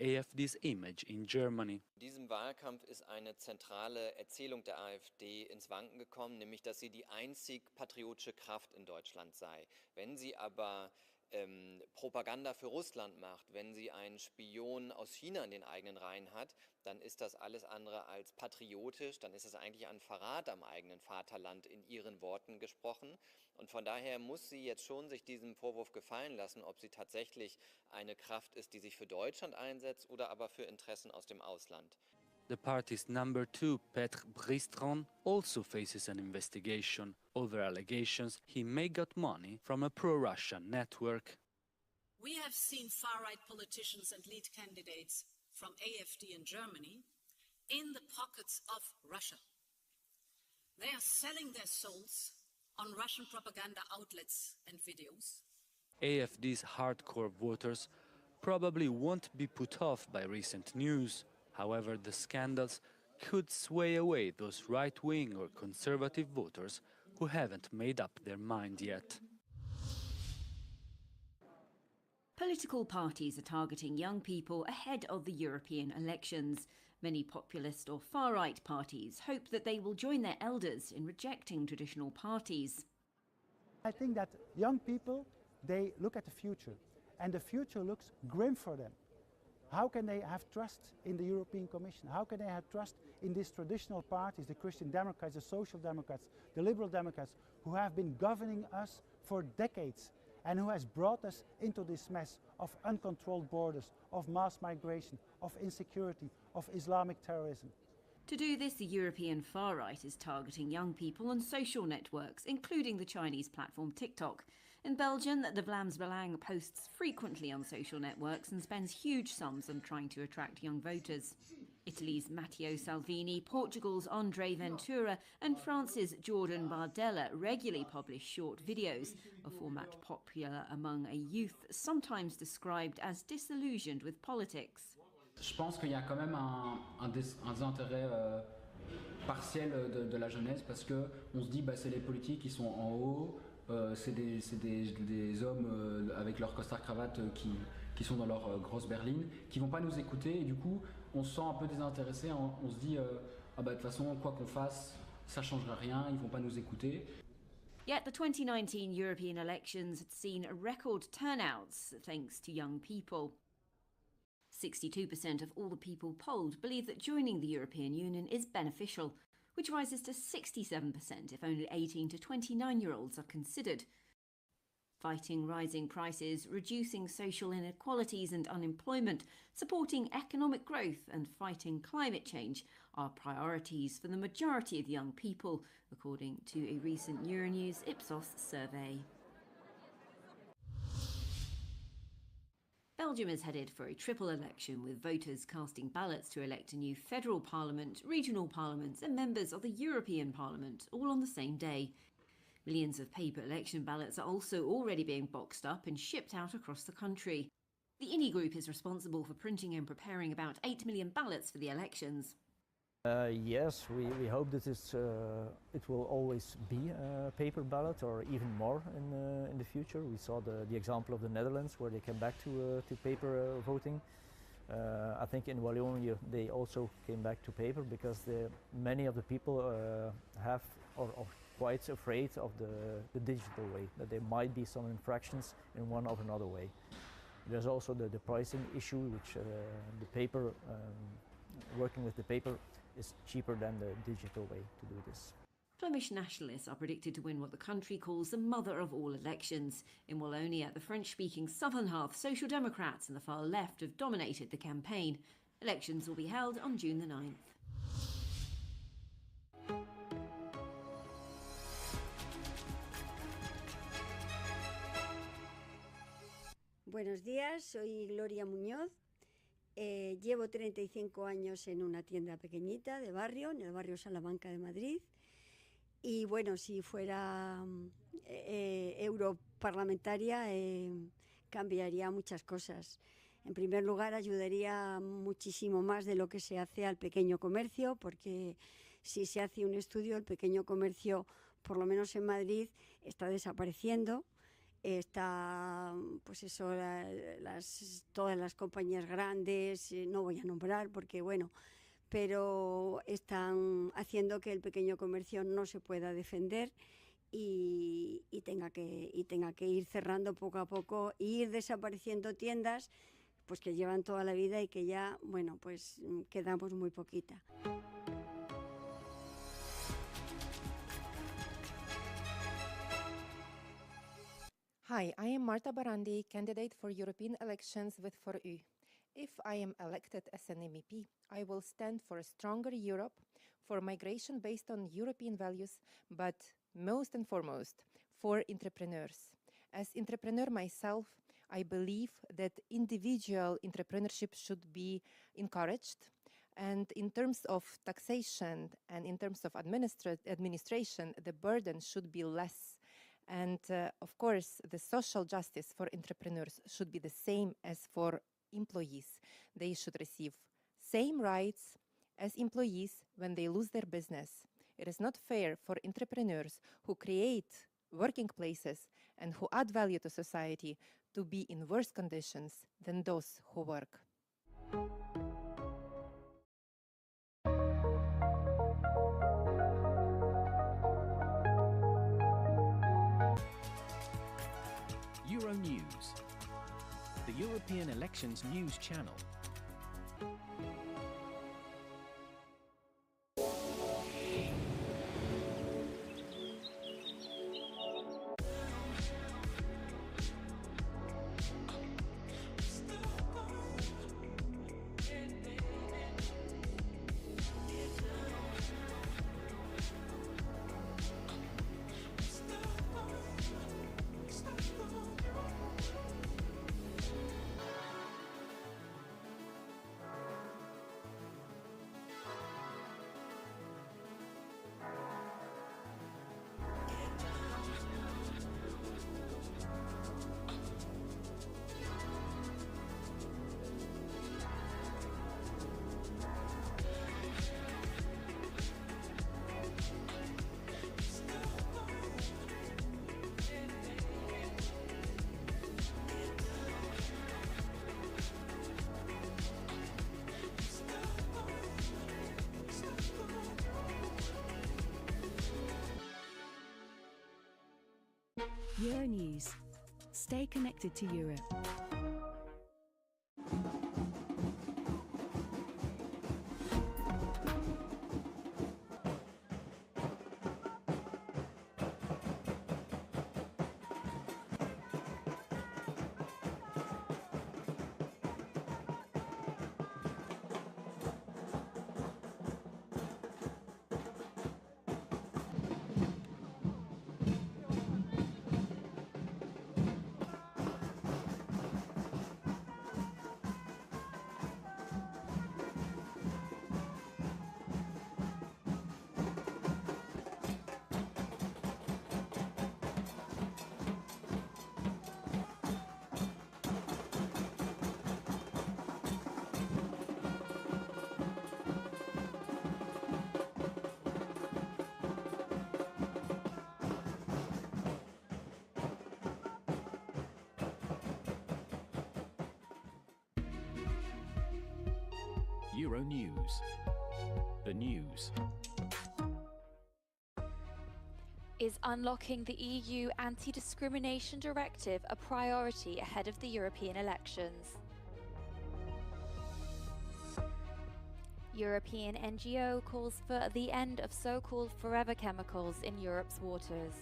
AfD's image in Germany. In diesem Wahlkampf ist eine zentrale Erzählung der AfD ins Wanken gekommen, nämlich dass sie die einzig patriotische Kraft in Deutschland sei. Wenn sie aber Propaganda für Russland macht, wenn sie einen Spion aus China in den eigenen Reihen hat, dann ist das alles andere als patriotisch, dann ist es eigentlich ein Verrat am eigenen Vaterland in ihren Worten gesprochen. Und von daher muss sie jetzt schon sich diesem Vorwurf gefallen lassen, ob sie tatsächlich eine Kraft ist, die sich für Deutschland einsetzt oder aber für Interessen aus dem Ausland. The party's number 2, Petr Bristron, also faces an investigation over allegations he may got money from a pro-Russian network. We have seen far-right politicians and lead candidates from AfD in Germany in the pockets of Russia. They are selling their souls on Russian propaganda outlets and videos. AfD's hardcore voters probably won't be put off by recent news. However, the scandals could sway away those right-wing or conservative voters who haven't made up their mind yet. Political parties are targeting young people ahead of the European elections. Many populist or far-right parties hope that they will join their elders in rejecting traditional parties. I think that young people, they look at the future, and the future looks grim for them. How can they have trust in the European Commission? How can they have trust in these traditional parties, the Christian Democrats, the Social Democrats, the Liberal Democrats, who have been governing us for decades and who has brought us into this mess of uncontrolled borders, of mass migration, of insecurity, of Islamic terrorism? To do this, the European far-right is targeting young people on social networks, including the Chinese platform TikTok. In Belgium, the Vlaams Belang posts frequently on social networks and spends huge sums on trying to attract young voters. Italy's Matteo Salvini, Portugal's André Ventura and France's Jordan Bardella regularly publish short videos, a format popular among a youth sometimes described as disillusioned with politics. Je pense qu'il y a quand même un désintérêt partiel de la jeunesse parce que on se dit bah c'est les politiques qui sont en haut, c'est des hommes avec leur costard cravate qui sont dans leur grosse berline, qui vont pas nous écouter et du coup on se sent un peu désintéressé, on se dit ah bah de toute façon quoi qu'on fasse ça changera rien, ils vont pas nous écouter. Yet the 2019 European elections had seen record turnouts thanks to young people. 62% of all the people polled believe that joining the European Union is beneficial, which rises to 67% if only 18 to 29-year-olds are considered. Fighting rising prices, reducing social inequalities and unemployment, supporting economic growth and fighting climate change are priorities for the majority of young people, according to a recent Euronews Ipsos survey. Belgium is headed for a triple election, with voters casting ballots to elect a new federal parliament, regional parliaments and members of the European Parliament, all on the same day. Millions of paper election ballots are also already being boxed up and shipped out across the country. The INI Group is responsible for printing and preparing about 8 million ballots for the elections. Yes, we hope that it will always be a paper ballot or even more in the future. We saw the example of the Netherlands where they came back to paper voting. I think in Wallonia they also came back to paper because many of the people are quite afraid of the digital way, that there might be some infractions in one or another way. There's also the pricing issue, which the paper, working with the paper is cheaper than the digital way to do this. Flemish nationalists are predicted to win what the country calls the mother of all elections. In Wallonia, the French-speaking southern half, Social Democrats and the far left have dominated the campaign. Elections will be held on June the 9th. Buenos días, soy Gloria Muñoz. Llevo 35 años en una tienda pequeñita de barrio, en el barrio Salamanca de Madrid. Y bueno, si fuera europarlamentaria, cambiaría muchas cosas. En primer lugar, ayudaría muchísimo más de lo que se hace al pequeño comercio, porque si se hace un estudio, el pequeño comercio, por lo menos en Madrid, está desapareciendo. está, pues eso, todas las compañías grandes, no voy a nombrar porque, bueno, pero están haciendo que el pequeño comercio no se pueda defender y tenga que ir cerrando poco a poco e ir desapareciendo tiendas pues que llevan toda la vida y que ya, bueno, pues quedamos muy poquita. Hi, I am Marta Barandi, candidate for European elections with For U. If I am elected as an MEP, I will stand for a stronger Europe, for migration based on European values, but most and foremost, for entrepreneurs. As entrepreneur myself, I believe that individual entrepreneurship should be encouraged. And in terms of taxation and in terms of administration, the burden should be less. And of course, the social justice for entrepreneurs should be the same as for employees. They should receive same rights as employees when they lose their business. It is not fair for entrepreneurs who create working places and who add value to society to be in worse conditions than those who work. Euronews, the European elections news channel. Euronews. Stay connected to Europe. Euronews, the news. Is unlocking the EU Anti-Discrimination Directive a priority ahead of the European elections? European NGO calls for the end of so-called forever chemicals in Europe's waters.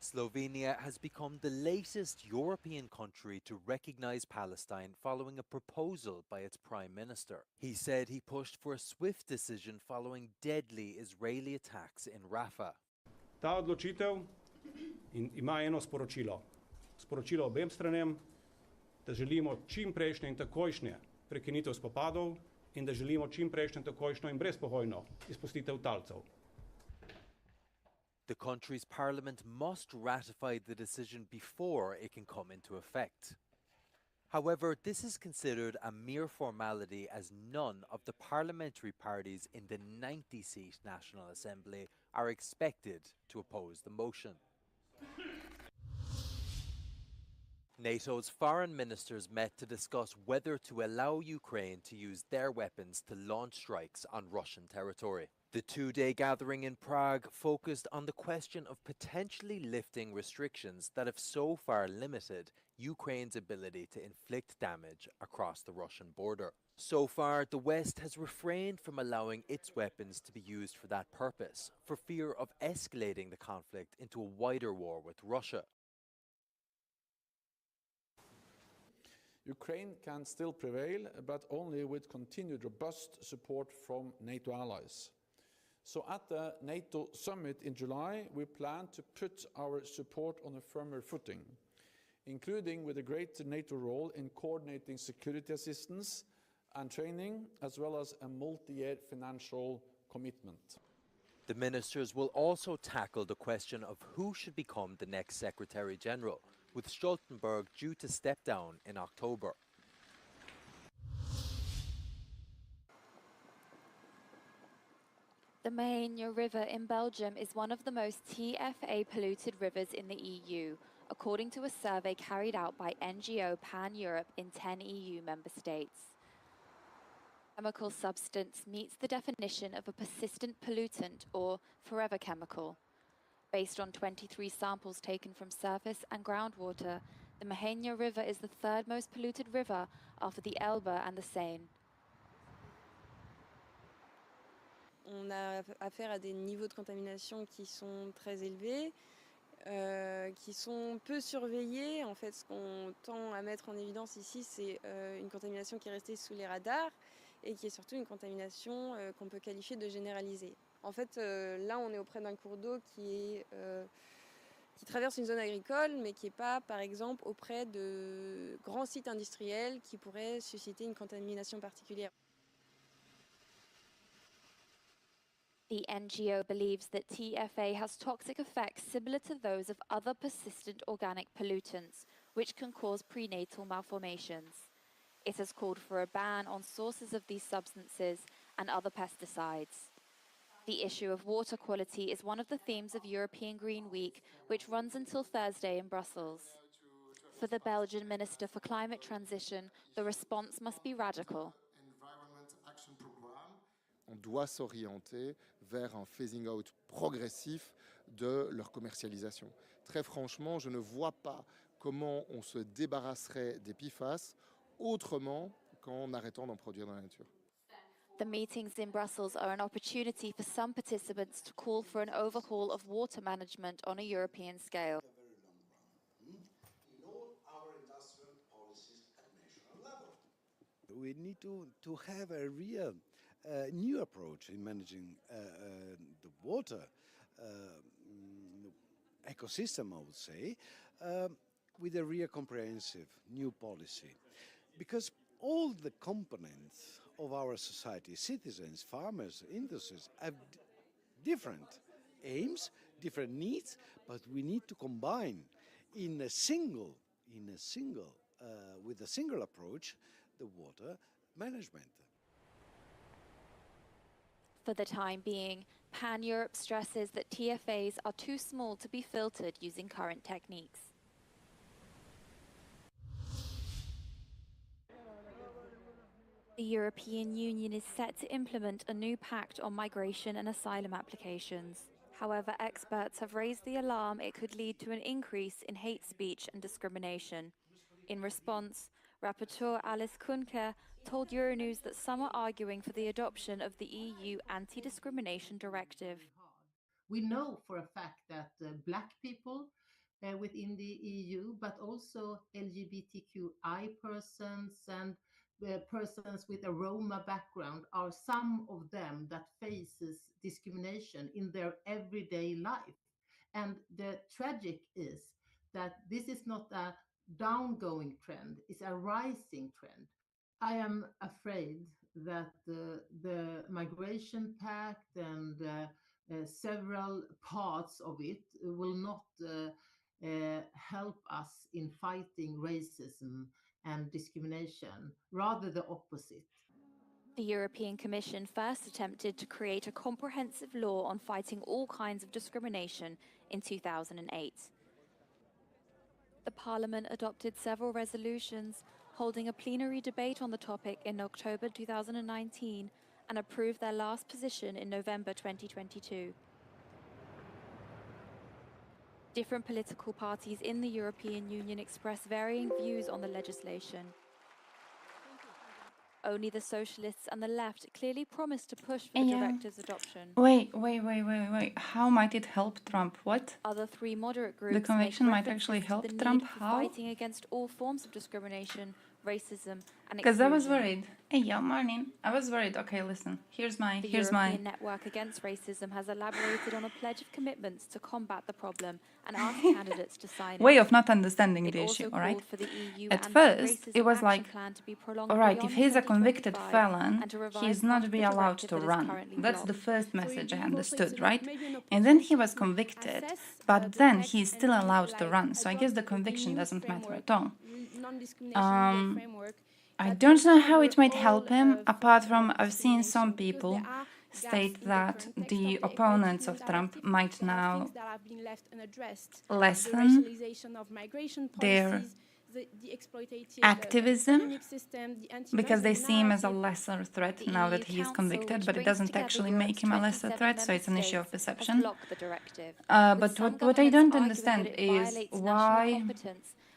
Slovenia has become the latest European country to recognise Palestine following a proposal by its Prime Minister. He said he pushed for a swift decision following deadly Israeli attacks in Rafah. Ta odločitev ima eno sporočilo. Sporočilo obem stranem, da želimo čimprejšnje in takojšnje prekinitev spopadov in da želimo čimprejšnje, takojšnjo in brezpogojno izpustitev talcev. The country's parliament must ratify the decision before it can come into effect. However, this is considered a mere formality as none of the parliamentary parties in the 90-seat National Assembly are expected to oppose the motion. NATO's foreign ministers met to discuss whether to allow Ukraine to use their weapons to launch strikes on Russian territory. The two-day gathering in Prague focused on the question of potentially lifting restrictions that have so far limited Ukraine's ability to inflict damage across the Russian border. So far, the West has refrained from allowing its weapons to be used for that purpose, for fear of escalating the conflict into a wider war with Russia. Ukraine can still prevail, but only with continued robust support from NATO allies. So at the NATO summit in July, we plan to put our support on a firmer footing, including with a greater NATO role in coordinating security assistance and training, as well as a multi-year financial commitment. The ministers will also tackle the question of who should become the next Secretary General, with Stoltenberg due to step down in October. The Mehaigna River in Belgium is one of the most TFA-polluted rivers in the EU, according to a survey carried out by NGO Pan-Europe in 10 EU member states. Chemical substance meets the definition of a persistent pollutant or forever chemical. Based on 23 samples taken from surface and groundwater, the Mehaigna River is the third most polluted river after the Elbe and the Seine. On a affaire à des niveaux de contamination qui sont très élevés, qui sont peu surveillés. En fait, ce qu'on tend à mettre en évidence ici, c'est une contamination qui est restée sous les radars et qui est surtout une contamination qu'on peut qualifier de généralisée. En fait, là, on est auprès d'un cours d'eau qui traverse une zone agricole, mais qui n'est pas, par exemple, auprès de grands sites industriels qui pourraient susciter une contamination particulière. The NGO believes that TFA has toxic effects similar to those of other persistent organic pollutants, which can cause prenatal malformations. It has called for a ban on sources of these substances and other pesticides. The issue of water quality is one of the themes of European Green Week, which runs until Thursday in Brussels. For the Belgian Minister for Climate Transition, the response must be radical. On doit s'orienter vers un phasing out progressif de leur commercialisation. Très franchement, je ne vois pas comment on se débarrasserait des PFAS autrement qu'en arrêtant d'en produire dans la nature. The meetings in Brussels are an opportunity for some participants to call for an overhaul of water management on a European scale. We need to have a real new approach in managing the water ecosystem, I would say, with a real comprehensive new policy. Because all the components of our society, citizens, farmers, industries, have different aims, different needs, but we need to combine with a single approach, the water management. For the time being, Pan-Europe stresses that TFAs are too small to be filtered using current techniques. The European Union is set to implement a new pact on migration and asylum applications. However, experts have raised the alarm it could lead to an increase in hate speech and discrimination. In response, Rapporteur Alice Kuhnke told Euronews that some are arguing for the adoption of the EU Anti-Discrimination Directive. We know for a fact that black people within the EU, but also LGBTQI persons and persons with a Roma background are some of them that faces discrimination in their everyday life. And the tragic is that this is not a downgoing trend, it's a rising trend. I am afraid that the migration pact and several parts of it will not help us in fighting racism and discrimination, rather the opposite. The European Commission first attempted to create a comprehensive law on fighting all kinds of discrimination in 2008. The Parliament adopted several resolutions, holding a plenary debate on the topic in October 2019 and approved their last position in November 2022. Different political parties in the European Union express varying views on the legislation. Only the Socialists and the left clearly promised to push for the directive's adoption. Wait. How might it help Trump? What? Other three moderate groups The conviction make might actually references to help the Trump? need for How? fighting against all forms of discrimination, racism, and Because I was exclusion. worried. Hey, yeah, morning. I was worried. Okay, listen. Here's my. The European Network Against Racism has elaborated on a pledge of commitments to combat the problem and asked candidates to sign it. way of not understanding It the also issue, all right? called for the EU At first, it anti-racism was action like, plan to be prolonged all right, if beyond he's a convicted 2025 felon, and to revise he's part not of be the allowed directive to that is run. currently That's the blocked. first message I understood, said right? maybe an And then he was convicted, but then he's still allowed to run. So I guess the conviction doesn't matter at all. I don't know how it might help him, apart from I've seen some people state that the opponents of Trump might now lessen their activism because they see him as a lesser threat now that he is convicted, but it doesn't actually make him a lesser threat, so it's an issue of perception. But what I don't understand is why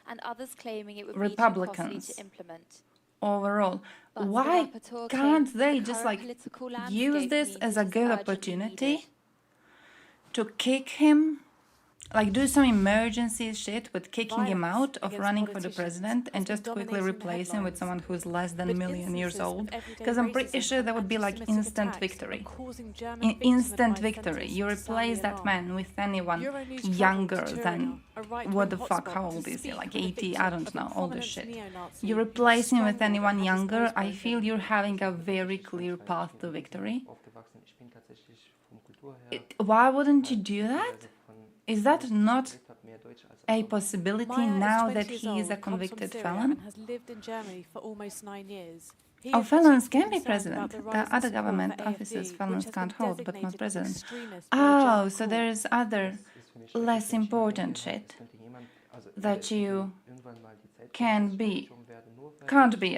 and others claiming it would Republicans be too costly to implement. overall, But the why rapporteur can't claims they the just current like political use landscape this means as it a is good urgently opportunity needed. to kick him, like do some emergency shit with kicking him out of running for the president and just quickly replace him with someone who's less than a million years old? Because I'm pretty sure that would be like instant victory. Instant victory. You replace that man with anyone younger than what the fuck, how old is he? Like 80? I don't know, all this shit. You replace him with anyone younger, I feel you're having a very clear path to victory. Why wouldn't you do that? Is that not a possibility now that he is a convicted felon? Has lived in Germany for almost 9 years. Oh, felons can be president. There are other government offices felons can't hold, but not president. Oh, so there's other less important shit that you can't be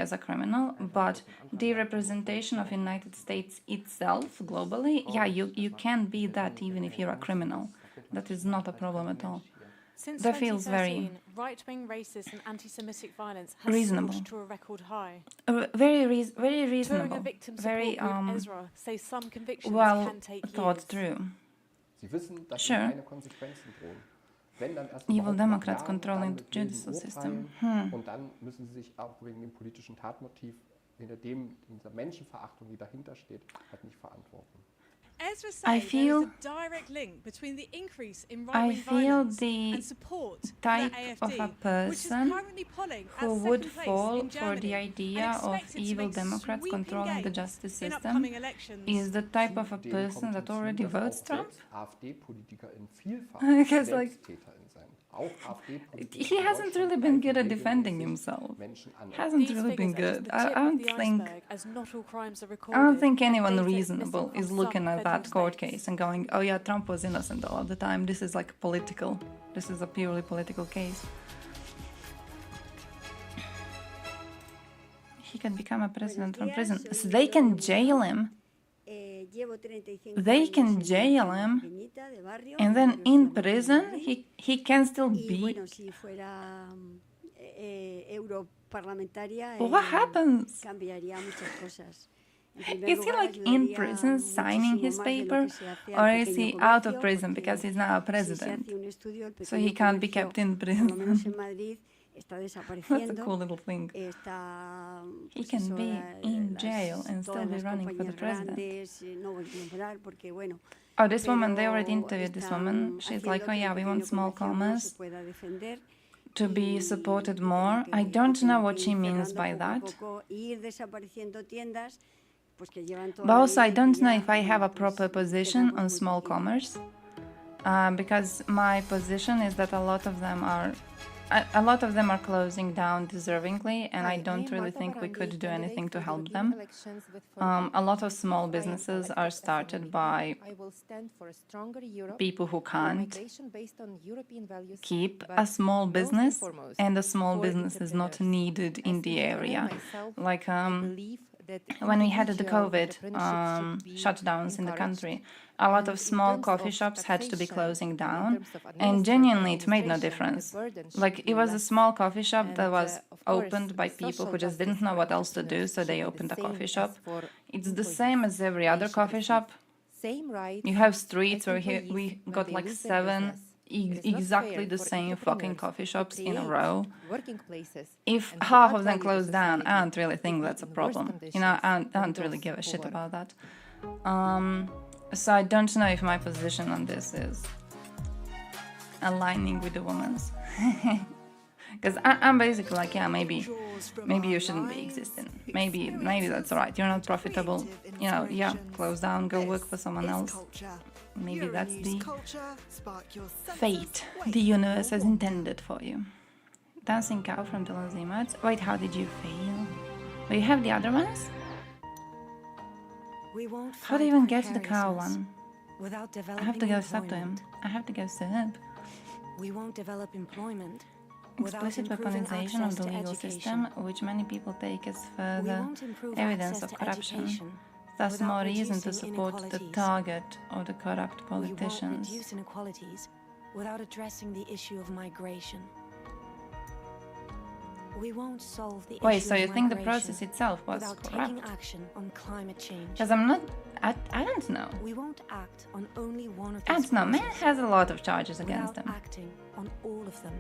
as a criminal, but the representation of United States itself globally, yeah, you can be that even if you're a criminal. That is not a problem at all. Since That feels 2013, right-wing racist and anti-Semitic violence has reasonable. soared to a record high. Very Touring reasonable. a victim Very support group Ezra says some convictions well can take thought years. through. Sie wissen, dass Sure. ihnen keine Konsequenzen drohen. Wenn dann erst Evil überhaupt nach Democrats Jahren controlling dann the mit milden judicial system. Urteilen und dann müssen sie sich auch wegen dem politischen Tatmotiv, hinter dieser Menschenverachtung, die dahinter steht, halt nicht verantworten. Ezra I says feel there is a direct link between the increase in I right-wing feel violence the and support for type the AfD, of a which is person currently polling at who would second place fall in for Germany the and idea of expected to evil make Democrats sweeping controlling the gains justice in system upcoming elections. is the type of a Zudem person kommt that hinzu, already dass votes auch Trump. selbst AfD-PolitikerInnen vielfach Because, like, SelbsttäterInnen sein. Auch AfD-Politiker He in hasn't Deutschland really been good at greifen defending regelmäßig himself. Menschen an. Hasn't These really been figures are just good. the I tip of don't the think. iceberg, as not all crimes are I recorded, don't think and anyone data is reasonable missing is from looking some at that federal court states. case and going, "Oh yeah, Trump was innocent all the time. This is like political. This is a purely political case." He can become a president from prison. So they can jail him. They can jail him, and then in prison he can still be. What happens? Is he like in prison signing his paper, or is he out of prison because he's now a president? So he can't be kept in prison. That's a cool little thing. He can be in jail and still be running for the president. Oh, this woman, they already interviewed this woman. She's like, oh yeah, we want small commerce to be supported more. I don't know what she means by that. But also, I don't know if I have a proper position on small commerce, because my position is that a lot of them are a lot of them are closing down deservingly, and I don't really think we could do anything to help them. A lot of small businesses are started by people who can't keep a small business, and a small business is not needed in the area. Like when we had the COVID shutdowns in the country, a lot of small coffee shops had to be closing down, and genuinely it made no difference. Like it was a small coffee shop that was opened by people who just didn't know what else to do, so they opened a coffee shop. It's the same as every other coffee shop. You have streets where we got like 7 exactly the same fucking coffee shops in a row. If half of them close down, I don't really think that's a problem. You know, I don't really give a shit about that. So I don't know if my position on this is aligning with the woman's. Because I'm basically like, yeah, maybe you shouldn't be existing. Maybe that's alright. You're not profitable. You know, yeah, close down, go work for someone else. Maybe that's the fate the universe has intended for you. Dancing cow from Dylan Zimmertz. Wait, how did you fail? Do you have the other ones? How do you even get the cow one? I have to go sub to him. I have to go sub. We won't develop employment. Explicit weaponization of the legal system, which many people take as further evidence of corruption. Thus, more reason to support the target of the corrupt politicians. We won't reduce inequalities without addressing the issue of migration. We won't solve the issue Wait, so you of think the migration process itself was without corrupt? taking action on climate change. Because I don't know. We won't act on only one of I these don't know, man causes has a lot of charges against without him. acting on all of them.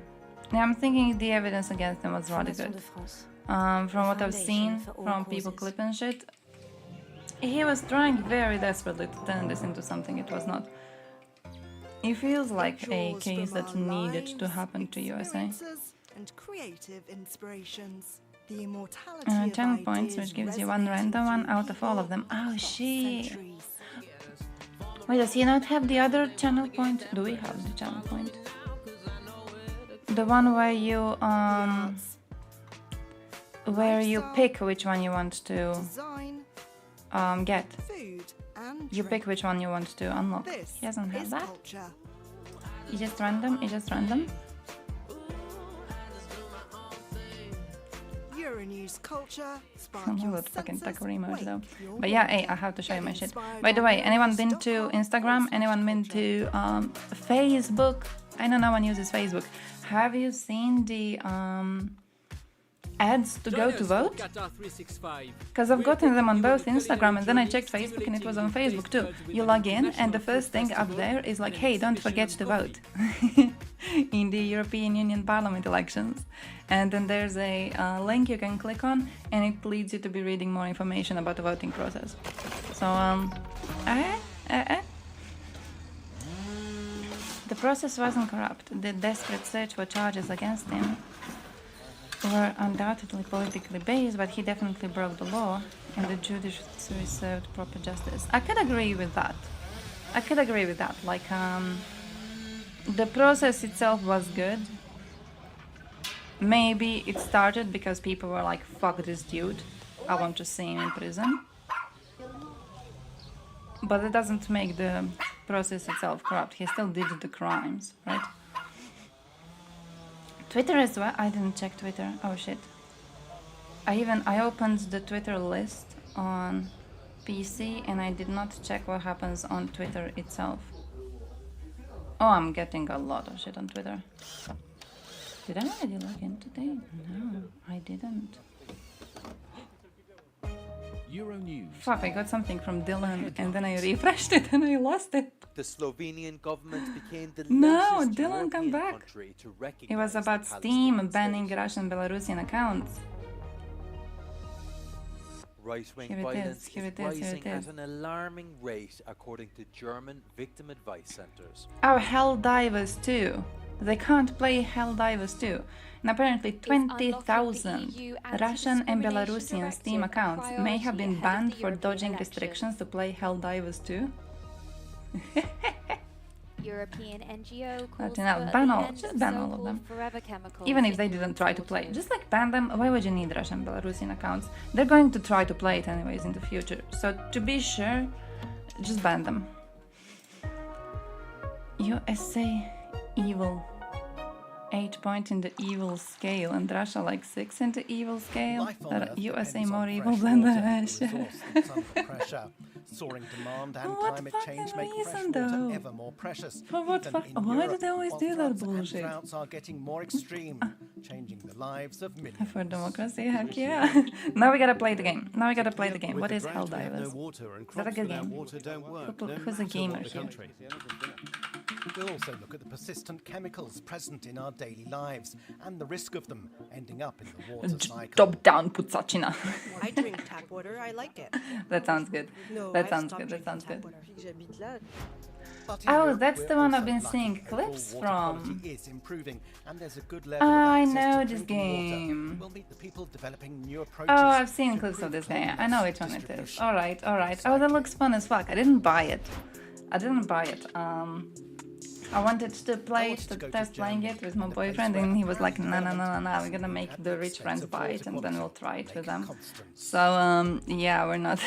Yeah, I'm thinking the evidence against him was rather Fondation good. de France, From what I've foundation seen for all from people causes. clipping shit, he was trying very desperately to turn this into something it was not. It feels like a case that needed to happen to USA. And creative inspirations. The immortality 10 points, which gives you 1 random one out of all of them. Oh shit! Wait, does he not have the other channel point? Do we have the channel point? The one where you pick which one you want to get. You pick which one you want to unlock. He doesn't have that. It's just random. It's just random. Euronews culture. I'm a little fucking taco emoji though. But yeah, hey, I have to show you my shit. By the way, anyone been to Instagram? Anyone been to Facebook? I know no one uses Facebook. Have you seen the ads to go to vote? Because I've gotten them on both Instagram and then I checked Facebook and it was on Facebook too. You log in and the first thing up there is like, hey, don't forget to vote in the European Union Parliament elections. And then there's a link you can click on and it leads you to be reading more information about the voting process. So, the process wasn't corrupt. The desperate search for charges against him were undoubtedly politically based, but he definitely broke the law and the judiciary served proper justice. I could agree with that. Like, the process itself was good. Maybe it started because people were like, fuck this dude, I want to see him in prison. But it doesn't make the process itself corrupt. He still did the crimes, right? Twitter as well. I didn't check Twitter. Oh shit. I opened the Twitter list on PC and I did not check what happens on Twitter itself. Oh, I'm getting a lot of shit on Twitter. Did I already log in today? No, I didn't. Euronews. Fuck, I got something from Dylan and then I refreshed it and I lost it. The Slovenian government became the No, latest Dylan, come European back. country to recognize It was the about Palestinian Steam banning state. Russian Belarusian accounts. Right-wing Here it is, violence here is it is, here rising it at is. an alarming rate, according to German victim advice centers. Oh, Helldivers 2. They can't play Helldivers 2. And apparently 20,000 Russian and Belarusian Steam accounts may have been banned for dodging restrictions to play Helldivers 2. European NGO calls But now, for ban the all, end just of ban all of so-called them. forever chemicals Even if in they Europe didn't try to for play. autumn. Just like ban them, why would you need Russian Belarusian accounts? They're going to try to play it anyways in the future. So to be sure, just ban them. USA evil. 8 point in the evil scale, and Russia like 6 in the evil scale. That USA more evil than Russia. Soaring demand and What climate fucking change make reason, fresh water though? ever more precious. For what Even fuck? in Why do Europe, they always while do that floods and bullshit? droughts are getting more extreme, changing the lives of millions. For democracy, heck yeah. Now we gotta play the game. Now we gotta play the game. What is Helldivers? Is that a good game? Who's a gamer here? We'll also look at the persistent chemicals present in our daily lives and the risk of them ending up in the water cycle. Top down, Putsachina. I drink tap water. I like it. That sounds good. No, That I've sounds stopped good. That sounds drinking good. tap water. Oh, that's the one I've been seeing clips from. Is improving, and there's a good level I of know access to this drinking water. game. We'll meet the people developing new Oh, approaches. I've seen clips of this game. I know which one it is. Alright, alright. Oh, that looks fun as fuck. I didn't buy it. I wanted to play it, to test playing it with my boyfriend, and he was like, no, we're gonna make the rich friends buy it, and then we'll try it with them. So, yeah, we're not...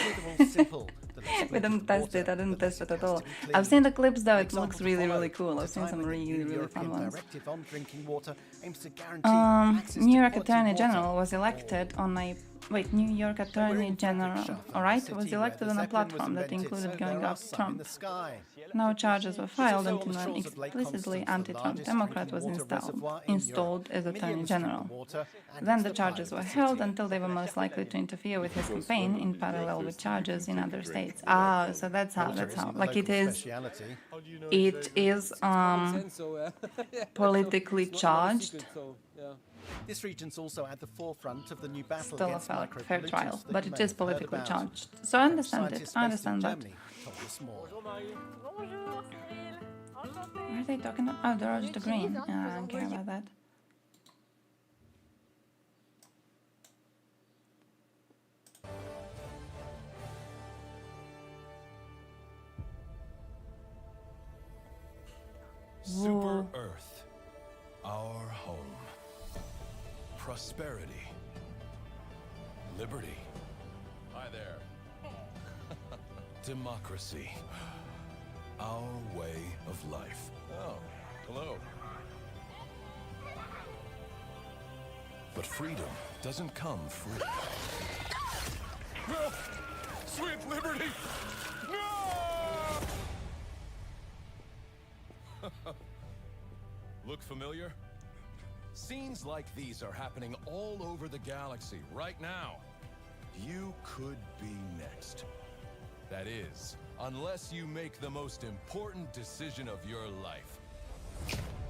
We didn't test it, I didn't test it at all. I've seen the clips though, it looks really, really cool. I've seen some really, really fun ones. New York Attorney General was elected on a... Wait, New York Attorney General, alright, was elected on a platform that included going after Trump. No charges were filed until an explicitly anti-Trump Democrat was installed as Attorney General. Then the charges were held until they were most likely to interfere with his campaign in parallel with charges in other states. Ah, so that's how, like it is politically charged. This region's also at the forefront of the new battle Still a fair trial, but it is politically charged. So I understand it. I understand that. What are they talking about? Oh, the Road to Green. I don't care about that. Super Earth, our home. Prosperity. Liberty. Hi there. Democracy. Our way of life. Oh, hello. But freedom doesn't come free. No! Sweet liberty! No! Look familiar? Scenes like these are happening all over the galaxy right now. You could be next. That is, unless you make the most important decision of your life.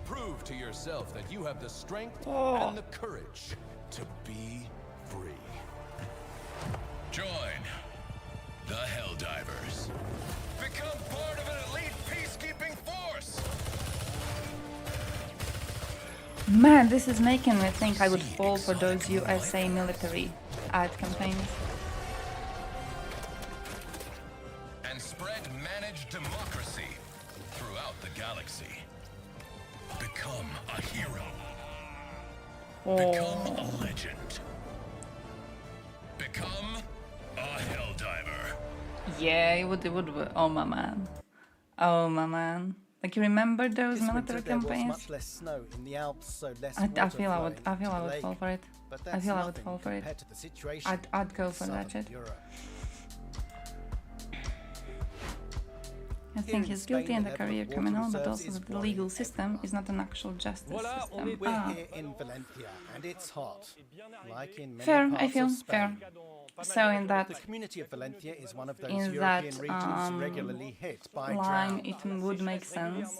Prove to yourself that you have the strength and the courage to be free. Join the Helldivers. Become part of an elite peacekeeping force! Man, this is making me think I would fall for those USA military ad campaigns. And spread managed democracy throughout the galaxy. Become a hero. Become a legend. Become a Helldiver. Yeah, it would. Oh my man. Oh my man. Like, you remember those military campaigns? Much less snow in the Alps, so less I feel I would fall for it. I feel I would fall for it. I'd go for that shit. I think he's guilty and a career criminal, but also that the legal system is not an actual justice system. We're here in Valencia, and it's hot, like in many Fair, parts I feel, of Spain. fair. So in that, the community of Valencia is one of those in European that regions regularly hit by line, drought. it would make sense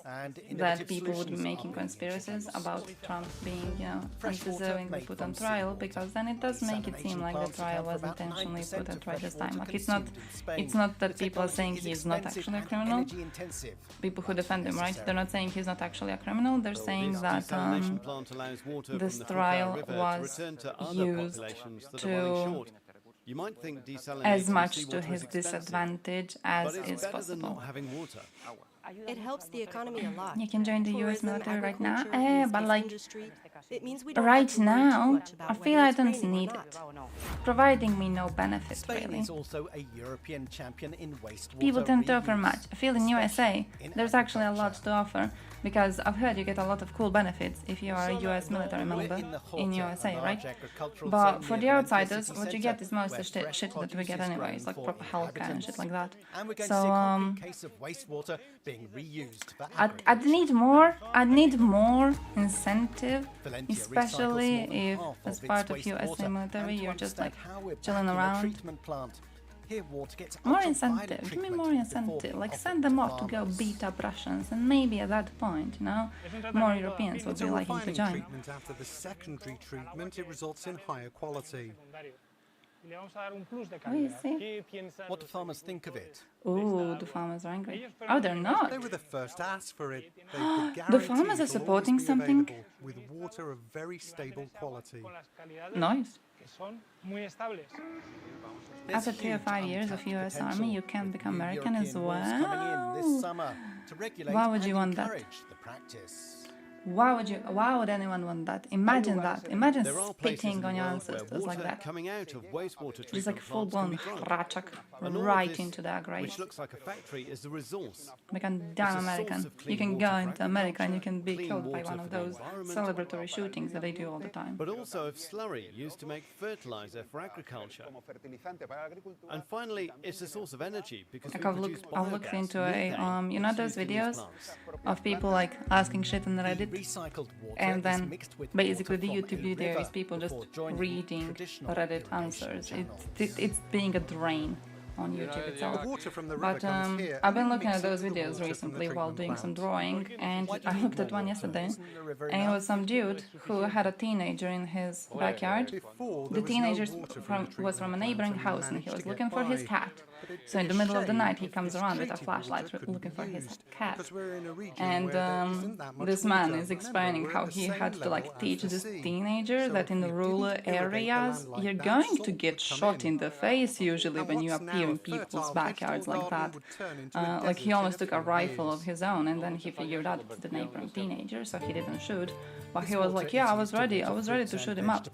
that people would be making conspiracies about Trump being, you know, undeservingly put on trial, because then it does make it seem like the trial was intentionally put on trial this time. Like, it's not that people are saying he is not actually a criminal. People who defend him, right? They're not saying he's not actually a criminal. They're saying that this trial was used to as much to his disadvantage as is possible. It helps the economy a lot. You can join the US Tourism, military right now, agriculture, use but case like industry. It means we don't have right to worry too now, much about I feel whether I it's don't raining or need not. it. Providing me no benefit, Spain really. is also a European champion in wastewater People don't reuse, offer much. I feel in USA, in there's actually a lot to offer, because I've heard you get a lot of cool benefits if you are a US military member in USA, right? But for the outsiders, what you get is most of the shit that we get anyways, like proper healthcare and shit like that. And we're going So, to see a concrete case of wastewater being reused for I'd need more incentive, especially if as part of USA military you're just like chilling around. Here, water gets More ultraviolet incentive, give me treatment more before incentive, being like offered send them to off to go farmers. beat up Russians, and maybe at that point, you know, more Europeans would It's be a liking to refining join. treatment. After the secondary treatment, it results in higher quality. Oh, you see? What do farmers think of it? Ooh, the farmers are angry. Oh, they're not. They were the first to ask for it. The The farmers are supporting something. with water of very stable quality. Nice. After 3 or 5 years of US Army, you can become American as well. Why would you want that? Why would anyone want that? Imagine that. Imagine spitting on your ancestors like that. Coming out of wastewater treatment It's like full-blown rachak And all right this, into their grave. which looks like a factory, is the resource. Become It's damn a source American. of clean You can water go for into America and you can be clean killed by water one of for the those environment. celebratory shootings that they do all the time. But also of slurry used to make fertilizer for agriculture. And finally, it's a source of energy because we produce I've looked biogas, into methane, you know which those is used in these videos plants. of people like asking shit on Reddit, and then basically the YouTube video is people just reading Reddit answers. It's being a drain on YouTube itself. But I've been looking at those videos recently while doing some drawing, and I looked at one yesterday, and it was some dude who had a teenager in his backyard. The teenager was from a neighboring house, and he was looking for his cat. So in the middle of the night, he comes around with a flashlight looking for his cat. And this man is explaining how he had to like teach this teenager that in the rural areas, you're going to get shot in the face usually when you appear in people's backyards like that. Like he almost took a rifle of his own, and then he figured out it's the neighboring teenager, so he didn't shoot. But he was like, yeah, I was ready to shoot him up.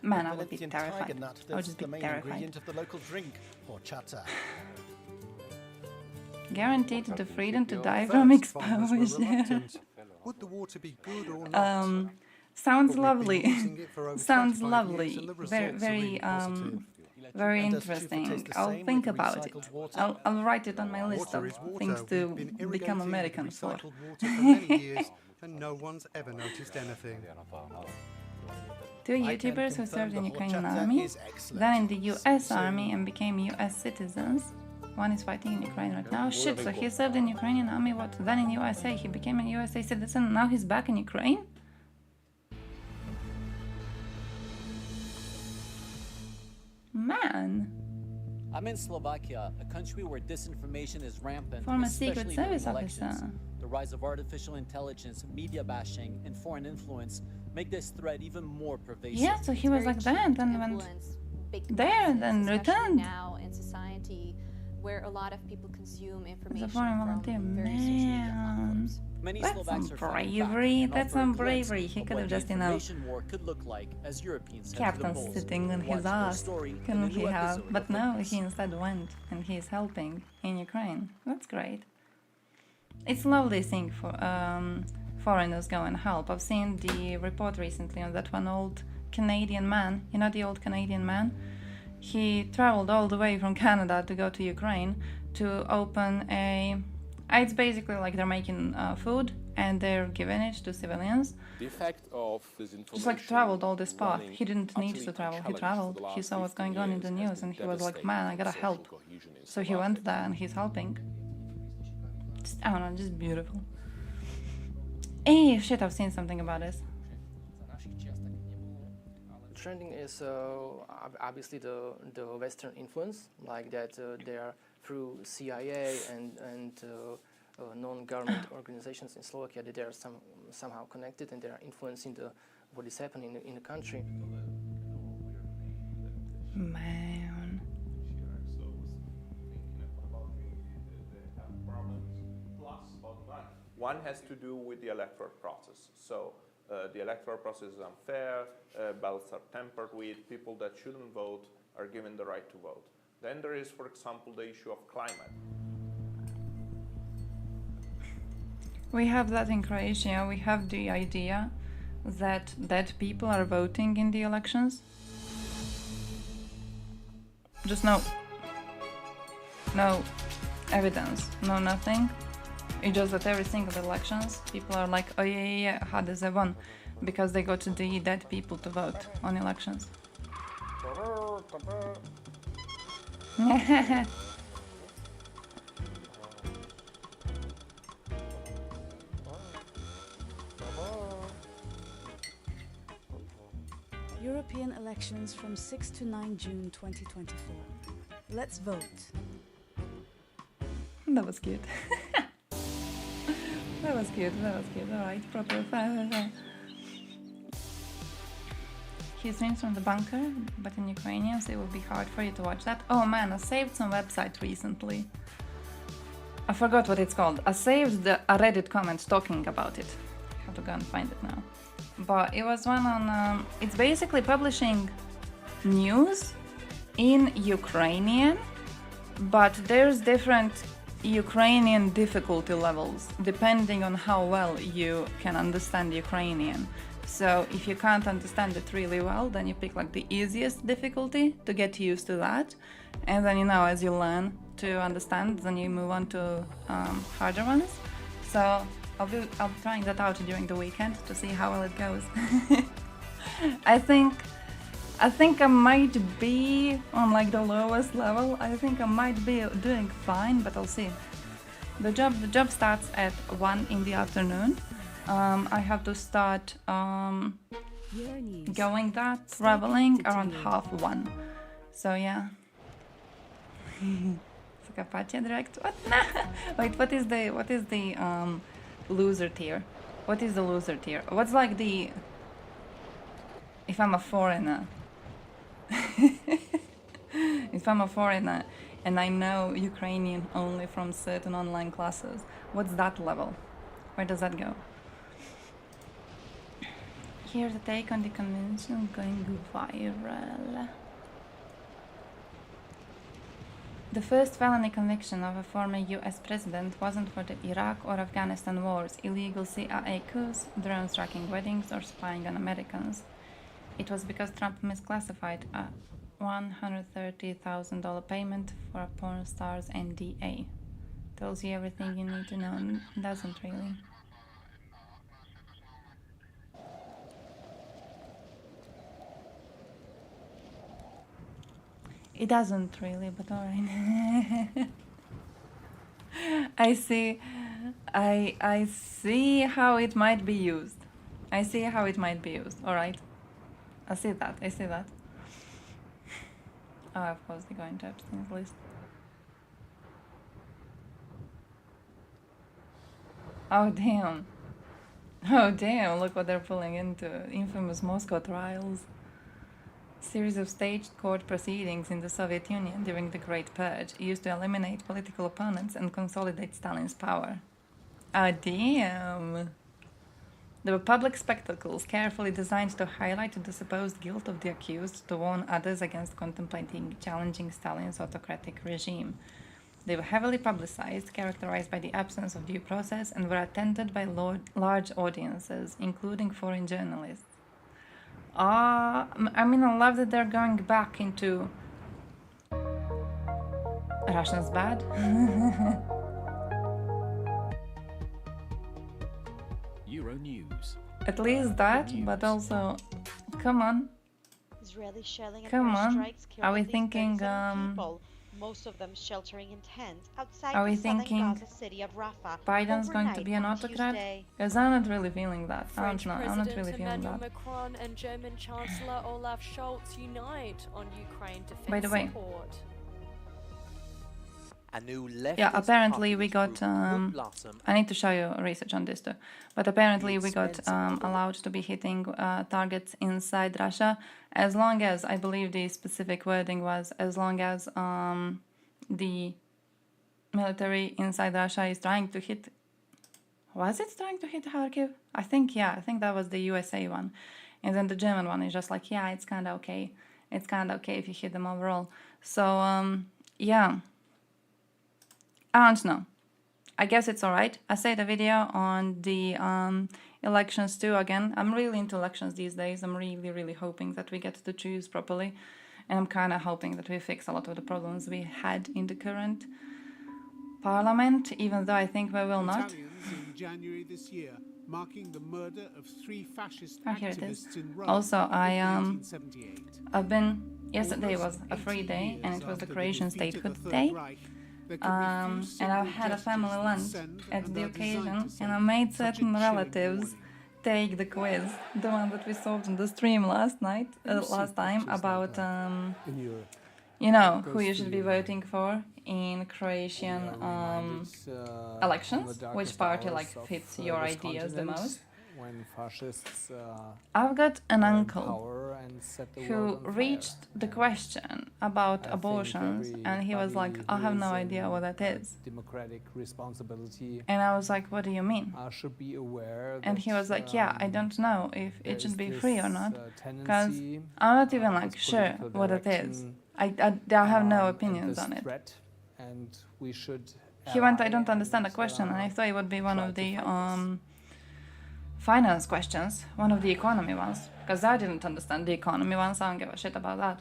Man, I would be terrified. I would just be terrified. Guaranteed the freedom to die from exposure. Would the water be good or not? Sounds lovely. Sounds lovely. Very interesting. I'll think about it. I'll write it on my list of things to become American for. And no one's ever noticed anything. 2 YouTubers who served in Ukrainian army, then in the US army and became US citizens. One is fighting in Ukraine right now. Shit, so he served in Ukrainian army, what? Then in USA, he became a USA citizen, and now he's back in Ukraine? Man. I'm in Slovakia, a country where disinformation is rampant, Former especially Secret during Service elections. officer. The rise of artificial intelligence, media bashing, and foreign influence make this threat even more pervasive. Yeah, so he was like that, and then went there, and then returned. Now in society, where a lot of people consume As information a foreign volunteer, man. That's some bravery. That's some bravery. He could have just, you know, kept on sitting on his ass, couldn't he have? But no, he instead went, and he's helping in Ukraine. That's great. It's lovely seeing foreigners go and help. I've seen the report recently on that one old Canadian man. You know the old Canadian man? He traveled all the way from Canada to go to Ukraine to open a... It's basically like they're making food and they're giving it to civilians. The effect of this Just like traveled all this path. He didn't need to travel. He traveled. He saw what's going on in the news and he was like, man, I gotta help. So he went there and he's helping. Just, I don't know, just beautiful. Hey, shit, I've seen something about this. Trending is obviously the Western influence, like that they are through CIA and non-government organizations in Slovakia, that they are somehow connected and they are influencing what is happening in the country. Man. One has to do with the electoral process. So the electoral process is unfair, ballots are tampered with, people that shouldn't vote are given the right to vote. Then there is, for example, the issue of climate. We have that in Croatia. We have the idea that dead people are voting in the elections. Just no evidence, no nothing. It's just that every single elections, people are like, oh yeah, HDZ won, because they go to the dead people to vote on elections. European elections from 6 to 9 June 2024. Let's vote. That was cute. That was cute, that was cute. Alright, proper. He streams from the bunker, but in Ukrainian, so it will be hard for you to watch that. Oh man, I saved some website recently. I forgot what it's called. I saved a Reddit comment talking about it. I have to go and find it now. But it was one on... it's basically publishing news in Ukrainian, but there's different Ukrainian difficulty levels depending on how well you can understand Ukrainian. So if you can't understand it really well, then you pick like the easiest difficulty to get used to that, and then, you know, as you learn to understand, then you move on to harder ones. So I'll be trying that out during the weekend to see how well it goes. I think I might be on like the lowest level. I think I might be doing fine, but I'll see. The job starts at 1 in the afternoon. I have to start going there, traveling around 1:30. So yeah. Psychopathia direct. What? Wait, what is the loser tier? What is the loser tier? What's like the... if I'm a foreigner? If I'm a foreigner and I know Ukrainian only from certain online classes, what's that level? Where does that go? Here's a take on the convention going viral. The first felony conviction of a former US president wasn't for the Iraq or Afghanistan wars, illegal CIA coups, drones tracking weddings, or spying on Americans. It was because Trump misclassified a $130,000 payment for a porn star's NDA. Tells you everything you need to know, doesn't really. It doesn't really, but alright. I see how it might be used. I see how it might be used, alright. I see that. Oh, of course they go into Epstein's list. Oh damn, look what they're pulling into. Infamous Moscow trials. Series of staged court proceedings in the Soviet Union during the Great Purge used to eliminate political opponents and consolidate Stalin's power. Oh damn. There were public spectacles carefully designed to highlight the supposed guilt of the accused to warn others against contemplating challenging Stalin's autocratic regime. They were heavily publicized, characterized by the absence of due process, and were attended by large audiences, including foreign journalists. I mean, I love that they're going back into... Russia's bad. Euro News. At least that, but also, come on. Israeli shelling and Come on. strikes killed Are we at least thinking, 37 people, most of them sheltering in tents outside are we the southern thinking Gaza city of Rafah Biden's going to be an on autocrat? Tuesday. Because I'm not really feeling that. I'm French not President really feeling Emmanuel that. Macron and German Chancellor Olaf Scholz unite on Ukraine defense By the way, support. A new leftist yeah, apparently we got, populist group would blossom. I need to show you research on this too, but apparently we got allowed to be hitting targets inside Russia, as long as, I believe the specific wording was, as long as the military inside Russia is trying to hit Was it trying to hit Kharkiv? I think that was the USA one. And then the German one is just like, yeah, it's kind of okay. It's kind of okay if you hit them overall. So, yeah. I don't know. I guess it's alright. I say the video on the elections too again. I'm really into elections these days. I'm really, really hoping that we get to choose properly. And I'm kind of hoping that we fix a lot of the problems we had in the current parliament, even though I think we will not. Italians in January this year, marking the murder of 3 fascist Here it is. activists in Rome Also, in 1978. I've been. Yesterday was a free day, and it was the Croatian statehood day. And I had a family lunch at the occasion, and I made certain relatives take the quiz, the one that we solved on the stream last time about you know who you should be voting for in Croatian elections, which party like fits your ideas the most. When fascists I've got an uncle who reached the question about abortions, and he was like, I have no idea what that is. Democratic responsibility. And I was like, what do you mean? Should be aware. And he was like, yeah, I don't know if it should be free or not, because I'm not even like sure what it is. I have no opinions on it. And we should. He went, I don't understand the question, and I thought it would be one of the finance questions, one of the economy ones, because I didn't understand the economy ones. I don't give a shit about that.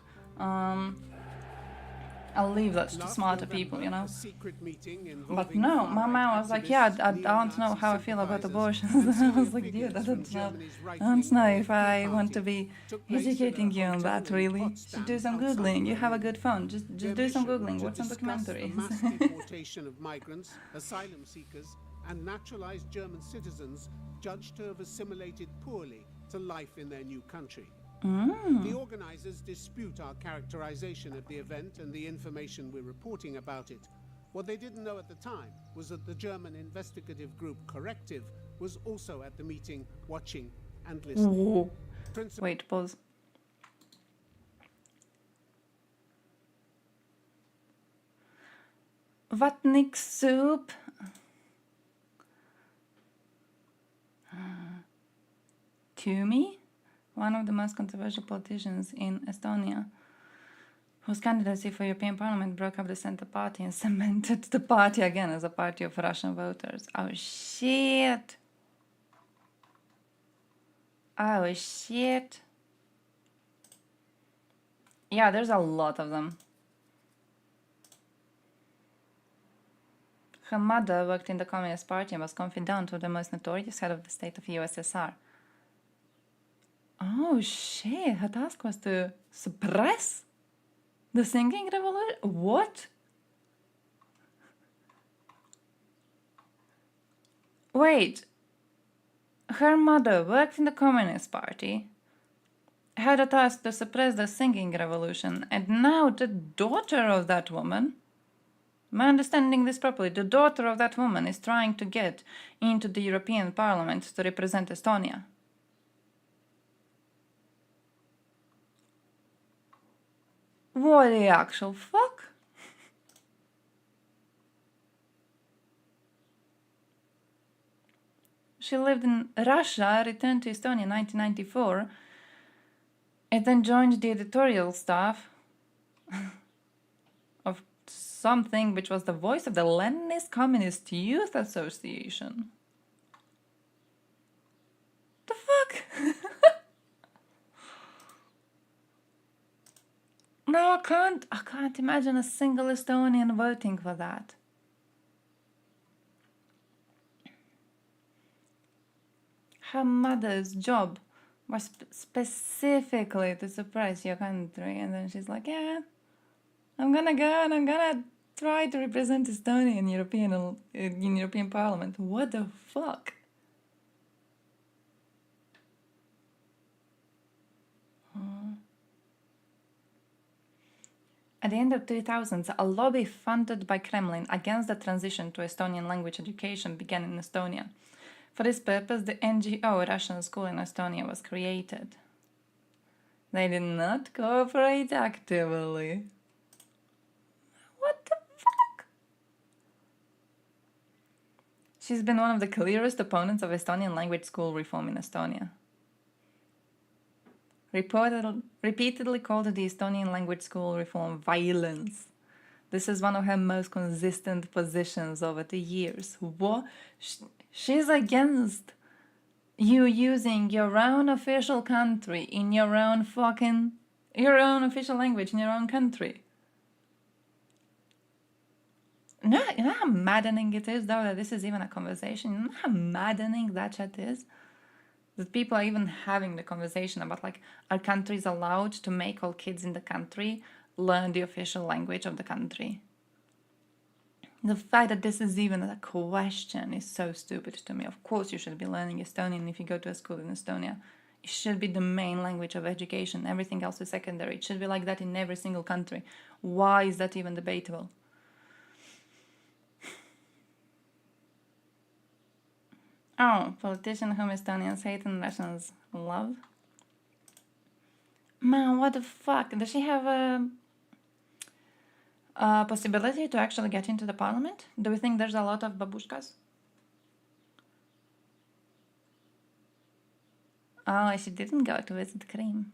I'll leave that to smarter people, you know. But no, my mom was like, yeah, I don't know how I feel about abortions. I was like, dude, I don't know if I want to be educating you on that, really. You should do some Googling. You have a good phone. Just do some Googling. Watch some documentaries. The mass deportation of migrants, asylum seekers, and naturalized German citizens judged to have assimilated poorly to life in their new country. The organizers dispute our characterization of the event and the information we're reporting about it. What they didn't know at the time was that the German investigative group Corrective was also at the meeting, watching and listening. Wait, pause. Vatnik soup. Tumi, one of the most controversial politicians in Estonia, whose candidacy for European Parliament broke up the Centre Party and cemented the party again as a party of Russian voters. Oh shit! Oh shit! Yeah, there's a lot of them. Her mother worked in the Communist Party and was confidant with the most notorious head of the state of USSR. Oh shit, her task was to suppress the singing revolution? What? Wait, her mother worked in the Communist Party, had a task to suppress the singing revolution, and now the daughter of that woman, am I understanding this properly? The daughter of that woman is trying to get into the European Parliament to represent Estonia. What the actual fuck? She lived in Russia, returned to Estonia in 1994, and then joined the editorial staff of something which was the voice of the Leninist Communist Youth Association. The fuck? No, I can't imagine a single Estonian voting for that. Her mother's job was specifically to suppress your country, and then she's like, yeah, I'm gonna go and I'm gonna try to represent Estonia in European Parliament. What the fuck? At the end of the 2000s, a lobby funded by Kremlin against the transition to Estonian language education began in Estonia. For this purpose, the NGO Russian School in Estonia was created. They did not cooperate actively. What the fuck? She's been one of the clearest opponents of Estonian language school reform in Estonia. Repeatedly called the Estonian language school reform violence. This is one of her most consistent positions over the years. What? She's against you using your own official country in your own official language in your own country. No, you know how maddening it is, though, that this is even a conversation? You know how maddening that shit is? That people are even having the conversation about, like, are countries allowed to make all kids in the country learn the official language of the country? The fact that this is even a question is so stupid to me. Of course you should be learning Estonian if you go to a school in Estonia. It should be the main language of education. Everything else is secondary. It should be like that in every single country. Why is that even debatable? Oh, politician whom Estonians hate and Russians love? Man, what the fuck? Does she have a possibility to actually get into the parliament? Do we think there's a lot of babushkas? Oh, she didn't go to visit Krim.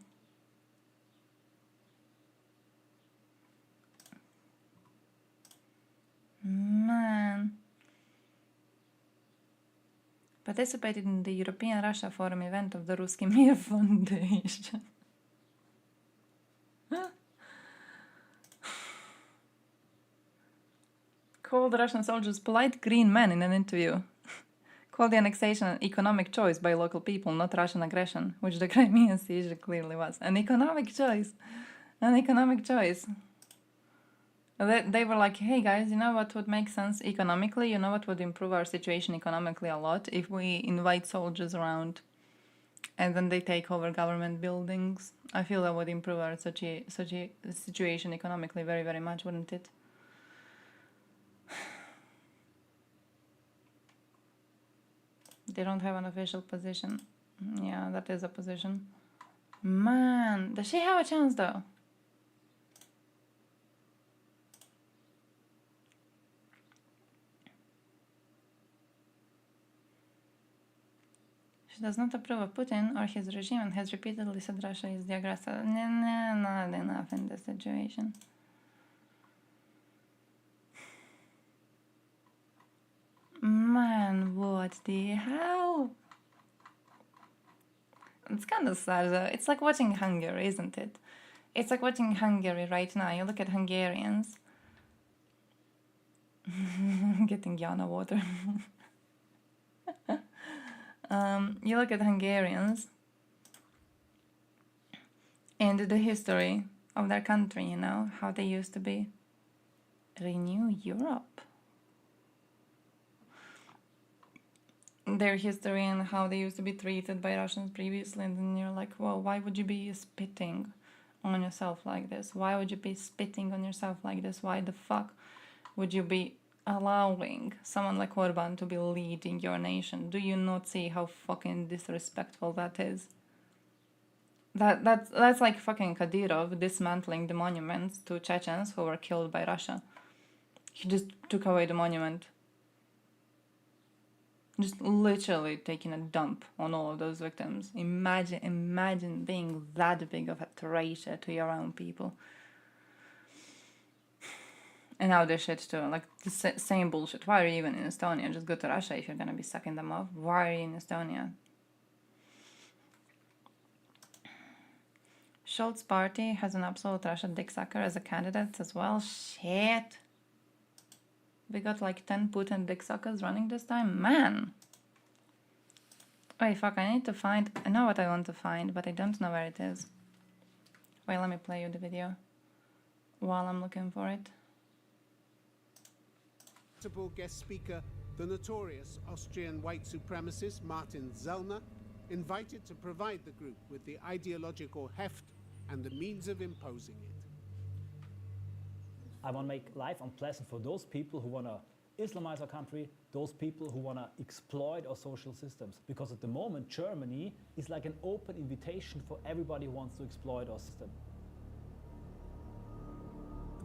Man. Participated in the European Russia Forum event of the Ruski Mir Foundation. Called Russian soldiers polite green men in an interview. Called the annexation an economic choice by local people, not Russian aggression, which the Crimean siege clearly was. An economic choice. An economic choice. They were like, hey guys, you know what would make sense economically? You know what would improve our situation economically a lot? If we invite soldiers around and then they take over government buildings. I feel that would improve our situation economically very, very much, wouldn't it? They don't have an official position. Yeah, that is a position. Man, does she have a chance though? She does not approve of Putin or his regime and has repeatedly said Russia is the aggressor. Not enough in this situation. Man, what the hell? It's kind of sad though. It's like watching Hungary, isn't it? It's like watching Hungary right now. You look at Hungarians. Getting Yana water. You look at Hungarians and the history of their country, you know, how they used to be. Renew Europe. Their history and how they used to be treated by Russians previously, and then you're like, well, why would you be spitting on yourself like this? Why would you be spitting on yourself like this? Why the fuck would you be allowing someone like Orban to be leading your nation? Do you not see how fucking disrespectful that is? That's like fucking Kadyrov dismantling the monuments to Chechens who were killed by Russia. He just took away the monument. Just literally taking a dump on all of those victims. Imagine being that big of a traitor to your own people. And now this shit too, like the same bullshit. Why are you even in Estonia? Just go to Russia if you're gonna be sucking them off. Why are you in Estonia? Scholz's party has an absolute Russian dick sucker as a candidate as well. Shit. We got like 10 Putin dick suckers running this time? Man! Wait, fuck, I need to find... I know what I want to find, but I don't know where it is. Wait, let me play you the video while I'm looking for it. Guest speaker, the notorious Austrian white supremacist Martin Zellner, invited to provide the group with the ideological heft and the means of imposing it. I want to make life unpleasant for those people who want to Islamize our country, those people who want to exploit our social systems. Because at the moment, Germany is like an open invitation for everybody who wants to exploit our system.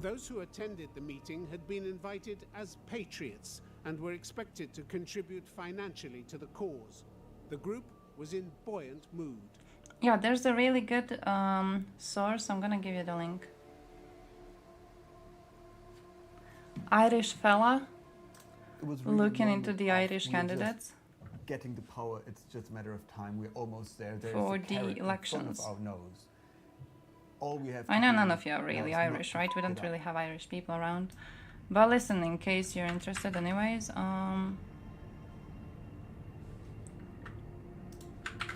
Those who attended the meeting had been invited as patriots, and were expected to contribute financially to the cause. The group was in buoyant mood. Yeah, there's a really good source. I'm gonna give you the link. Irish fella really looking into the Irish candidates. Getting the power, it's just a matter of time. We're almost there. There's for a the carrot elections. in front of our nose. All we have I know to none do of you are really now is Irish, not right? We give don't up. really have Irish people around. But listen, in case you're interested anyways,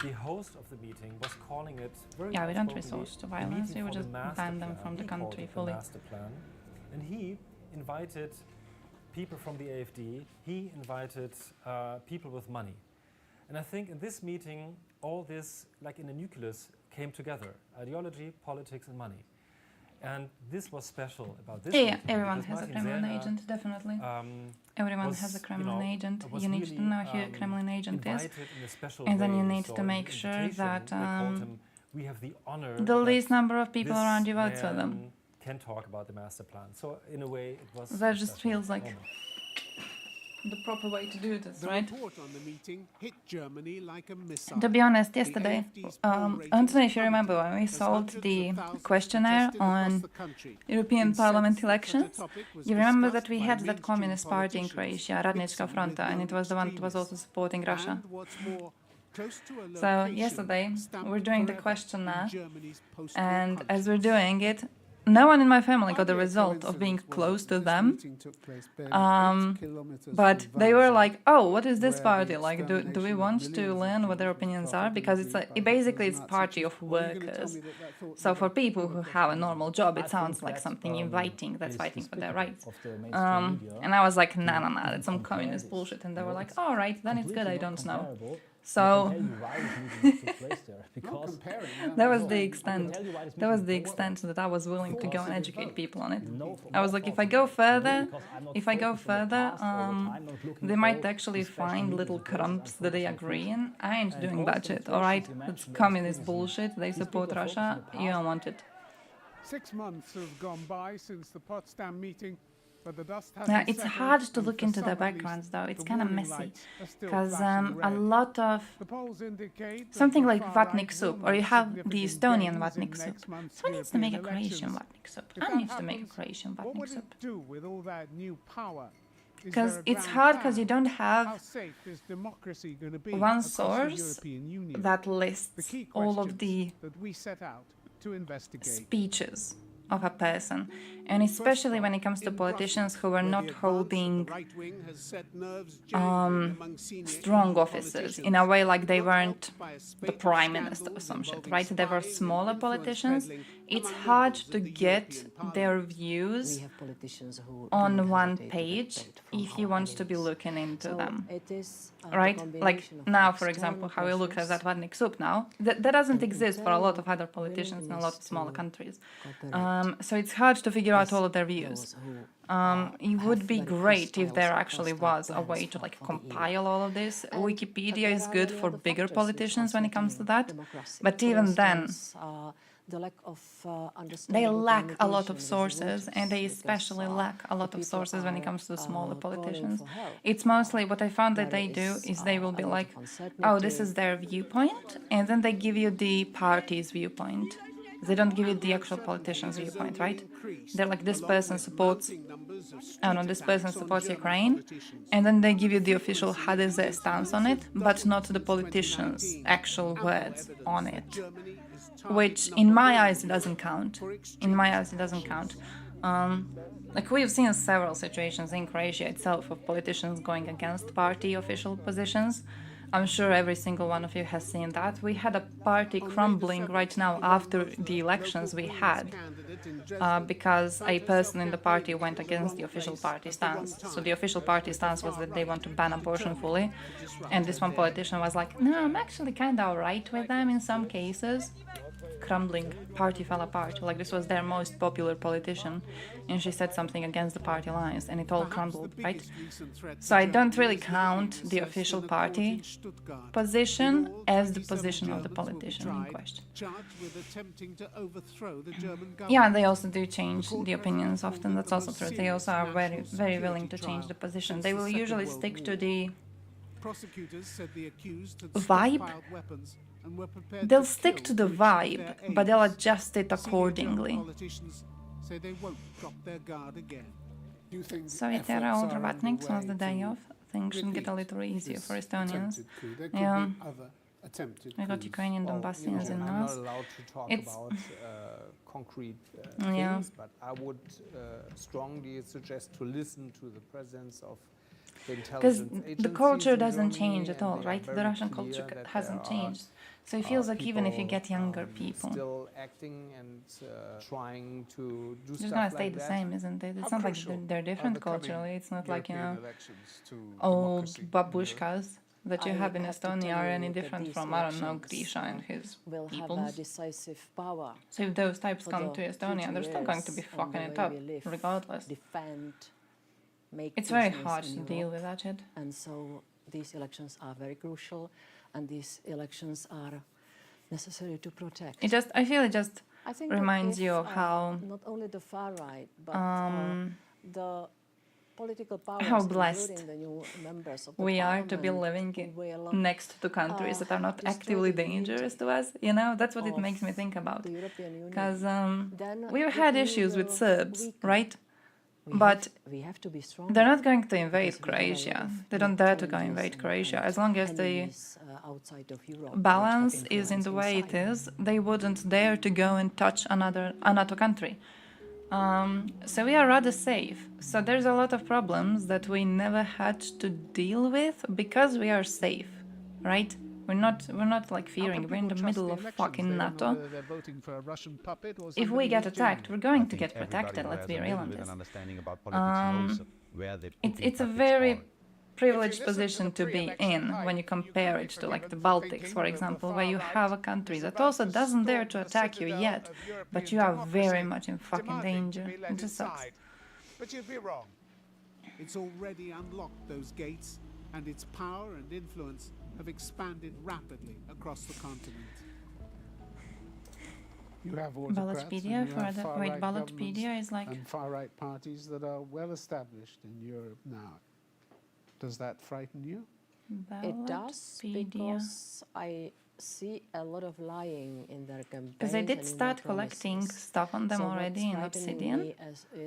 The host of the meeting was calling it very yeah, we don't outspokenly resort to a violence, meeting we would for just the master ban them plan. from the He called country it the fully. master plan. And he invited people from the AfD, he invited people with money. And I think in this meeting, all this, like in a nucleus, came together. Ideology, politics and money. And this was special about this Yeah, meeting, everyone because has a Martin Kremlin Sellner, agent, definitely. Everyone was, has a Kremlin agent. was You need to really, know who a Kremlin agent is. invited in a special And then you way. need So to in make the sure invitation, that they called him, we have the honor the that least number of people this around you vote for them. man can talk about the master plan. So in a way, it was That a just special feels like moment. the proper way to do this, The right? report on the meeting hit Germany like a missile. To be honest, The yesterday, AfD's poll ratings Anthony, if you remember, when we as solved hundreds the of thousands questionnaire protested across on the country. European In Parliament sense that elections, such a topic was you remember discussed that we by had that mainstream Communist Party in politicians, Croatia, Radnička mixing Fronta, with and it was the one that was also supporting Russia. And what's more, close to a So location yesterday, stamped we're doing the forever questionnaire, in Germany's post-war and as conscience. we're doing it, no one in my family got the result of being close to them. But they were like, oh, what is this party? Like, do we want to learn what their opinions are? Because it's like, basically it's a party of workers. So for people who have a normal job, it sounds like something inviting that's fighting for their rights. And I was like, nah, that's some communist bullshit. And they were like, all right, then it's good, I don't know. So that was the extent. That was the extent that I was willing to go and educate people on it. I was like, if I go further, they might actually find little crumbs that they agree in. I ain't doing that shit, all right? It's communist bullshit. They support Russia. You don't want it. 6 months have gone by since the Potsdam meeting. Now, it's hard to look into the backgrounds, though. It's kind of messy, because a lot of something like vatnik soup, or you have the Estonian vatnik soup. Someone needs to make a Croatian vatnik soup. I need to make a Croatian vatnik soup. Because it's hard, because you don't have one source that lists all of the speeches of a person, and especially when it comes to politicians who are not holding strong offices in a way, like they weren't the prime minister or some shit, right? They were smaller politicians. It's hard to get their views on one page if you want to be looking into them, right? Like now, for example, how we look at that vatnik soup now, that doesn't exist for a lot of other politicians in a lot of smaller countries. So it's hard to figure out all of their views. It would be great if there actually was a way to like compile all of this. Wikipedia is good for bigger politicians when it comes to that, but even then, they lack a lot of sources, and they especially lack a lot of sources when it comes to smaller politicians. It's mostly what I found that they do is they will be like, oh, this is their viewpoint, and then they give you the party's viewpoint. They don't give you the actual politician's viewpoint, right? They're like, this person supports, I don't know, this person supports Ukraine, and then they give you the official HDZ stance on it, but not the politician's actual words on it. Which, in my eyes, it doesn't count. In my eyes, it doesn't count. Like, we've seen several situations in Croatia itself of politicians going against party official positions. I'm sure every single one of you has seen that. We had a party crumbling right now after the elections we had because a person in the party went against the official party stance. So the official party stance was that they want to ban abortion fully. And this one politician was like, no, I'm actually kind of alright with them in some cases. crumbling, party fell apart. Like this was their most popular politician, and she said something against the party lines, and it all crumbled, right? So I don't really count the official party position as the position of the politician in question. Yeah, and they also do change the opinions often. That's also true. They also are very, very willing to change the position. They will usually stick to the vibe. They'll stick to the vibe, but they'll adjust it accordingly. So it era overwatning was the day off. Things should get a little easier for Estonians. Yeah. We got Ukrainian Donbassians in I'm us. not allowed to talk about concrete things, but I would strongly suggest to listen to the presence of the because intelligence agencies. the culture in doesn't Germany, change at and all, they are right? The very Russian clear culture that hasn't there are, changed. So it feels like even if you get younger people, still acting and trying to do it's stuff gonna like stay the that. same, isn't it? It's How not like crucial they're are different the coming culturally. It's not like, you know, European elections to old democracy in babushkas that you I have in have to Estonia tell are you any that different these from, I don't know, elections, Grisha and his will have a peoples. decisive power. So if those types for come the to Estonia, future they're still going to be years and fucking the it way up, we live, regardless. Defend, make It's very business hard in to Europe. deal with that shit. And so these elections are very crucial, and these elections are necessary to protect. I feel it just I think that reminds if, you of how not only the far right, but the political powers, how blessed including the new members of the we are to be parliament, living will, next to countries that are not destroy actively the dangerous to us. You know, that's what it of makes me think about. the European Union. Because Then we've the had EU issues with will Serbs, weaken. right? We But we have to be strong. they're not going to invade because we have a lot Croatia. of They don't dare to go challenges invade and Croatia. As long as the enemies, outside of Europe, which balance have is in the way it influence is, they wouldn't dare to go and touch another country. So we are rather safe. So there's a lot of problems that we never had to deal with because we are safe, right? We're not like fearing. We're in the middle of fucking NATO. If we get attacked, we're going to get protected. Let's be real on this. It's a very privileged position to be in when you compare it to like the Baltics, for example, where you have a country that also doesn't dare to attack you yet, but you are very much in fucking danger. It just sucks. But you'd be wrong. It's already unlocked those gates, and its power and influence have expanded rapidly across the continent. You have autocrats Ballotpedia and you for have the far-right wait, governments Ballotpedia is like and far-right parties that are well established in Europe now. Does that frighten you? It does, because I see a lot of lying in their campaigns. because they did and in start their collecting promises. stuff on them So already in what's frightening Obsidian. me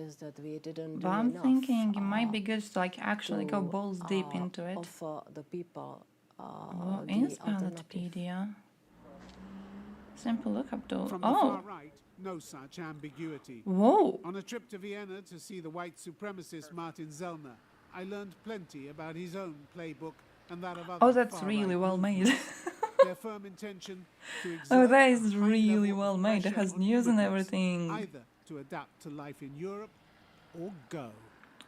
is that we didn't But do I'm enough, thinking it might be good to like actually go to, balls deep into it. offer the people What the is alternative. Ballotpedia? Simple look up though. From the Oh, far right, no such ambiguity. Whoa. On a trip to Vienna to see the white supremacist Martin Zellner, I learned plenty about his own playbook and that of other Oh, that's far-right really well made. movements. Their firm intention to Oh, exert that a is high really level well of made. It pressure has on news and immigrants, everything. either to adapt to life in Europe or go.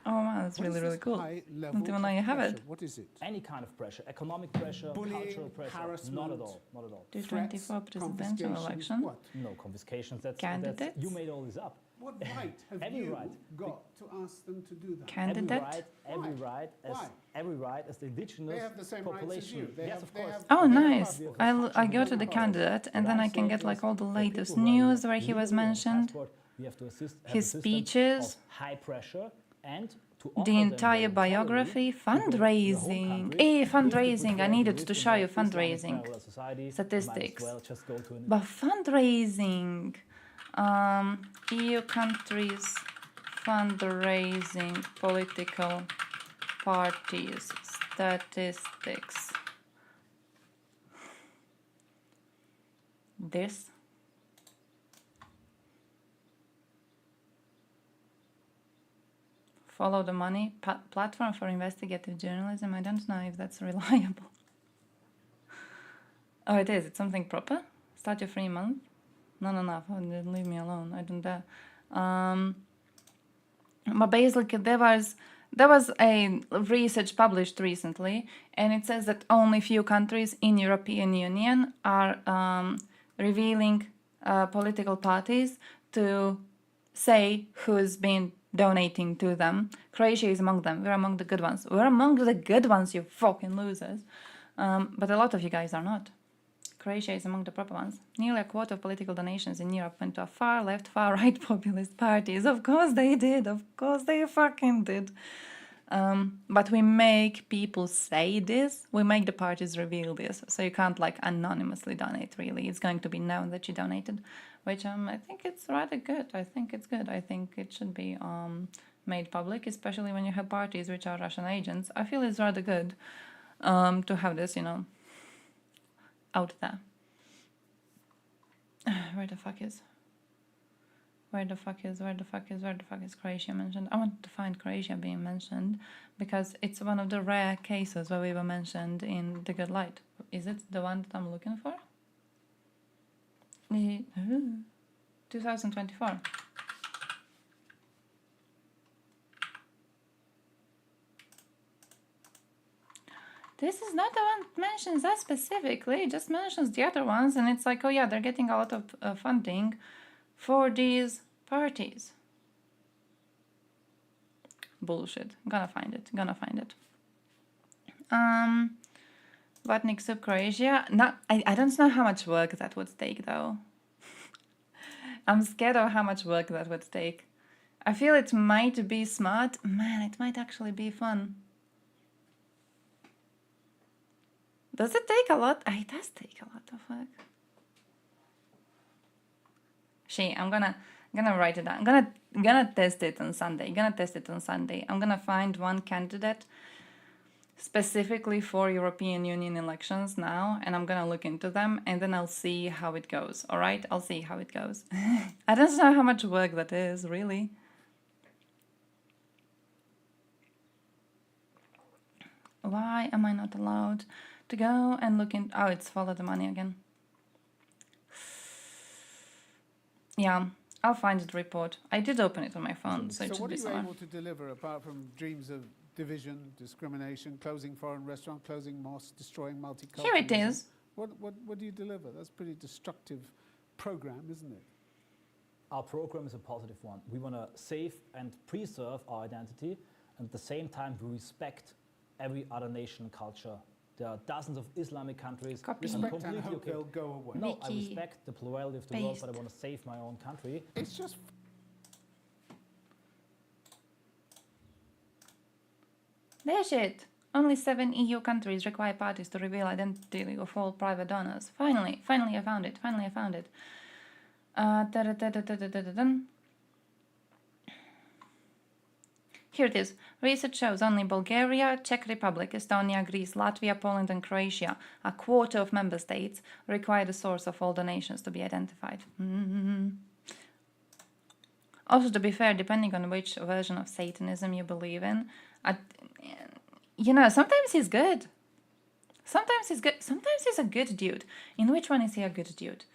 Oh wow, that's What really is really this cool. high Don't level even know you have pressure? it. What is it? Any kind of pressure, economic pressure, Bullying, cultural pressure, harassment, not at all, not at all. 224 presidential confiscations, election. what? No confiscations. That's Candidates? you made all this up. What right have Every you right. got to ask them to do that? Candidate? Every right as the indigenous They have the same rights as population. you. They Yes, have- of they course. have- Oh, they have nice. I go to the candidate and then I can get like all the latest news where he was mentioned, We have to assist, have his a system speeches, of high pressure and to offer the them entire voluntarily biography, to go to their home fundraising. country. Eh, If they fundraising. prefer I needed live to in show an you Islamic fundraising parallel society, statistics. might as well just go to an But fundraising, EU countries fundraising political parties statistics. This. Follow the Money platform for investigative journalism. I don't know if that's reliable. Oh, it is. It's something proper. Start your free month. No. Leave me alone. I don't dare. But basically, there was a research published recently, and it says that only few countries in European Union are revealing political parties to say who's been donating to them. Croatia is among them. We're among the good ones. We're among the good ones, you fucking losers. But a lot of you guys are not. Croatia is among the proper ones. Nearly a quarter of political donations in Europe went to far left, far right populist parties. Of course they did. Of course they fucking did. But we make people say this. We make the parties reveal this. So you can't like anonymously donate, really. It's going to be known that you donated, which I think it's rather good. I think it's good. I think it should be made public, especially when you have parties which are Russian agents. I feel it's rather good to have this, you know, out there. Where the fuck is Croatia mentioned? I want to find Croatia being mentioned because it's one of the rare cases where we were mentioned in the good light. Is it the one that I'm looking for? 2024. This is not the one that mentions us specifically, it just mentions the other ones, and it's like, oh yeah, they're getting a lot of funding for these parties. Bullshit. Gonna find it. Vatnik sub Croatia. No, I don't know how much work that would take though. I'm scared of how much work that would take. I feel it might be smart. Man, it might actually be fun. Does it take a lot? It does take a lot of work. I'm gonna write it down. I'm gonna test it on Sunday. I'm gonna find one candidate specifically for European Union elections now, and I'm gonna look into them, and then I'll see how it goes. All right, I'll see how it goes. I don't know how much work that is, really. Why am I not allowed to go and look in? Oh, it's follow the money again. Yeah, I'll find the report. I did open it on my phone, so it should be somewhere. So what are you able to deliver apart from dreams of division, discrimination, closing foreign restaurants, closing mosques, destroying multiculturalism? Here it is. What do you deliver? That's a pretty destructive program, isn't it? Our program is a positive one. We want to save and preserve our identity, and at the same time we respect every other nation culture. There are dozens of Islamic countries. Respect and hope they'll go away. No, I respect the plurality of the world, but I want to save my own country. It's just... There's it. Only 7 EU countries require parties to reveal identity of all private donors. Finally I found it. Here it is. Research shows only Bulgaria, Czech Republic, Estonia, Greece, Latvia, Poland and Croatia, a quarter of member states, require the source of all donations to be identified. Also, to be fair, depending on which version of Satanism you believe in, you know, sometimes he's good. Sometimes he's a good dude. In which one is he a good dude?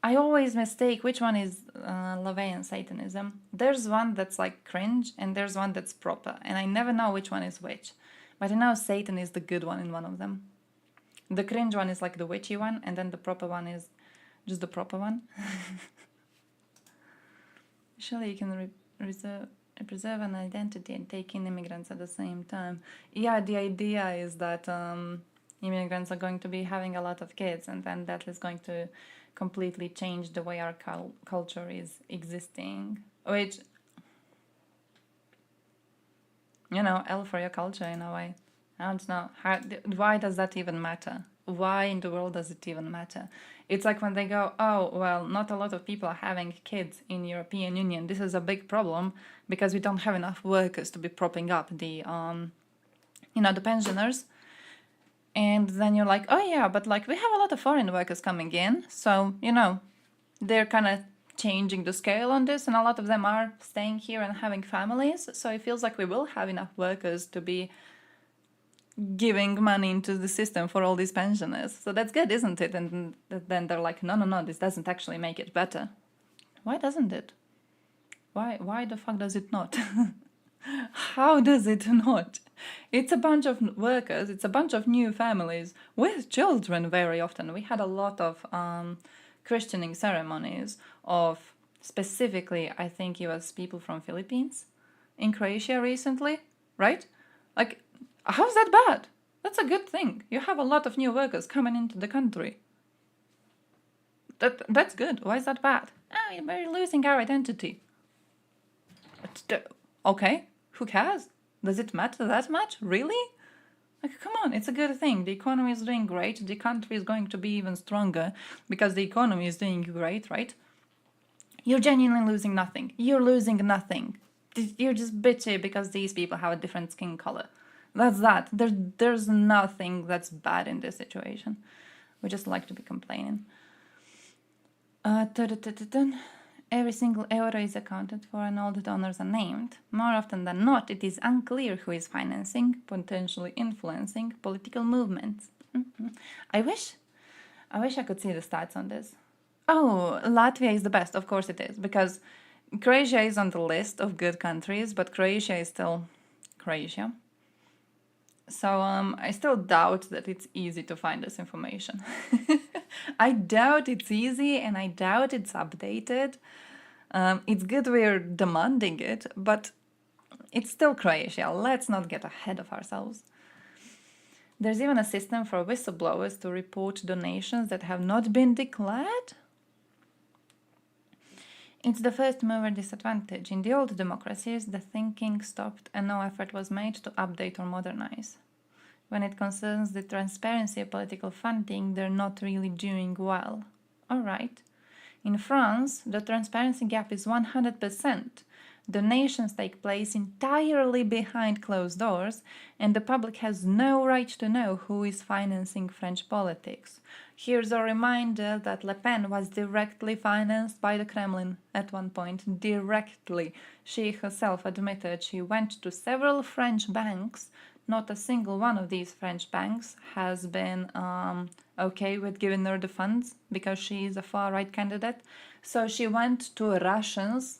I always mistake which one is LaVeyan Satanism. There's one that's like cringe and there's one that's proper, and I never know which one is which. But I know Satan is the good one in one of them. The cringe one is like the witchy one, and then the proper one is just the proper one. Surely you can preserve an identity and take in immigrants at the same time. Yeah, the idea is that immigrants are going to be having a lot of kids, and then that is going to completely change the way our culture is existing, which, you know, L for your culture in a way. I don't know. Why does that even matter? Why in the world does it even matter? It's like when they go, oh, well, not a lot of people are having kids in European Union. This is a big problem because we don't have enough workers to be propping up the, you know, the pensioners. And then you're like, oh yeah, but like we have a lot of foreign workers coming in. So, you know, they're kind of changing the scale on this, and a lot of them are staying here and having families. So it feels like we will have enough workers to be giving money into the system for all these pensioners. So that's good, isn't it? And then they're like, no, this doesn't actually make it better. Why doesn't it? Why the fuck does it not? How does it not? It's a bunch of workers, it's a bunch of new families with children very often. We had a lot of christening ceremonies of specifically, I think it was people from Philippines in Croatia recently, right? Like, how's that bad? That's a good thing. You have a lot of new workers coming into the country. That's good. Why is that bad? Oh, we're losing our identity. Okay, who cares? Does it matter that much? Really? Like, come on, it's a good thing. The economy is doing great. The country is going to be even stronger because the economy is doing great, right? You're genuinely losing nothing. You're losing nothing. You're just bitchy because these people have a different skin color. That's that. There's nothing that's bad in this situation. We just like to be complaining. Every single euro is accounted for and all the donors are named. More often than not, it is unclear who is financing, potentially influencing political movements. I wish I could see the stats on this. Oh, Latvia is the best. Of course it is, because Croatia is on the list of good countries, but Croatia is still Croatia. So I still doubt that it's easy to find this information. I doubt it's easy and I doubt it's updated. It's good we're demanding it, but it's still Croatia. Let's not get ahead of ourselves. There's even a system for whistleblowers to report donations that have not been declared. It's the first mover disadvantage. In the old democracies, the thinking stopped and no effort was made to update or modernize. When it concerns the transparency of political funding, they're not really doing well. All right. In France, the transparency gap is 100%. Donations take place entirely behind closed doors, and the public has no right to know who is financing French politics. Here's a reminder that Le Pen was directly financed by the Kremlin at one point. Directly. She herself admitted she went to several French banks. Not a single one of these French banks has been okay with giving her the funds because she is a far-right candidate. So she went to Russians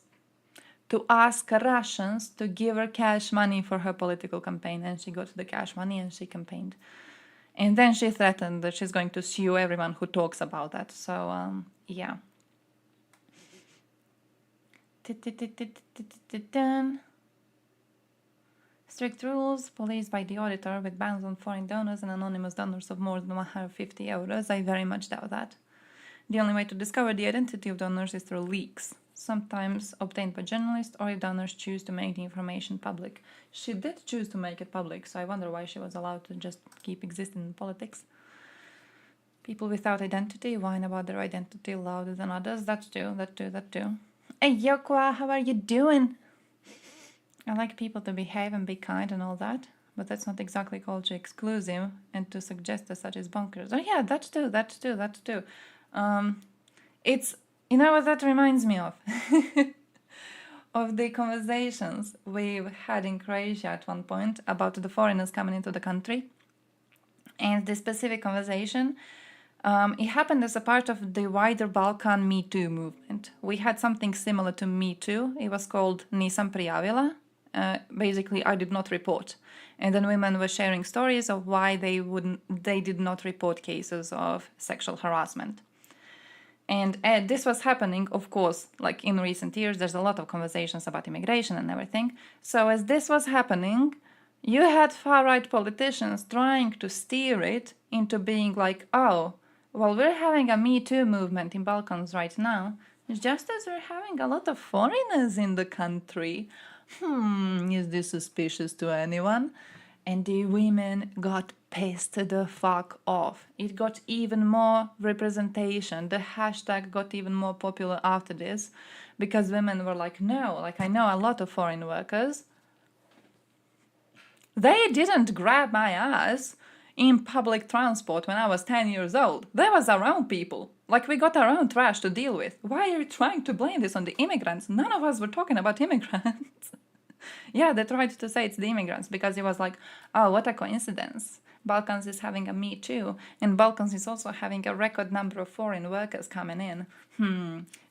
to ask Russians to give her cash money for her political campaign, and she got the cash money and she campaigned. And then she threatened that she's going to sue everyone who talks about that. So, yeah. Strict rules, police by the auditor with bans on foreign donors and anonymous donors of more than 150 euros. I very much doubt that. The only way to discover the identity of donors is through leaks, sometimes obtained by journalists or if donors choose to make the information public. She did choose to make it public, so I wonder why she was allowed to just keep existing in politics. People without identity whine about their identity louder than others. That too. Hey, Yokwa, how are you doing? I like people to behave and be kind and all that, but that's not exactly culture exclusive, and to suggest as such is bonkers. Oh yeah, that too. It's, you know what that reminds me of? Of the conversations we've had in Croatia at one point about the foreigners coming into the country. And the specific conversation, it happened as a part of the wider Balkan Me Too movement. We had something similar to Me Too. It was called Nisam prijavila. Basically, I did not report. And then women were sharing stories of why they did not report cases of sexual harassment. And this was happening, of course, like in recent years, there's a lot of conversations about immigration and everything. So as this was happening, you had far-right politicians trying to steer it into being like, oh, well, we're having a Me Too movement in Balkans right now, just as we're having a lot of foreigners in the country. Is this suspicious to anyone? And the women got pissed the fuck off. It got even more representation. The hashtag got even more popular after this because women were like, no, like I know a lot of foreign workers. They didn't grab my ass in public transport when I was 10 years old. They was around people. Like, we got our own trash to deal with. Why are you trying to blame this on the immigrants? None of us were talking about immigrants. Yeah, they tried to say it's the immigrants because it was like, oh, what a coincidence. Balkans is having a Me Too, and Balkans is also having a record number of foreign workers coming in.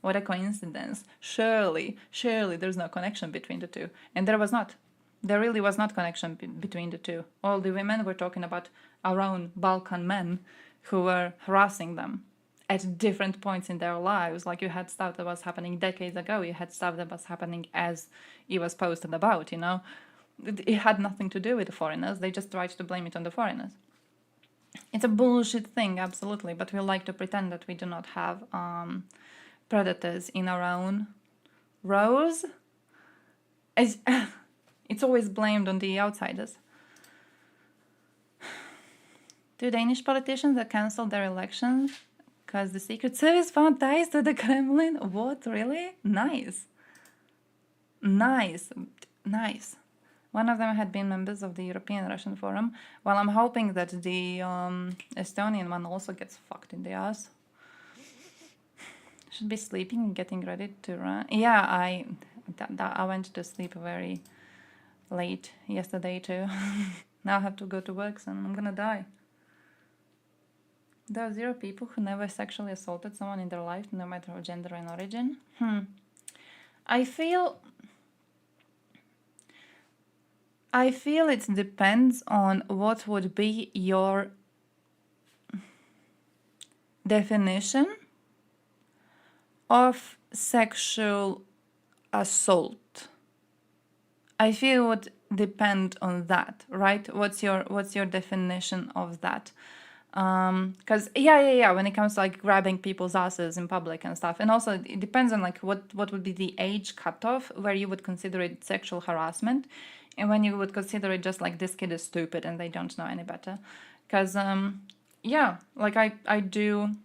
What a coincidence. Surely there's no connection between the two. And there was not. There really was not connection between the two. All the women were talking about our own Balkan men who were harassing them at different points in their lives. Like you had stuff that was happening decades ago, you had stuff that was happening as it was posted about, you know. It had nothing to do with the foreigners, they just tried to blame it on the foreigners. It's a bullshit thing, absolutely, but we like to pretend that we do not have predators in our own rows. It's always blamed on the outsiders. 2 Danish politicians that cancelled their elections because the Secret Service found ties to the Kremlin. What, really? Nice. Nice. Nice. One of them had been members of the European Russian Forum. Well, I'm hoping that the Estonian one also gets fucked in the ass. Should be sleeping and getting ready to run. Yeah, I went to sleep very late yesterday too. Now I have to go to work soon. I'm gonna die. There are 0 people who never sexually assaulted someone in their life, no matter what gender and origin. I feel it depends on what would be your definition of sexual assault. I feel it would depend on that, right? What's your definition of that? Because when it comes to like grabbing people's asses in public and stuff, and also it depends on like what would be the age cutoff where you would consider it sexual harassment, and when you would consider it just like this kid is stupid and they don't know any better. Because like I do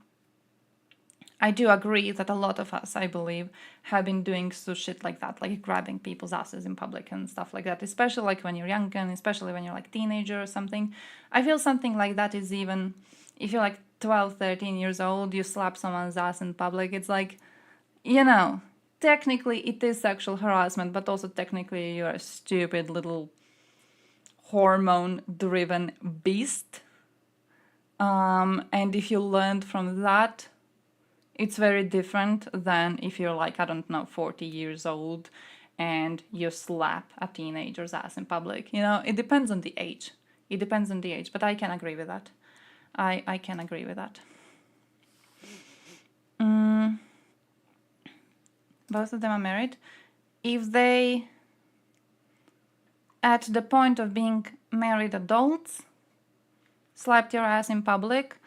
agree that a lot of us, I believe, have been doing so shit like that, like grabbing people's asses in public and stuff like that, especially like when you're young and especially when you're like teenager or something. I feel something like that is even, if you're like 12, 13 years old, you slap someone's ass in public, it's like, you know, technically it is sexual harassment, but also technically you're a stupid little hormone-driven beast. And if you learned from that, it's very different than if you're like, I don't know, 40 years old and you slap a teenager's ass in public. You know, it depends on the age. It depends on the age, but I can agree with that. I can agree with that. Both of them are married. If they, at the point of being married adults, slapped your ass in public,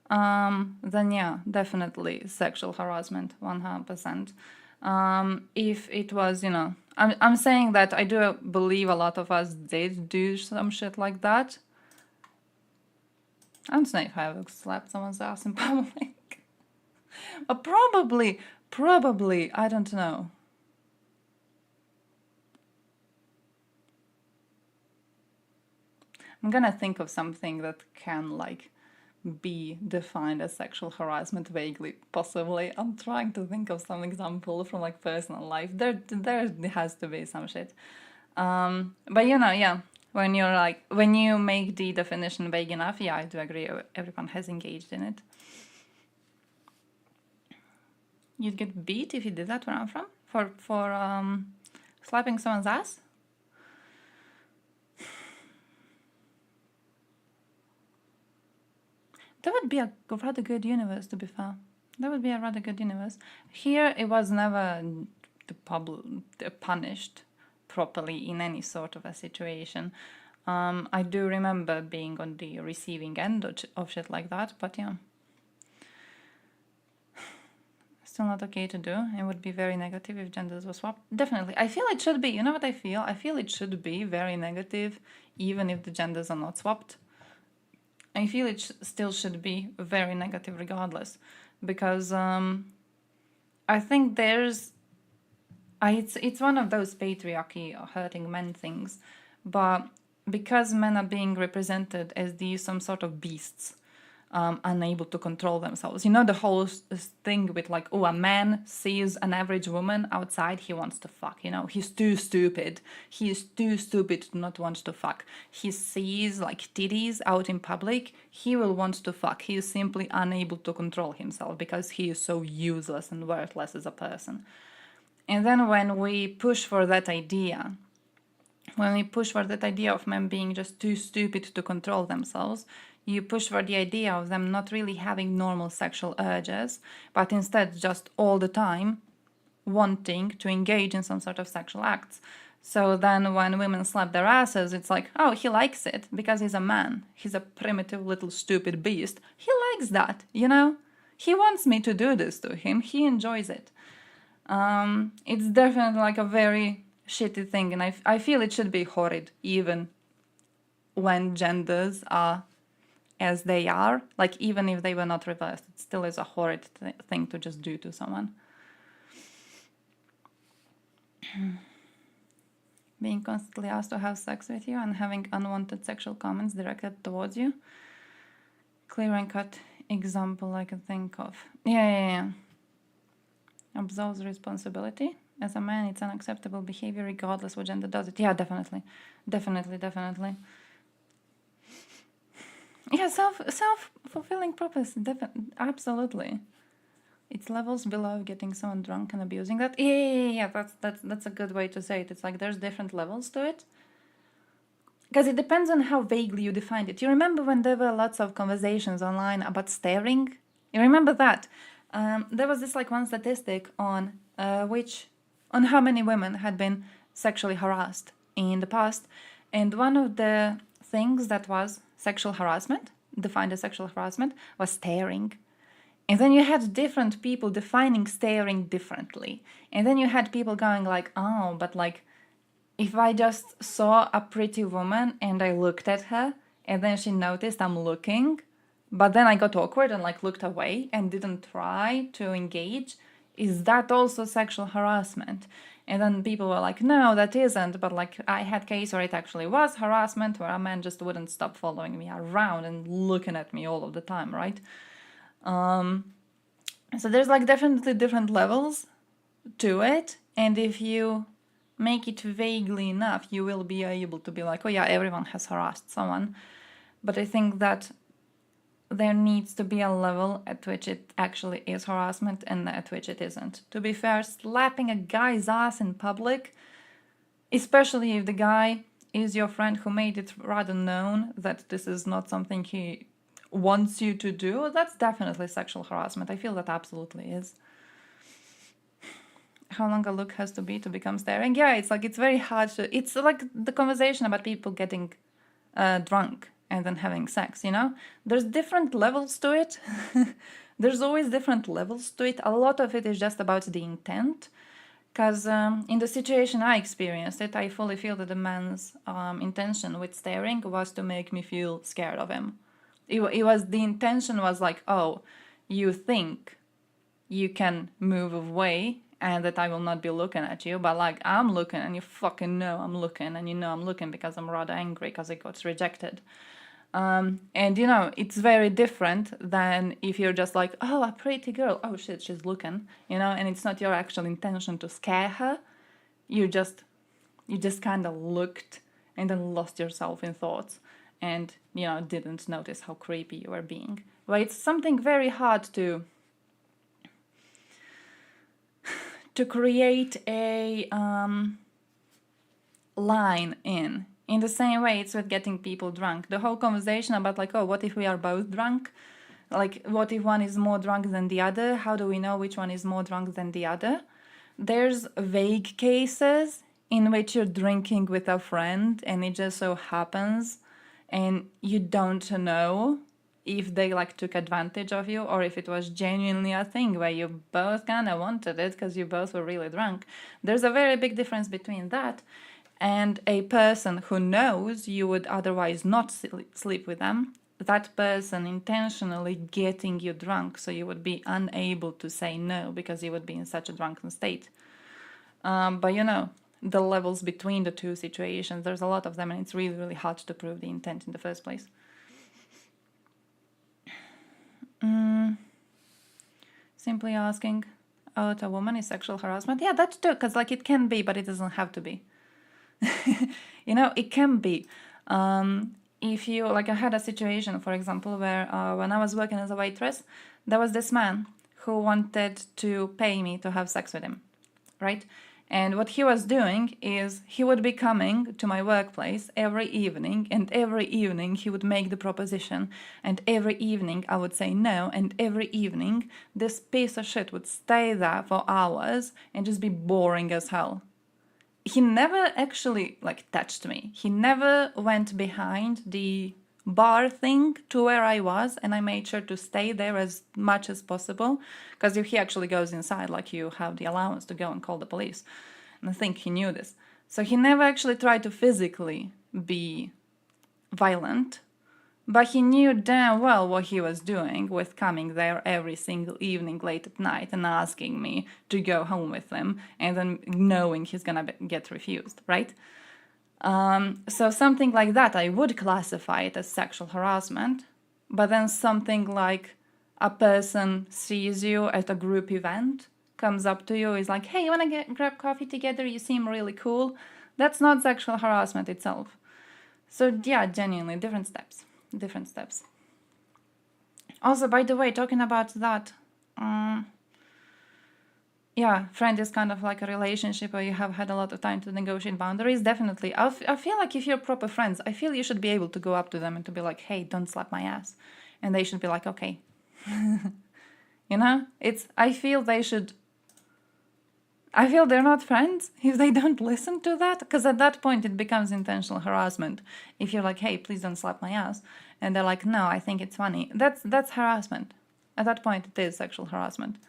then yeah, definitely sexual harassment, 100%. If it was, you know, I'm saying that I do believe a lot of us did do some shit like that. I don't know if I ever slapped someone's ass in public. Probably, I don't know. I'm gonna think of something that can like be defined as sexual harassment vaguely, possibly. I'm trying to think of some example from like personal life. There has to be some shit. But you know, yeah, when you're like, when you make the definition vague enough, yeah, I do agree, everyone has engaged in it. You'd get beat if you did that where I'm from? For slapping someone's ass? That would be a rather good universe, to be fair. That would be a rather good universe. Here, it was never punished properly in any sort of a situation. I do remember being on the receiving end of shit like that, but yeah. Still not okay to do. It would be very negative if genders were swapped. Definitely. I feel it should be. You know what I feel? I feel it should be very negative, even if the genders are not swapped. I feel it still should be very negative regardless, because I think there's, it's one of those patriarchy or hurting men things, but because men are being represented as these some sort of beasts, unable to control themselves. You know, the whole thing with like, oh, a man sees an average woman outside, he wants to fuck, you know, he's too stupid. He is too stupid to not want to fuck. He sees like titties out in public, he will want to fuck. He is simply unable to control himself because he is so useless and worthless as a person. And then when we push for that idea when we push for that idea of men being just too stupid to control themselves, you push for the idea of them not really having normal sexual urges, but instead just all the time wanting to engage in some sort of sexual acts. So then when women slap their asses, it's like, oh, he likes it because he's a man. He's a primitive little stupid beast. He likes that, you know? He wants me to do this to him. He enjoys it. It's definitely like a very shitty thing, and I feel it should be horrid even when genders are as they are. Like, even if they were not reversed, it still is a horrid thing to just do to someone. Being constantly asked to have sex with you and having unwanted sexual comments directed towards you. Clear and cut example I can think of. Yeah. Absolves responsibility. As a man, it's unacceptable behavior regardless what gender does it. Yeah, definitely. Yeah, self-fulfilling prophecy. Absolutely. It's levels below getting someone drunk and abusing that. Yeah. That's a good way to say it. It's like there's different levels to it. Because it depends on how vaguely you defined it. You remember when there were lots of conversations online about staring? You remember that? There was this like one statistic on on how many women had been sexually harassed in the past. And one of the things that was sexual harassment, defined as sexual harassment, was staring. And then you had different people defining staring differently. And then you had people going like, oh, but like, if I just saw a pretty woman and I looked at her, and then she noticed I'm looking, but then I got awkward and like looked away and didn't try to engage, is that also sexual harassment? And then people were like, no, that isn't. But like I had case where it actually was harassment, where a man just wouldn't stop following me around and looking at me all of the time, right? So there's like definitely different levels to it. And if you make it vaguely enough, you will be able to be like, oh yeah, everyone has harassed someone. But I think that there needs to be a level at which it actually is harassment and at which it isn't. To be fair, slapping a guy's ass in public, especially if the guy is your friend who made it rather known that this is not something he wants you to do, that's definitely sexual harassment. I feel that absolutely is. How long a look has to be to become staring? Yeah, it's like, it's very hard to, it's like the conversation about people getting drunk and then having sex, you know? There's different levels to it. There's always different levels to it. A lot of it is just about the intent. Because in the situation I experienced it, I fully feel that the man's intention with staring was to make me feel scared of him. The intention was like, oh, you think you can move away and that I will not be looking at you, but like I'm looking and you fucking know I'm looking, and you know I'm looking because I'm rather angry because I got rejected. And you know, it's very different than if you're just like, oh, a pretty girl, oh shit, she's looking, you know, and it's not your actual intention to scare her. You just kind of looked and then lost yourself in thoughts and, you know, didn't notice how creepy you were being. But it's something very hard to create a line in. In the same way, it's with getting people drunk. The whole conversation about like, oh, what if we are both drunk? Like, what if one is more drunk than the other? How do we know which one is more drunk than the other? There's vague cases in which you're drinking with a friend and it just so happens and you don't know if they like took advantage of you or if it was genuinely a thing where you both kind of wanted it because you both were really drunk. There's a very big difference between that and a person who knows you would otherwise not sleep with them, that person intentionally getting you drunk so you would be unable to say no because you would be in such a drunken state. But you know, the levels between the two situations, there's a lot of them and it's really, really hard to prove the intent in the first place. Simply asking out a woman is sexual harassment. Yeah, that too, because like it can be, but it doesn't have to be. You know, it can be. If you, like I had a situation, for example, where when I was working as a waitress, there was this man who wanted to pay me to have sex with him, right? And what he was doing is he would be coming to my workplace every evening, and every evening he would make the proposition, and every evening I would say no, and every evening this piece of shit would stay there for hours and just be boring as hell. He never actually like touched me. He never went behind the bar thing to where I was, and I made sure to stay there as much as possible, because if he actually goes inside, like, you have the allowance to go and call the police, and I think he knew this. So he never actually tried to physically be violent, but he knew damn well what he was doing with coming there every single evening late at night and asking me to go home with him, and then knowing he's gonna get refused, right? So something like that, I would classify it as sexual harassment. But then something like a person sees you at a group event, comes up to you, is like, hey, you want to grab coffee together? You seem really cool. That's not sexual harassment itself. So yeah, genuinely, different steps. Different steps. Also, by the way, talking about that, yeah, friend is kind of like a relationship where you have had a lot of time to negotiate boundaries. Definitely. I feel like if you're proper friends, I feel you should be able to go up to them and to be like, hey, don't slap my ass. And they should be like, okay. You know? I feel they're not friends if they don't listen to that. Because at that point, it becomes intentional harassment. If you're like, hey, please don't slap my ass. And they're like, no, I think it's funny. That's harassment. At that point, it is sexual harassment.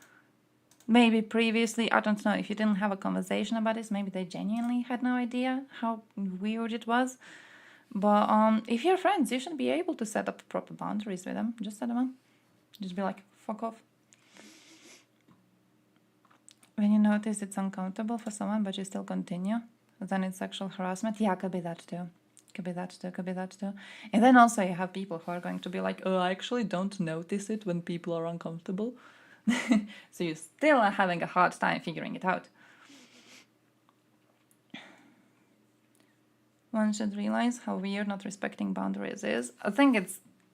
Maybe previously, I don't know, if you didn't have a conversation about this, maybe they genuinely had no idea how weird it was. But if you're friends, you should be able to set up proper boundaries with them. Just set them up. Just be like, fuck off. When you notice it's uncomfortable for someone, but you still continue, then it's sexual harassment. Yeah, could be that too. Could be that too, could be that too. And then also you have people who are going to be like, oh, I actually don't notice it when people are uncomfortable. So you still are having a hard time figuring it out. One should realize how weird not respecting boundaries is. I think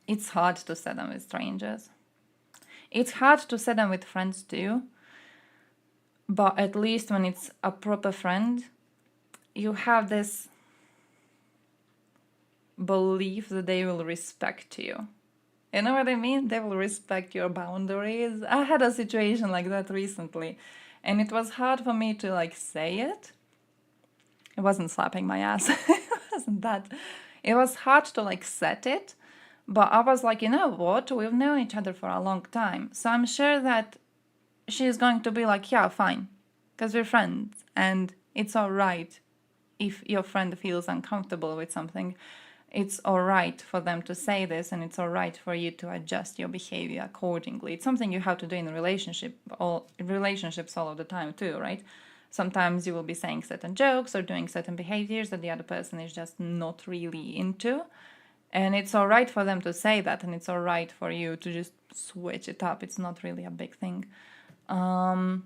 it's hard to set them with strangers. It's hard to set them with friends too. But at least when it's a proper friend, you have this belief that they will respect you. You know what I mean? They will respect your boundaries. I had a situation like that recently, and it was hard for me to like say it. It wasn't slapping my ass. It wasn't that. It was hard to like set it, but I was like, you know what? We've known each other for a long time, so I'm sure that she's going to be like, yeah, fine, because we're friends, and it's all right if your friend feels uncomfortable with something. It's all right for them to say this, and it's all right for you to adjust your behavior accordingly. It's something you have to do in relationships all of the time too, right? Sometimes you will be saying certain jokes or doing certain behaviors that the other person is just not really into. And it's all right for them to say that, and it's all right for you to just switch it up. It's not really a big thing. Was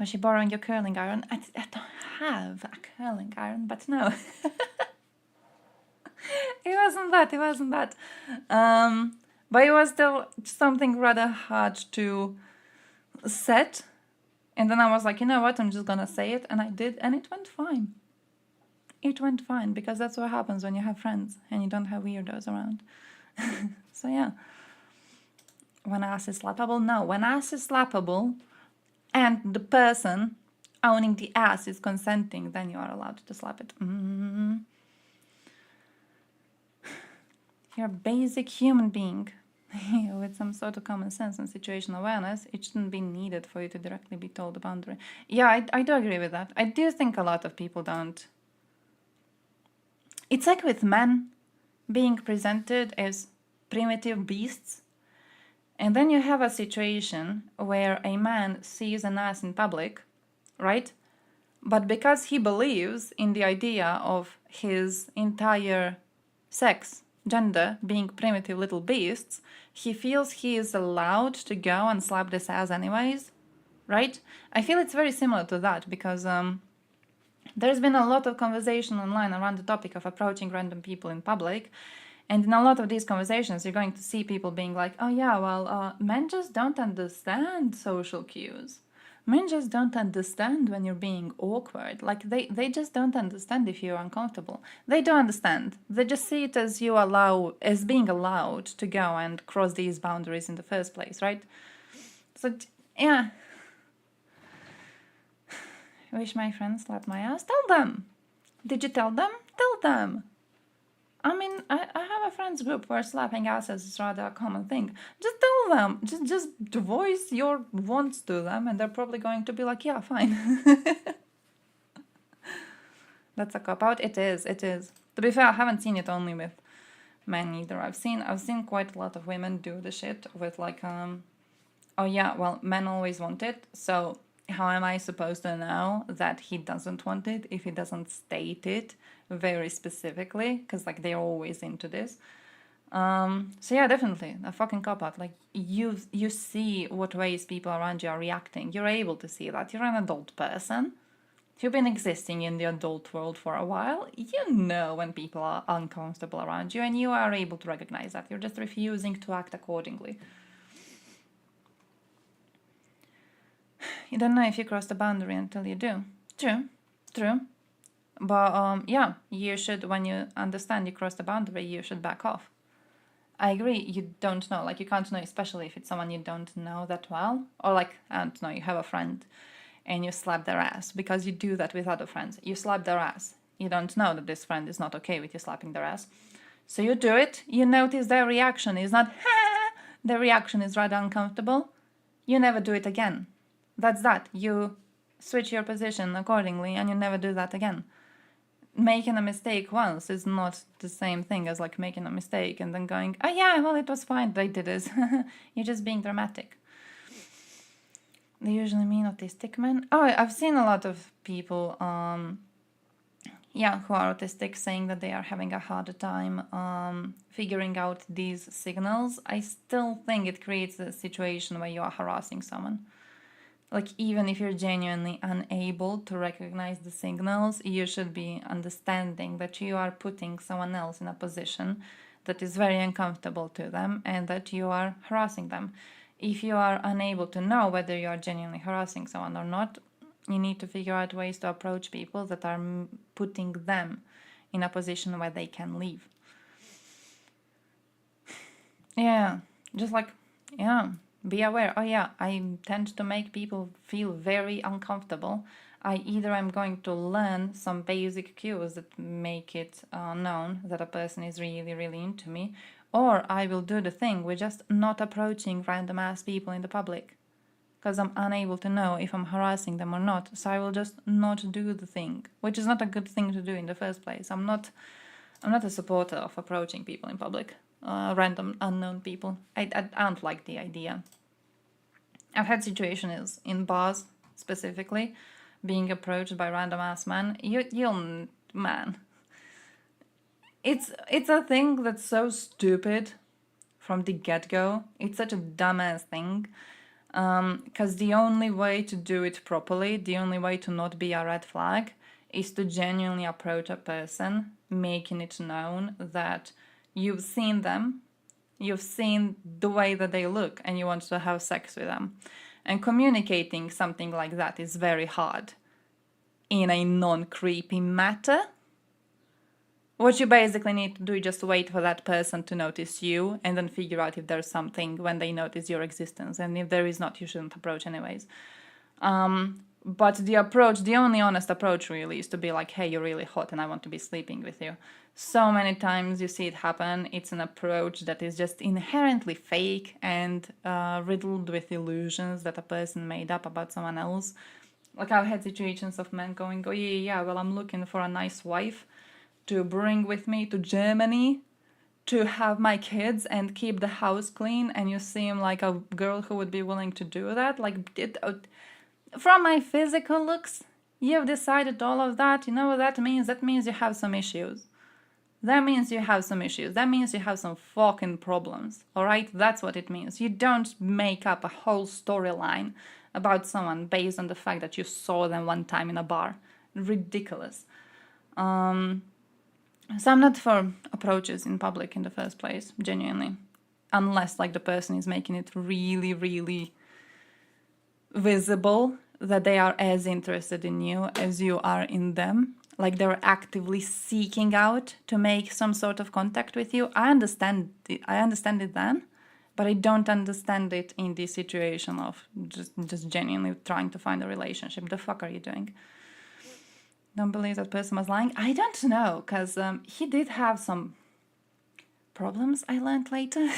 she borrowing your curling iron? I don't have a curling iron, but no. It wasn't that. But it was still something rather hard to set. And then I was like, you know what, I'm just gonna say it. And I did, and it went fine. It went fine, because that's what happens when you have friends and you don't have weirdos around. So yeah. When ass is slappable? No, when ass is slappable and the person owning the ass is consenting, then you are allowed to slap it. You're a basic human being with some sort of common sense and situational awareness. It shouldn't be needed for you to directly be told the boundary. Yeah, I do agree with that. I do think a lot of people don't. It's like with men being presented as primitive beasts. And then you have a situation where a man sees an ass in public, right? But because he believes in the idea of his entire sex, gender, being primitive little beasts, he feels he is allowed to go and slap this ass anyways, right? I feel it's very similar to that, because there's been a lot of conversation online around the topic of approaching random people in public. And in a lot of these conversations, you're going to see people being like, oh yeah, well, men just don't understand social cues. Men just don't understand when you're being awkward. Like, they just don't understand if you're uncomfortable. They don't understand. They just see it as as being allowed to go and cross these boundaries in the first place, right? So, yeah. Wish my friends slapped my ass? Tell them. Did you tell them? Tell them. I mean, I have a friends group where slapping asses is rather a common thing. Just tell them. Just voice your wants to them, and they're probably going to be like, yeah, fine. That's a cop-out. It is. To be fair, I haven't seen it only with men either. I've seen quite a lot of women do the shit with like, oh yeah, well, men always want it, so how am I supposed to know that he doesn't want it if he doesn't state it very specifically? Because like they're always into this. So yeah, definitely a fucking cop-out. Like you see what ways people around you are reacting. You're able to see that. You're an adult person. You've been existing in the adult world for a while. You know when people are uncomfortable around you, and you are able to recognize that. You're just refusing to act accordingly. You don't know if you cross the boundary until you do. True. But yeah, you should, when you understand you cross the boundary, you should back off. I agree, you don't know, like you can't know, especially if it's someone you don't know that well. Or like, I don't know, you have a friend and you slap their ass, because you do that with other friends. You slap their ass. You don't know that this friend is not okay with you slapping their ass. So you do it, you notice their reaction is not, ha! Their reaction is rather uncomfortable. You never do it again. That's that. You switch your position accordingly and you never do that again. Making a mistake once is not the same thing as like making a mistake and then going, oh yeah, well, it was fine, they did this. You're just being dramatic. They usually mean autistic men. Oh, I've seen a lot of people, who are autistic saying that they are having a harder time figuring out these signals. I still think it creates a situation where you are harassing someone. Like, even if you're genuinely unable to recognize the signals, you should be understanding that you are putting someone else in a position that is very uncomfortable to them and that you are harassing them. If you are unable to know whether you are genuinely harassing someone or not, you need to figure out ways to approach people that are putting them in a position where they can leave. Yeah, just like, yeah. Be aware, oh yeah, I tend to make people feel very uncomfortable. I either am going to learn some basic cues that make it known that a person is really, really into me, or I will do the thing with just not approaching random ass people in the public, because I'm unable to know if I'm harassing them or not, so I will just not do the thing, which is not a good thing to do in the first place. I'm not a supporter of approaching people in public. Random unknown people. I don't like the idea. I've had situations in bars specifically, being approached by random ass men. Man, it's a thing that's so stupid from the get-go. It's such a dumbass thing, because the only way to do it properly, the only way to not be a red flag, is to genuinely approach a person, making it known that you've seen them, you've seen the way that they look, and you want to have sex with them. And communicating something like that is very hard in a non-creepy matter. What you basically need to do is just wait for that person to notice you and then figure out if there's something when they notice your existence. And if there is not, you shouldn't approach anyways. But the only honest approach really is to be like, hey, you're really hot and I want to be sleeping with you. So many times you see it happen. It's an approach that is just inherently fake and riddled with illusions that a person made up about someone else. Like, I've had situations of men going, oh yeah, well, I'm looking for a nice wife to bring with me to Germany to have my kids and keep the house clean, and you seem like a girl who would be willing to do that. Like, from my physical looks, you've decided all of that. You know what that means? That means you have some issues. That means you have some issues. That means you have some fucking problems. Alright? That's what it means. You don't make up a whole storyline about someone based on the fact that you saw them one time in a bar. Ridiculous. So I'm not for approaches in public in the first place, genuinely. Unless like the person is making it really, really visible that they are as interested in you as you are in them. Like they're actively seeking out to make some sort of contact with you. I understand it then, but I don't understand it in this situation of just genuinely trying to find a relationship. The fuck are you doing? Don't believe that person was lying. I don't know, because he did have some problems, I learned later.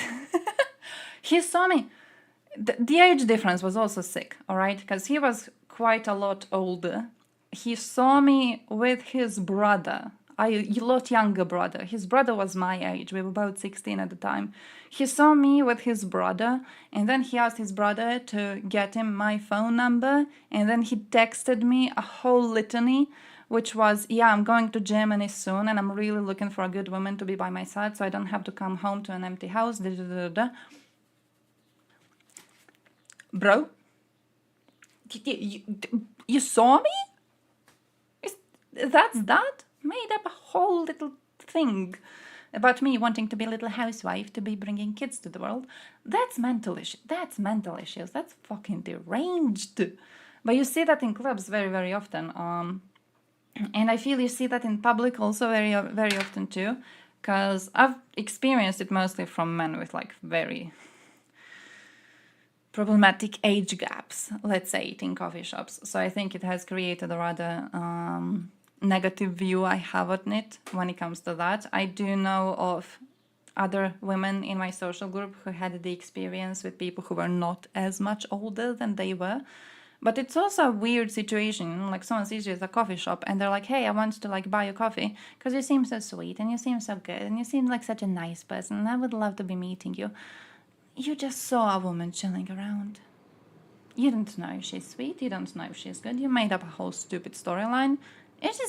He saw me. The age difference was also sick, all right? Because he was quite a lot older. He saw me with his brother, a lot younger brother. His brother was my age. We were both 16 at the time. He saw me with his brother, and then he asked his brother to get him my phone number, and then he texted me a whole litany, which was, yeah, I'm going to Germany soon, and I'm really looking for a good woman to be by my side, so I don't have to come home to an empty house. Da, da, da, da. Bro, you saw me? That's that? Made up a whole little thing about me wanting to be a little housewife, to be bringing kids to the world. That's mental issues. That's mental issues. That's fucking deranged. But you see that in clubs very, very often. And I feel you see that in public also very, very often too. Because I've experienced it mostly from men with like very problematic age gaps, let's say it, in coffee shops. So I think it has created a rather negative view I have on it when it comes to that. I do know of other women in my social group who had the experience with people who were not as much older than they were. But it's also a weird situation, like someone sees you at a coffee shop and they're like, hey, I want to like buy you coffee because you seem so sweet and you seem so good and you seem like such a nice person and I would love to be meeting you. You just saw a woman chilling around. You don't know if she's sweet, you don't know if she's good, you made up a whole stupid storyline.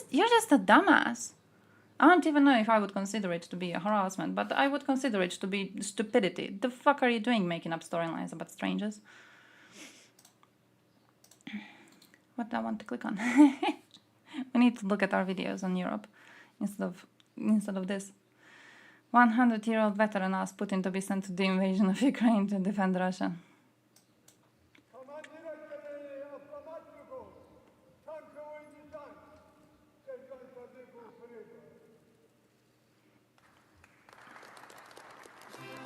You're just a dumbass. I don't even know if I would consider it to be a harassment, but I would consider it to be stupidity. The fuck are you doing making up storylines about strangers? What do I want to click on? We need to look at our videos on Europe instead of this. 100-year-old veteran asked Putin to be sent to the invasion of Ukraine to defend Russia.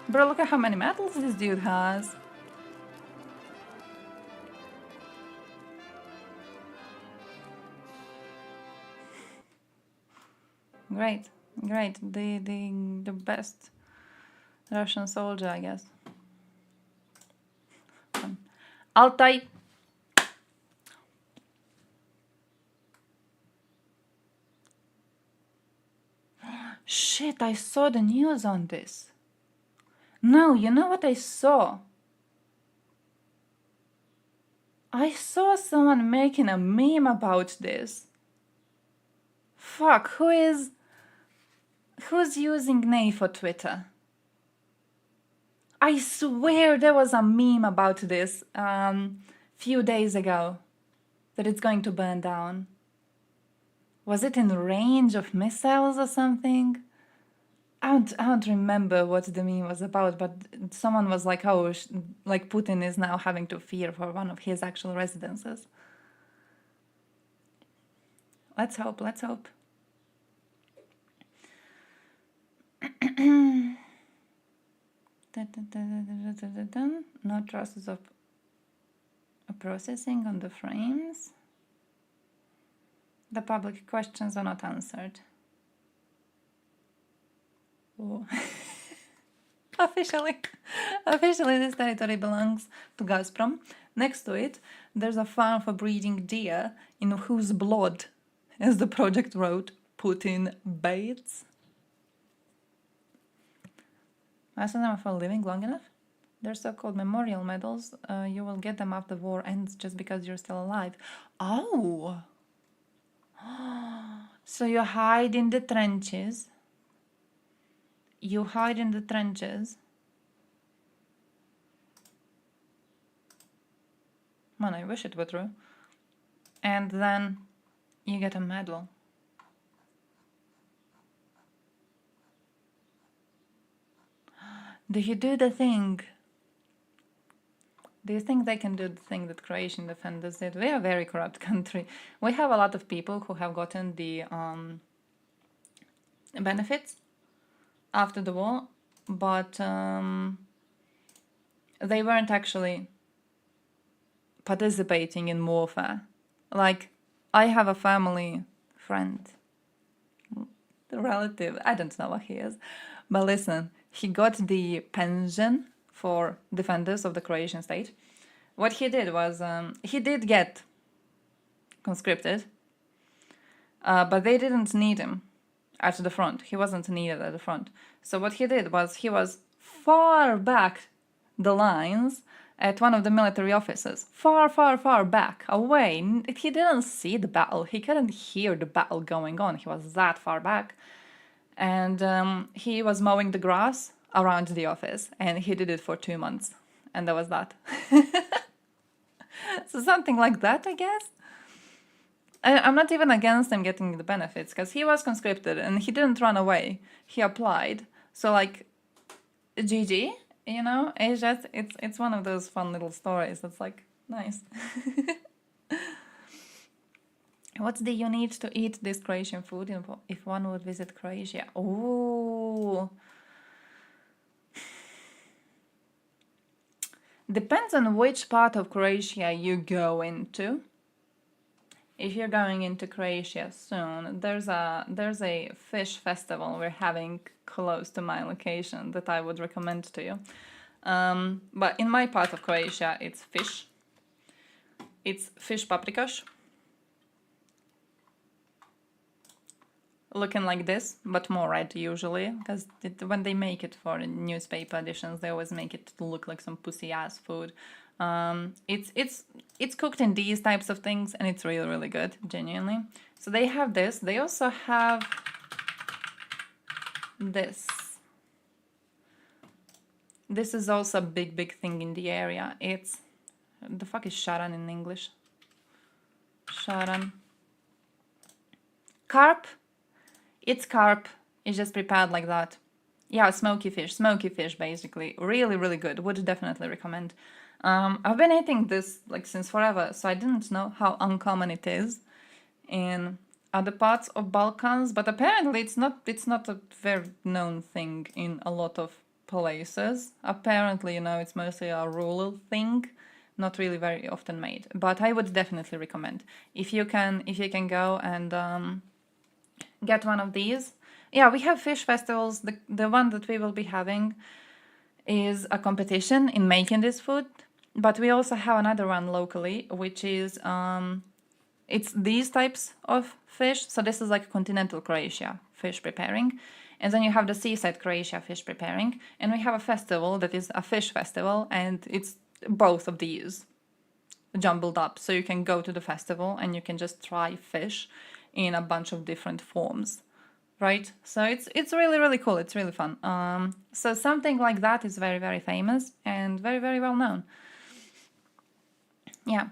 Bro, look at how many medals this dude has. Great, great. The best Russian soldier, I guess. Altai. Shit, I saw the news on this. No, you know what I saw? I saw someone making a meme about this. Fuck, who's using Nay for Twitter? I swear there was a meme about this few days ago, that it's going to burn down. Was it in range of missiles or something? I don't remember what the meme was about, but someone was like, oh, like Putin is now having to fear for one of his actual residences. Let's hope, let's hope. No traces of processing on the frames. The public questions are not answered. Oh. Officially, this territory belongs to Gazprom. Next to it, there's a farm for breeding deer in whose blood, as the project wrote, Putin bathes. Most of them are for living long enough. They're so-called memorial medals. You will get them after the war ends just because you're still alive. Oh! So you hide in the trenches. You hide in the trenches. Man, I wish it were true. And then you get a medal. Do you do the thing Do you think they can do the thing that Croatian defenders did? We are a very corrupt country. We have a lot of people who have gotten the benefits after the war, but they weren't actually participating in warfare. Like, I have a family friend, a relative, I don't know what he is, but listen, he got the pension for defenders of the Croatian state. What he did was, he did get conscripted, but they didn't need him at the front. He wasn't needed at the front. So what he did was, he was far back the lines at one of the military offices. Far, far, far back, away. He didn't see the battle. He couldn't hear the battle going on. He was that far back. And he was mowing the grass around the office. And he did it for 2 months. And that was that. So something like that, I guess. I'm not even against him getting the benefits, because he was conscripted and he didn't run away. He applied. So, like, GG, you know? It's just, it's one of those fun little stories that's, like, nice. What do you need to eat this Croatian food if one would visit Croatia? Ooh. Depends on which part of Croatia you go into. If you're going into Croatia soon, there's a fish festival we're having close to my location that I would recommend to you. But in my part of Croatia, it's fish. It's fish paprikaš. Looking like this, but more red usually, because when they make it for newspaper editions, they always make it to look like some pussy ass food. It's cooked in these types of things, and it's really, really good, genuinely. So they have this. They also have this. This is also a big, big thing in the area. It's, the fuck is sharan in English? Sharan. Carp. It's carp. It's just prepared like that. Yeah, smoky fish, basically. Really, really good. Would definitely recommend. I've been eating this like since forever, so I didn't know how uncommon it is in other parts of Balkans, but apparently it's not a very known thing in a lot of places. Apparently, you know, it's mostly a rural thing, not really very often made. But I would definitely recommend if you can go and get one of these. Yeah, we have fish festivals. The one that we will be having is a competition in making this food. But we also have another one locally, which is, it's these types of fish. So this is like continental Croatia fish preparing. And then you have the seaside Croatia fish preparing. And we have a festival that is a fish festival. And it's both of these jumbled up. So you can go to the festival and you can just try fish in a bunch of different forms. Right? So it's really, really cool. It's really fun. So something like that is very, very famous and very, very well known. Yeah,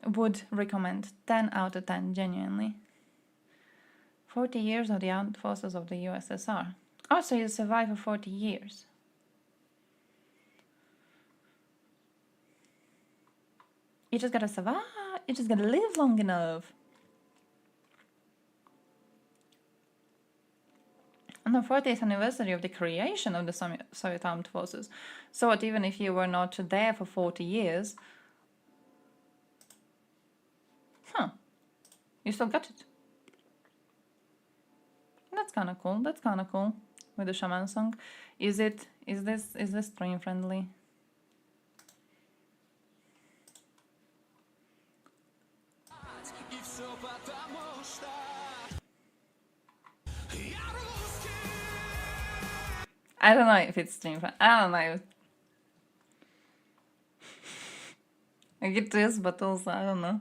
would recommend. 10 out of 10, genuinely. 40 years of the armed forces of the USSR. Oh, so you survived for 40 years. You just gotta survive. You just gotta live long enough. On the 40th anniversary of the creation of the Soviet Armed Forces. So what, even if you were not there for 40 years... Huh. You still got it. That's kind of cool. That's kind of cool. With the shaman song. Is this stream friendly? I don't know if it's stream friendly. I don't know. Like it is, but also I don't know.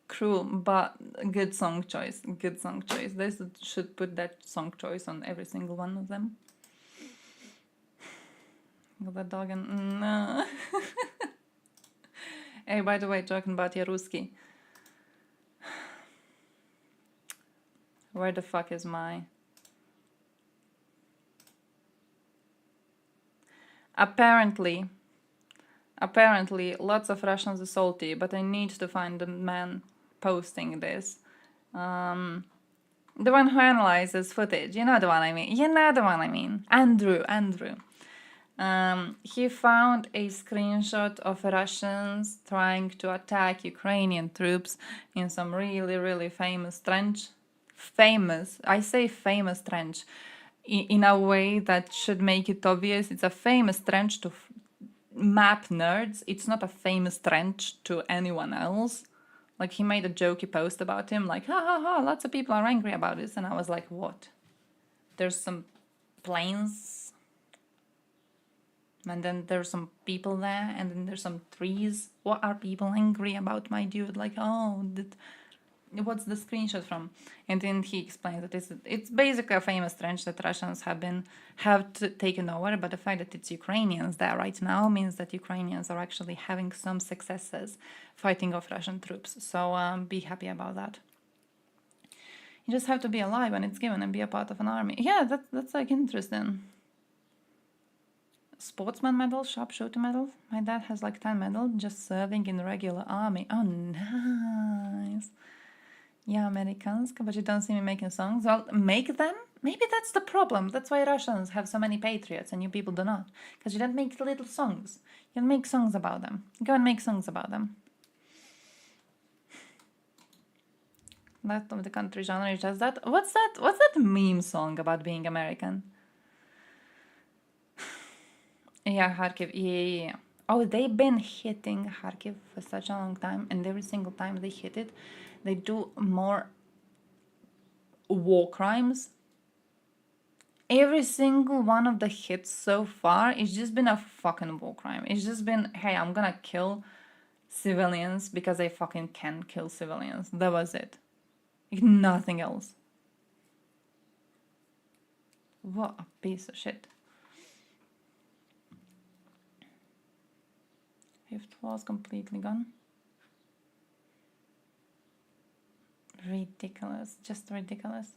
Cruel, but good song choice. Good song choice. They should put that song choice on every single one of them. The dog and no. Hey, by the way, talking about Yaruski. Where the fuck is my... Apparently, Apparently, lots of Russians are salty, but I need to find the man posting this. The one who analyzes footage. You know the one I mean. You know the one I mean. Andrew. He found a screenshot of Russians trying to attack Ukrainian troops in some really, really famous trench. Famous. I say famous trench in a way that should make it obvious. It's a famous trench to map nerds. It's not a famous trench to anyone else. Like, he made a jokey post about him, like, ha ha ha, lots of people are angry about this. And I was like, what? There's some planes, and then there's some people there, and then there's some trees. What are people angry about, my dude? Like, oh, what's the screenshot from? And then he explained that it's basically a famous trench that Russians have taken over, but the fact that it's Ukrainians there right now means that Ukrainians are actually having some successes fighting off Russian troops. So be happy about that. You just have to be alive when it's given and be a part of an army. Yeah, that's like interesting. Sportsman medal, sharpshooter medal. My dad has like 10 medals just serving in the regular army. Oh, nice. Yeah, Americans, but you don't see me making songs. Well, make them. Maybe that's the problem. That's why Russians have so many patriots and you people do not. Because you don't make little songs. You don't make songs about them. Go and make songs about them. That of the country genre is just that. What's that meme song about being American? Yeah, Kharkiv. Yeah. Oh, they've been hitting Kharkiv for such a long time, and every single time they hit it, they do more war crimes. Every single one of the hits so far, it's just been a fucking war crime. It's just been, hey, I'm gonna kill civilians because I fucking can kill civilians. That was it. Like, nothing else. What a piece of shit. Fifth was completely gone. Ridiculous. Just ridiculous.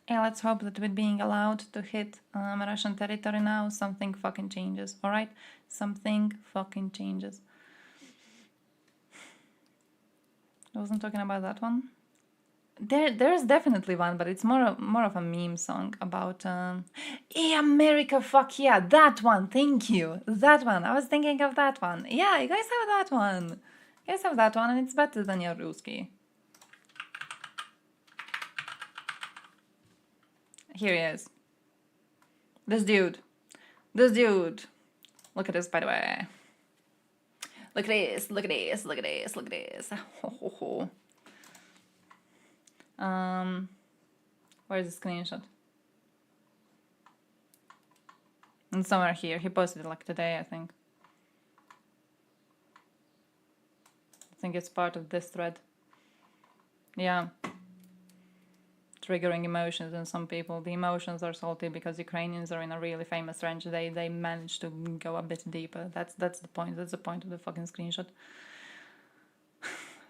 Yeah, let's hope that with being allowed to hit Russian territory now, something fucking changes. Alright? Something fucking changes. I wasn't talking about that one. There's definitely one, but it's more of a meme song about hey, America, fuck yeah, that one, thank you. That one. I was thinking of that one. Yeah, you guys have that one. You guys have that one, and it's better than your Ruski. Here he is. This dude. Look at this, by the way. Look at this, look at this, look at this, look at this. Ho, ho, ho. Where's the screenshot? And somewhere here. He posted it like today, I think. I think it's part of this thread. Yeah. Triggering emotions in some people. The emotions are salty because Ukrainians are in a really famous range. They managed to go a bit deeper. That's the point. That's the point of the fucking screenshot.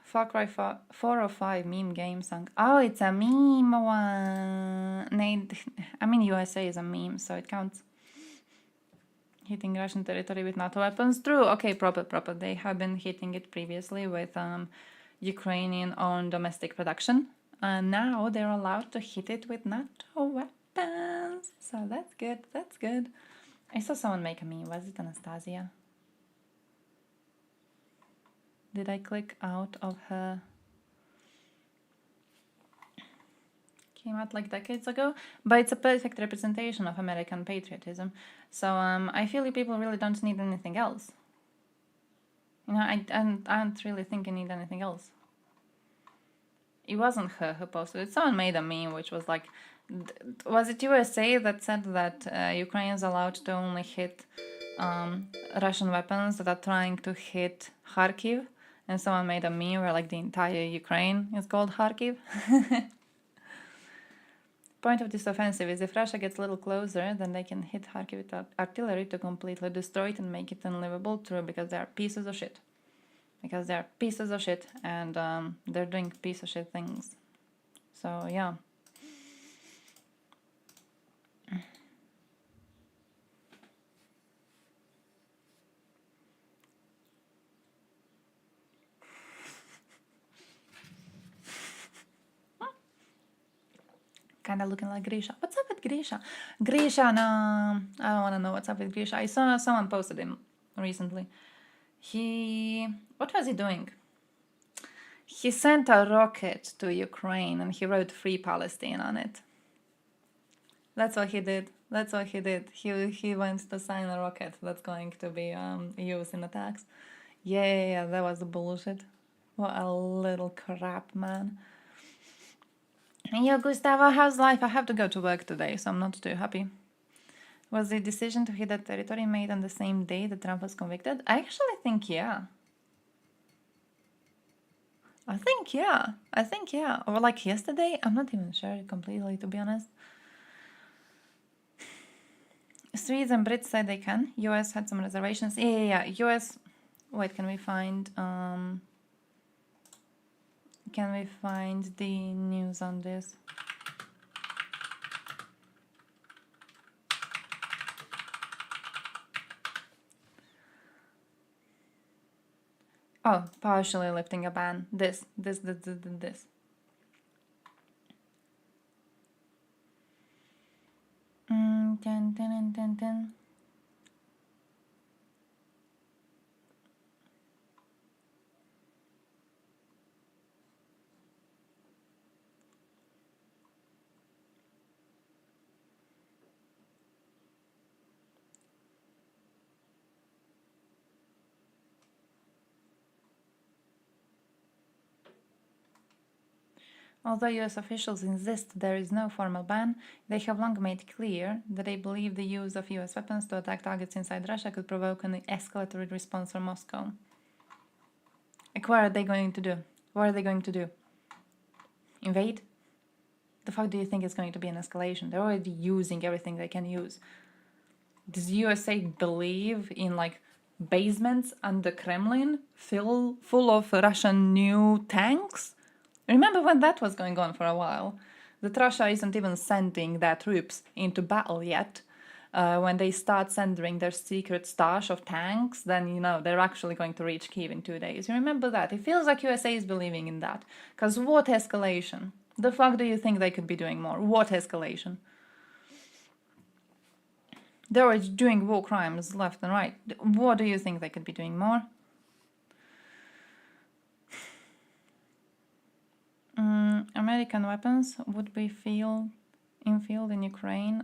Far Cry 4 or 5 meme game song. Oh, it's a meme one. I mean, USA is a meme, so it counts. Hitting Russian territory with NATO weapons. True. Okay, proper. They have been hitting it previously with Ukrainian-owned domestic production. And now they're allowed to hit it with NATO weapons. So that's good. That's good. I saw someone make a meme. Was it Anastasia? Did I click out of her? Came out like decades ago, but it's a perfect representation of American patriotism. So I feel like people really don't need anything else. You know, I don't really think you need anything else. It wasn't her who posted it. Someone made a meme which was like, was it USA that said that Ukrainians are allowed to only hit Russian weapons that are trying to hit Kharkiv? And someone made a meme where like the entire Ukraine is called Kharkiv. Point of this offensive is if Russia gets a little closer, then they can hit Kharkiv with artillery to completely destroy it and make it unlivable. True, because they are pieces of shit. Because they are pieces of shit and they're doing piece of shit things. So yeah. kind of looking like Grisha. What's up with Grisha? Grisha, no, I don't want to know what's up with Grisha. I saw someone posted him recently. What was he doing? He sent a rocket to Ukraine and he wrote Free Palestine on it. That's what he did. That's what he did. He went to sign a rocket that's going to be used in attacks. Yeah, that was bullshit. What a little crap, man. And yeah, Gustavo, how's life? I have to go to work today, so I'm not too happy. Was the decision to hit that territory made on the same day that Trump was convicted? I actually think yeah. I think yeah. Or like yesterday? I'm not even sure completely, to be honest. Swedes and Brits said they can. US had some reservations. Yeah. US... Wait, can we find the news on this? Oh, partially lifting a ban. This. Dun. Although US officials insist there is no formal ban, they have long made clear that they believe the use of US weapons to attack targets inside Russia could provoke an escalatory response from Moscow. Like, what are they going to do? What are they going to do? Invade? The fuck do you think is going to be an escalation? They're already using everything they can use. Does USA believe in, like, basements under Kremlin full of Russian new tanks? Remember when that was going on for a while? That Russia isn't even sending their troops into battle yet. When they start sending their secret stash of tanks, then, you know, they're actually going to reach Kyiv in 2 days. You remember that? It feels like USA is believing in that. Because what escalation? The fuck do you think they could be doing more? What escalation? They're already doing war crimes left and right. What do you think they could be doing more? American weapons would be in field in Ukraine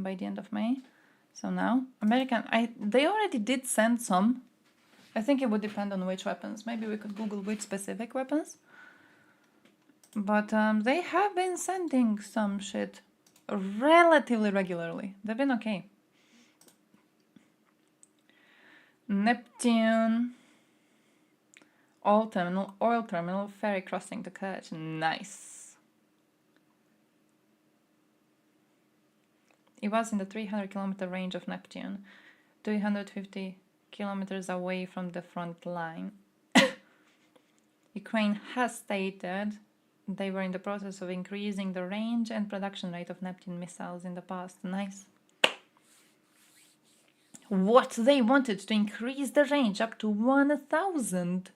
by the end of May. So now, they already did send some. I think it would depend on which weapons. Maybe we could Google which specific weapons. But they have been sending some shit relatively regularly. They've been okay. Neptune. Oil terminal, ferry crossing the Kerch. Nice. It was in the 300-kilometer range of Neptune, 250 kilometers away from the front line. Ukraine has stated they were in the process of increasing the range and production rate of Neptune missiles in the past. Nice. What? They wanted to increase the range up to 1,000.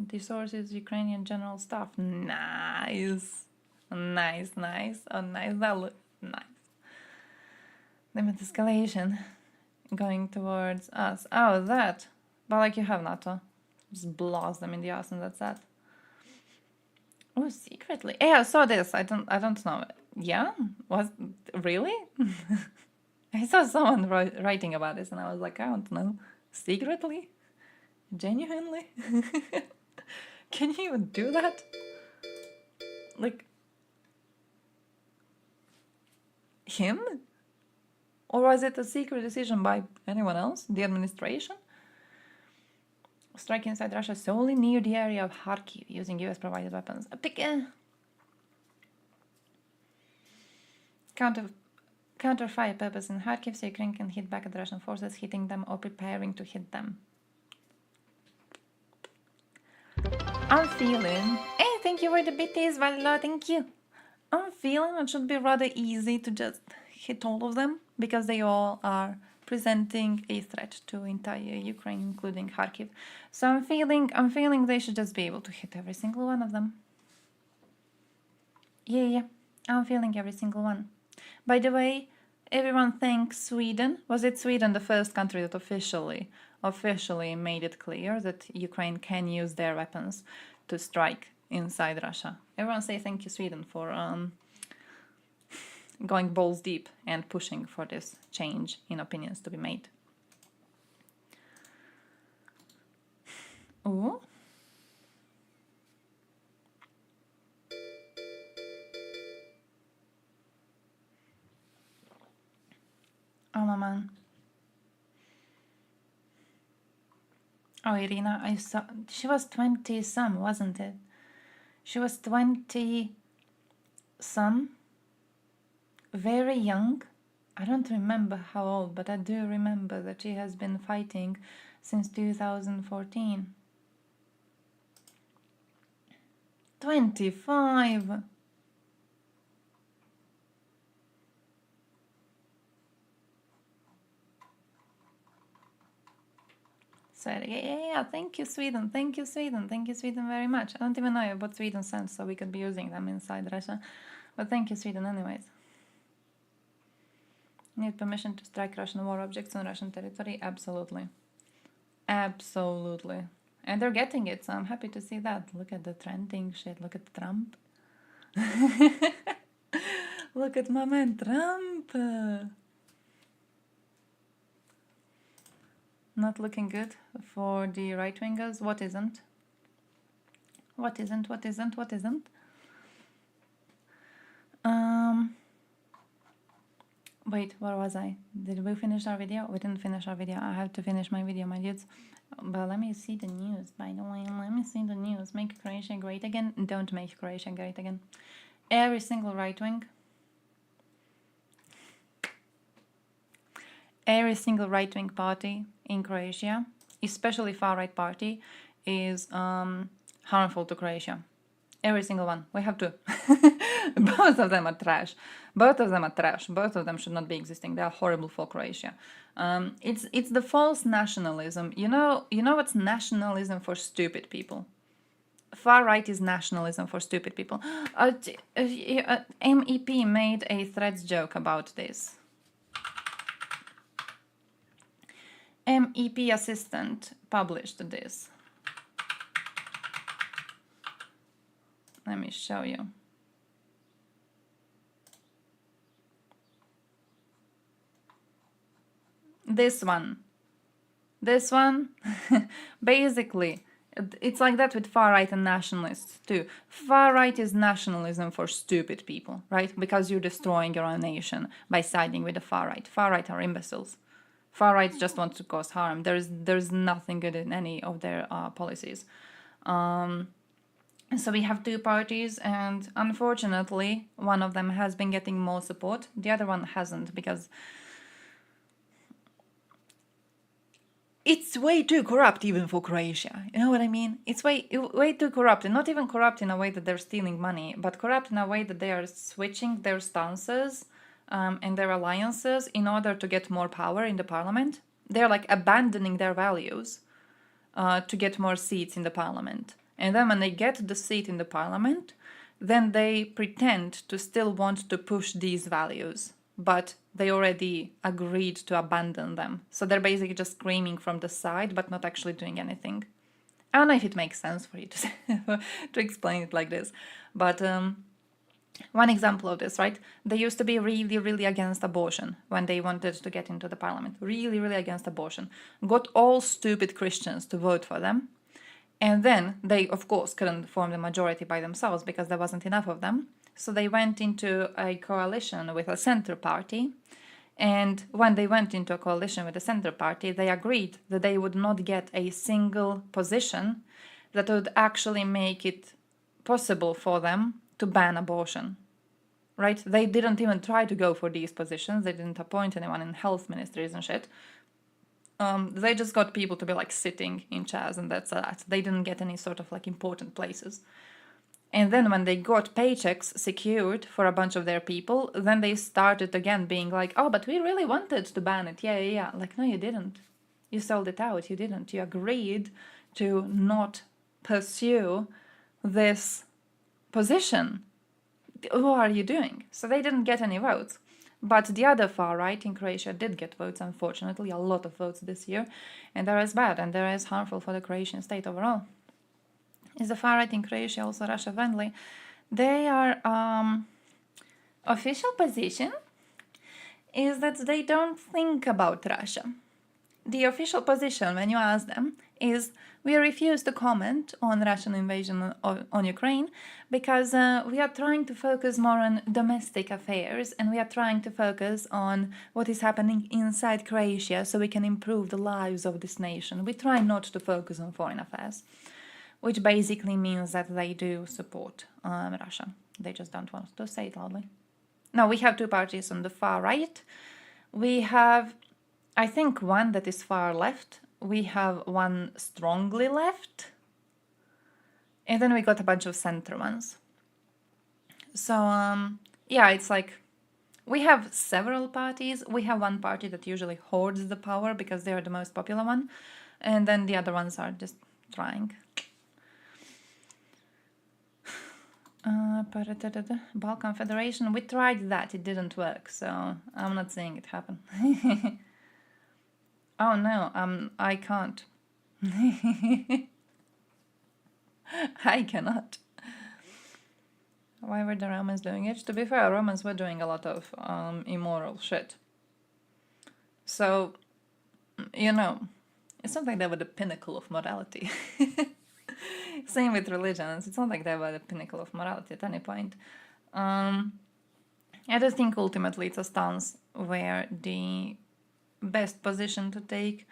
The source is Ukrainian General Staff. Nice. Nice. Oh, nice. That looks nice. Limit escalation. Going towards us. Oh, that. But like you have NATO. Just blast them in the ass and that's that. Oh, secretly. Yeah, I saw this. I don't know. Yeah? Was really? I saw someone writing about this and I was like, I don't know. Secretly? Genuinely? Can you even do that? Like, him? Or was it a secret decision by anyone else? The administration? Strike inside Russia solely near the area of Kharkiv using US-provided weapons. Counter-fire purpose in Kharkiv, so Ukraine can hit back at Russian forces hitting them or preparing to hit them. I'm feeling... Hey, thank you for the BTs, Valila, thank you. I'm feeling it should be rather easy to just hit all of them, because they all are presenting a threat to entire Ukraine, including Kharkiv. So I'm feeling they should just be able to hit every single one of them. Yeah, I'm feeling every single one. By the way, everyone thinks Sweden. Was it Sweden the first country that officially made it clear that Ukraine can use their weapons to strike inside Russia? Everyone say thank you, Sweden, for going balls deep and pushing for this change in opinions to be made. Ooh. Oh, my man. Oh, Irina, I saw. She was 20-some, wasn't it? She was 20-some. Very young. I don't remember how old, but I do remember that she has been fighting since 2014. 25. So yeah, thank you, Sweden. Thank you, Sweden. Thank you, Sweden, very much. I don't even know what Sweden sends, so we could be using them inside Russia. But thank you, Sweden, anyways. Need permission to strike Russian war objects on Russian territory? Absolutely. Absolutely. And they're getting it, so I'm happy to see that. Look at the trending shit. Look at Trump. Look at my man Trump. Not looking good for the right-wingers. What isn't? What isn't? What isn't? What isn't? Wait, where was I? Did we finish our video? We didn't finish our video. I have to finish my video, my dudes. But let me see the news, by the way. Let me see the news. Make Croatia great again. Don't make Croatia great again. Every single right-wing. Every single right-wing party in Croatia, especially far-right party, is harmful to Croatia. Every single one. We have to. Both of them are trash. Both of them are trash. Both of them should not be existing. They are horrible for Croatia. It's the false nationalism. You know what's nationalism for stupid people? Far right is nationalism for stupid people. MEP made a Threads joke about this. MEP assistant published this. Let me show you. This one, basically, it's like that with far-right and nationalists too. Far-right is nationalism for stupid people, right? Because you're destroying your own nation by siding with the far-right. Far-right are imbeciles. Far-right just want to cause harm. There's nothing good in any of their policies. So we have two parties, and unfortunately, one of them has been getting more support. The other one hasn't, because it's way too corrupt even for Croatia. You know what I mean? It's way too corrupt. And not even corrupt in a way that they're stealing money, but corrupt in a way that they are switching their stances and their alliances in order to get more power in the parliament. They're like abandoning their values to get more seats in the parliament. And then when they get the seat in the parliament, then they pretend to still want to push these values, but they already agreed to abandon them. So they're basically just screaming from the side, but not actually doing anything. I don't know if it makes sense for you to explain it like this. But one example of this, right? They used to be really, really against abortion when they wanted to get into the parliament. Really, really against abortion. Got all stupid Christians to vote for them. And then they, of course, couldn't form the majority by themselves because there wasn't enough of them. So they went into a coalition with a center party. And when they went into a coalition with the center party, they agreed that they would not get a single position that would actually make it possible for them to ban abortion. Right? They didn't even try to go for these positions. They didn't appoint anyone in health ministries and shit. They just got people to be like sitting in chairs, and that's that. They didn't get any sort of like important places. And then when they got paychecks secured for a bunch of their people, then they started again being like, oh, but we really wanted to ban it. Yeah. Like, no, you didn't. You sold it out. You didn't. You agreed to not pursue this position. What are you doing? So they didn't get any votes. But the other far right in Croatia did get votes, unfortunately, a lot of votes this year. And that is bad, and that is harmful for the Croatian state overall. Is the far right in Croatia also Russia friendly? They are official position is that they don't think about Russia. The official position, when you ask them, is we refuse to comment on Russian invasion on Ukraine because we are trying to focus more on domestic affairs and we are trying to focus on what is happening inside Croatia so we can improve the lives of this nation. We try not to focus on foreign affairs, which basically means that they do support Russia. They just don't want to say it loudly. Now, we have two parties on the far right. We have, I think, one that is far left. We have one strongly left. And then we got a bunch of center ones. So, yeah, it's like we have several parties. We have one party that usually hoards the power because they are the most popular one. And then the other ones are just trying. Balkan Federation, we tried that, it didn't work, so I'm not saying it happened. Oh no, I can't. I cannot. Why were the Romans doing it? To be fair, Romans were doing a lot of immoral shit. So, you know, it's not like they were the pinnacle of morality. Same with religions. It's not like they were the pinnacle of morality at any point. I just think ultimately it's a stance where the best position to take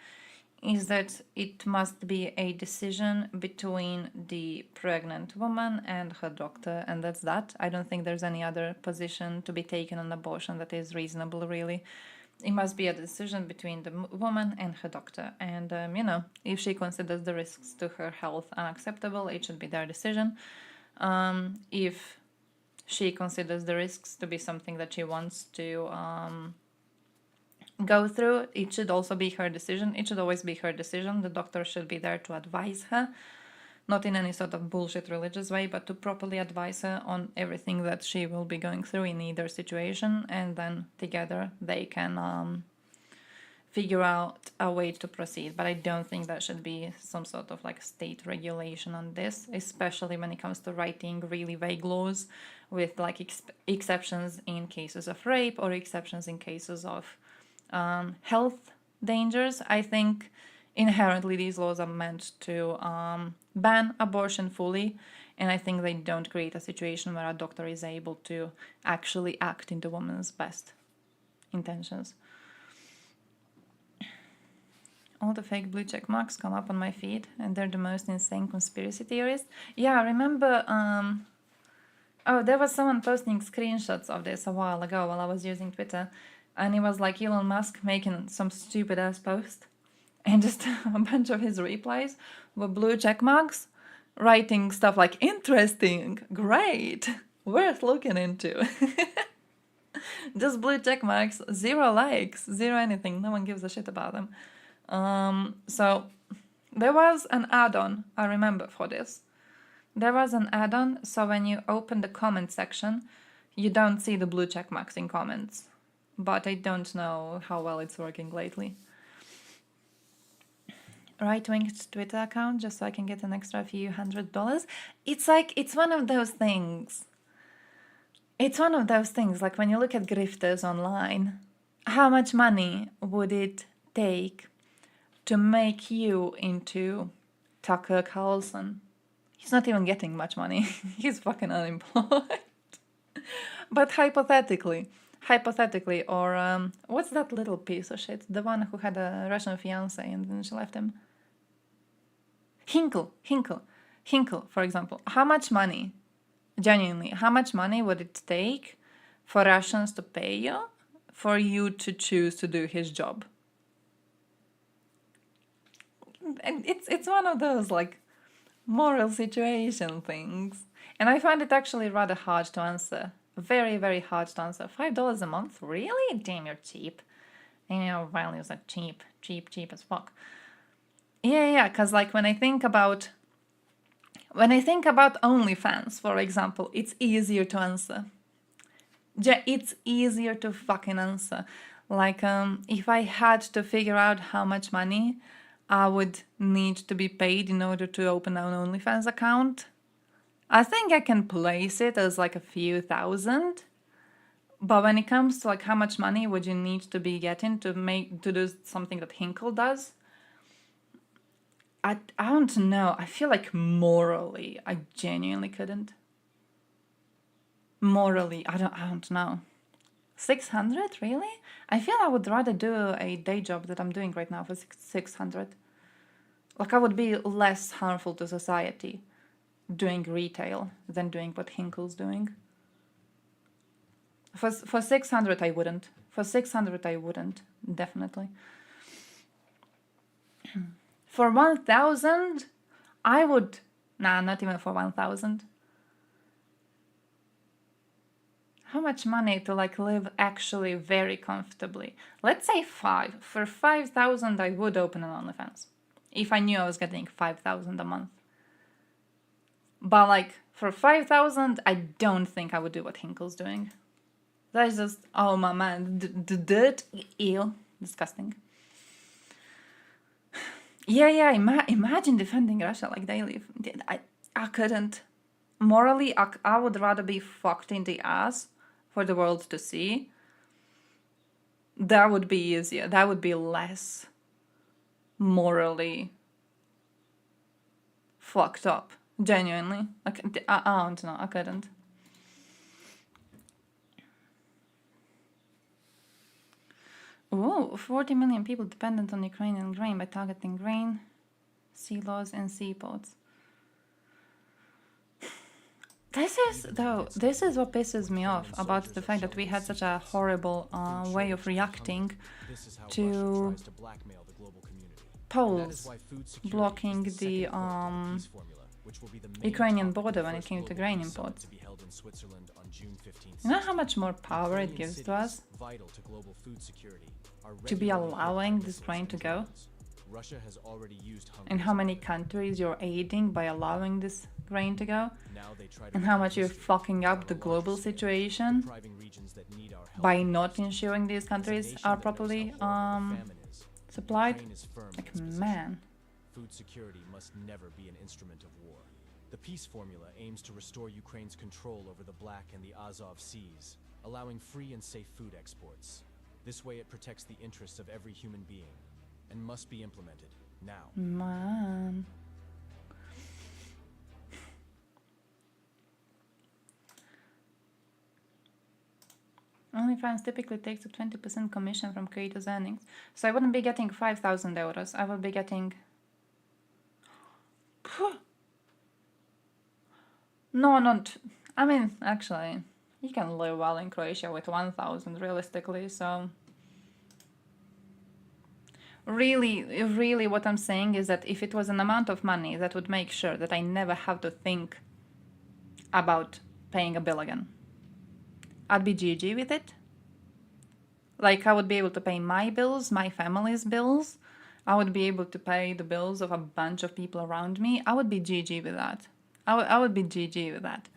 is that it must be a decision between the pregnant woman and her doctor, and that's that. I don't think there's any other position to be taken on abortion that is reasonable, really. It must be a decision between the woman and her doctor. And, you know, if she considers the risks to her health unacceptable, it should be their decision. If she considers the risks to be something that she wants to go through, it should also be her decision. It should always be her decision. The doctor should be there to advise her, not in any sort of bullshit religious way, but to properly advise her on everything that she will be going through in either situation, and then together they can figure out a way to proceed. But I don't think there should be some sort of like state regulation on this, especially when it comes to writing really vague laws with like exceptions in cases of rape or exceptions in cases of health dangers. I think inherently these laws are meant to ban abortion fully, and I think they don't create a situation where a doctor is able to actually act in the woman's best intentions. All the fake blue check marks come up on my feed and they're the most insane conspiracy theorists. Yeah, I remember there was someone posting screenshots of this a while ago while I was using Twitter, and it was like Elon Musk making some stupid ass post, and just a bunch of his replies were blue check marks, writing stuff like interesting, great, worth looking into. Just blue check marks, 0 likes, 0 anything, no one gives a shit about them. So there was an add-on, I remember, for this. There was an add-on, so when you open the comment section, you don't see the blue check marks in comments. But I don't know how well it's working lately. Right-wing Twitter account just so I can get an extra few $100. It's like, it's one of those things. It's one of those things, like when you look at grifters online, how much money would it take to make you into Tucker Carlson? He's not even getting much money. He's fucking unemployed. But hypothetically, or what's that little piece of shit? The one who had a Russian fiance and then she left him. Hinkle, for example. How much money, genuinely, how much money would it take for Russians to pay you for you to choose to do his job? And it's one of those like moral situation things. And I find it actually rather hard to answer. Very, very hard to answer. $5 a month? Really? Damn, you're cheap. And your values are cheap. Cheap as fuck. Yeah, because like when I think about OnlyFans, for example, it's easier to answer. It's easier to fucking answer. Like, if I had to figure out how much money I would need to be paid in order to open an OnlyFans account, I think I can place it as like a few thousand. But when it comes to like how much money would you need to be getting to do something that Hinkle does, I don't know. I feel like morally, I genuinely couldn't. Morally, I don't know. 600, really? I feel I would rather do a day job that I'm doing right now for 600. Like I would be less harmful to society doing retail than doing what Hinkle's doing. For 600, I wouldn't. For 600, I wouldn't. Definitely. For 1,000, I would... Nah, not even for 1,000. How much money to like live actually very comfortably? Let's say 5. For 5,000, I would open an OnlyFans. If I knew I was getting 5,000 a month. But like, for 5,000, I don't think I would do what Hinkle's doing. That's just, oh my man, dirt, ew, disgusting. Yeah, imagine defending Russia like they live. I couldn't. Morally, I would rather be fucked in the ass for the world to see. That would be easier. That would be less morally fucked up. Genuinely. Like, I don't know. I couldn't. Ooh, 40 million people dependent on Ukrainian grain by targeting grain, silos, and seaports. This is what pisses me off about the fact that we had such a horrible way of reacting to Poles blocking the Ukrainian border when it came to grain imports. You know how much more power it gives to us to be allowing this grain to go? And how many countries you're aiding by allowing this grain to go? And how much you're fucking up the global situation by not ensuring these countries are properly supplied? Like, man. Food security must never be an instrument of war. The peace formula aims to restore Ukraine's control over the Black and the Azov seas, allowing free and safe food exports. This way it protects the interests of every human being and must be implemented now. Man. OnlyFans typically takes a 20% commission from creators' earnings. So I wouldn't be getting 5,000 euros. I would be getting... No, not... I mean, actually, you can live well in Croatia with 1,000 realistically, so... Really what I'm saying is that if it was an amount of money that would make sure that I never have to think about paying a bill again, I'd be GG with it. Like, I would be able to pay my bills, my family's bills. I would be able to pay the bills of a bunch of people around me. I would be GG with that. I would be GG with that.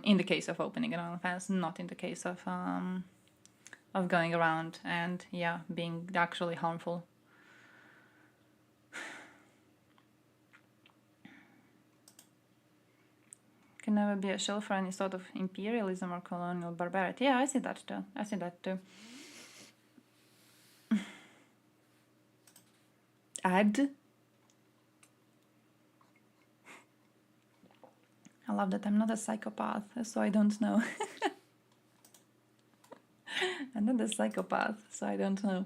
In the case of opening an OnlyFans, not in the case of going around and, yeah, being actually harmful. Can never be a shill for any sort of imperialism or colonial barbarity. Yeah, I see that too. Add. I love that I'm not a psychopath, so I don't know. I'm not a psychopath, so I don't know.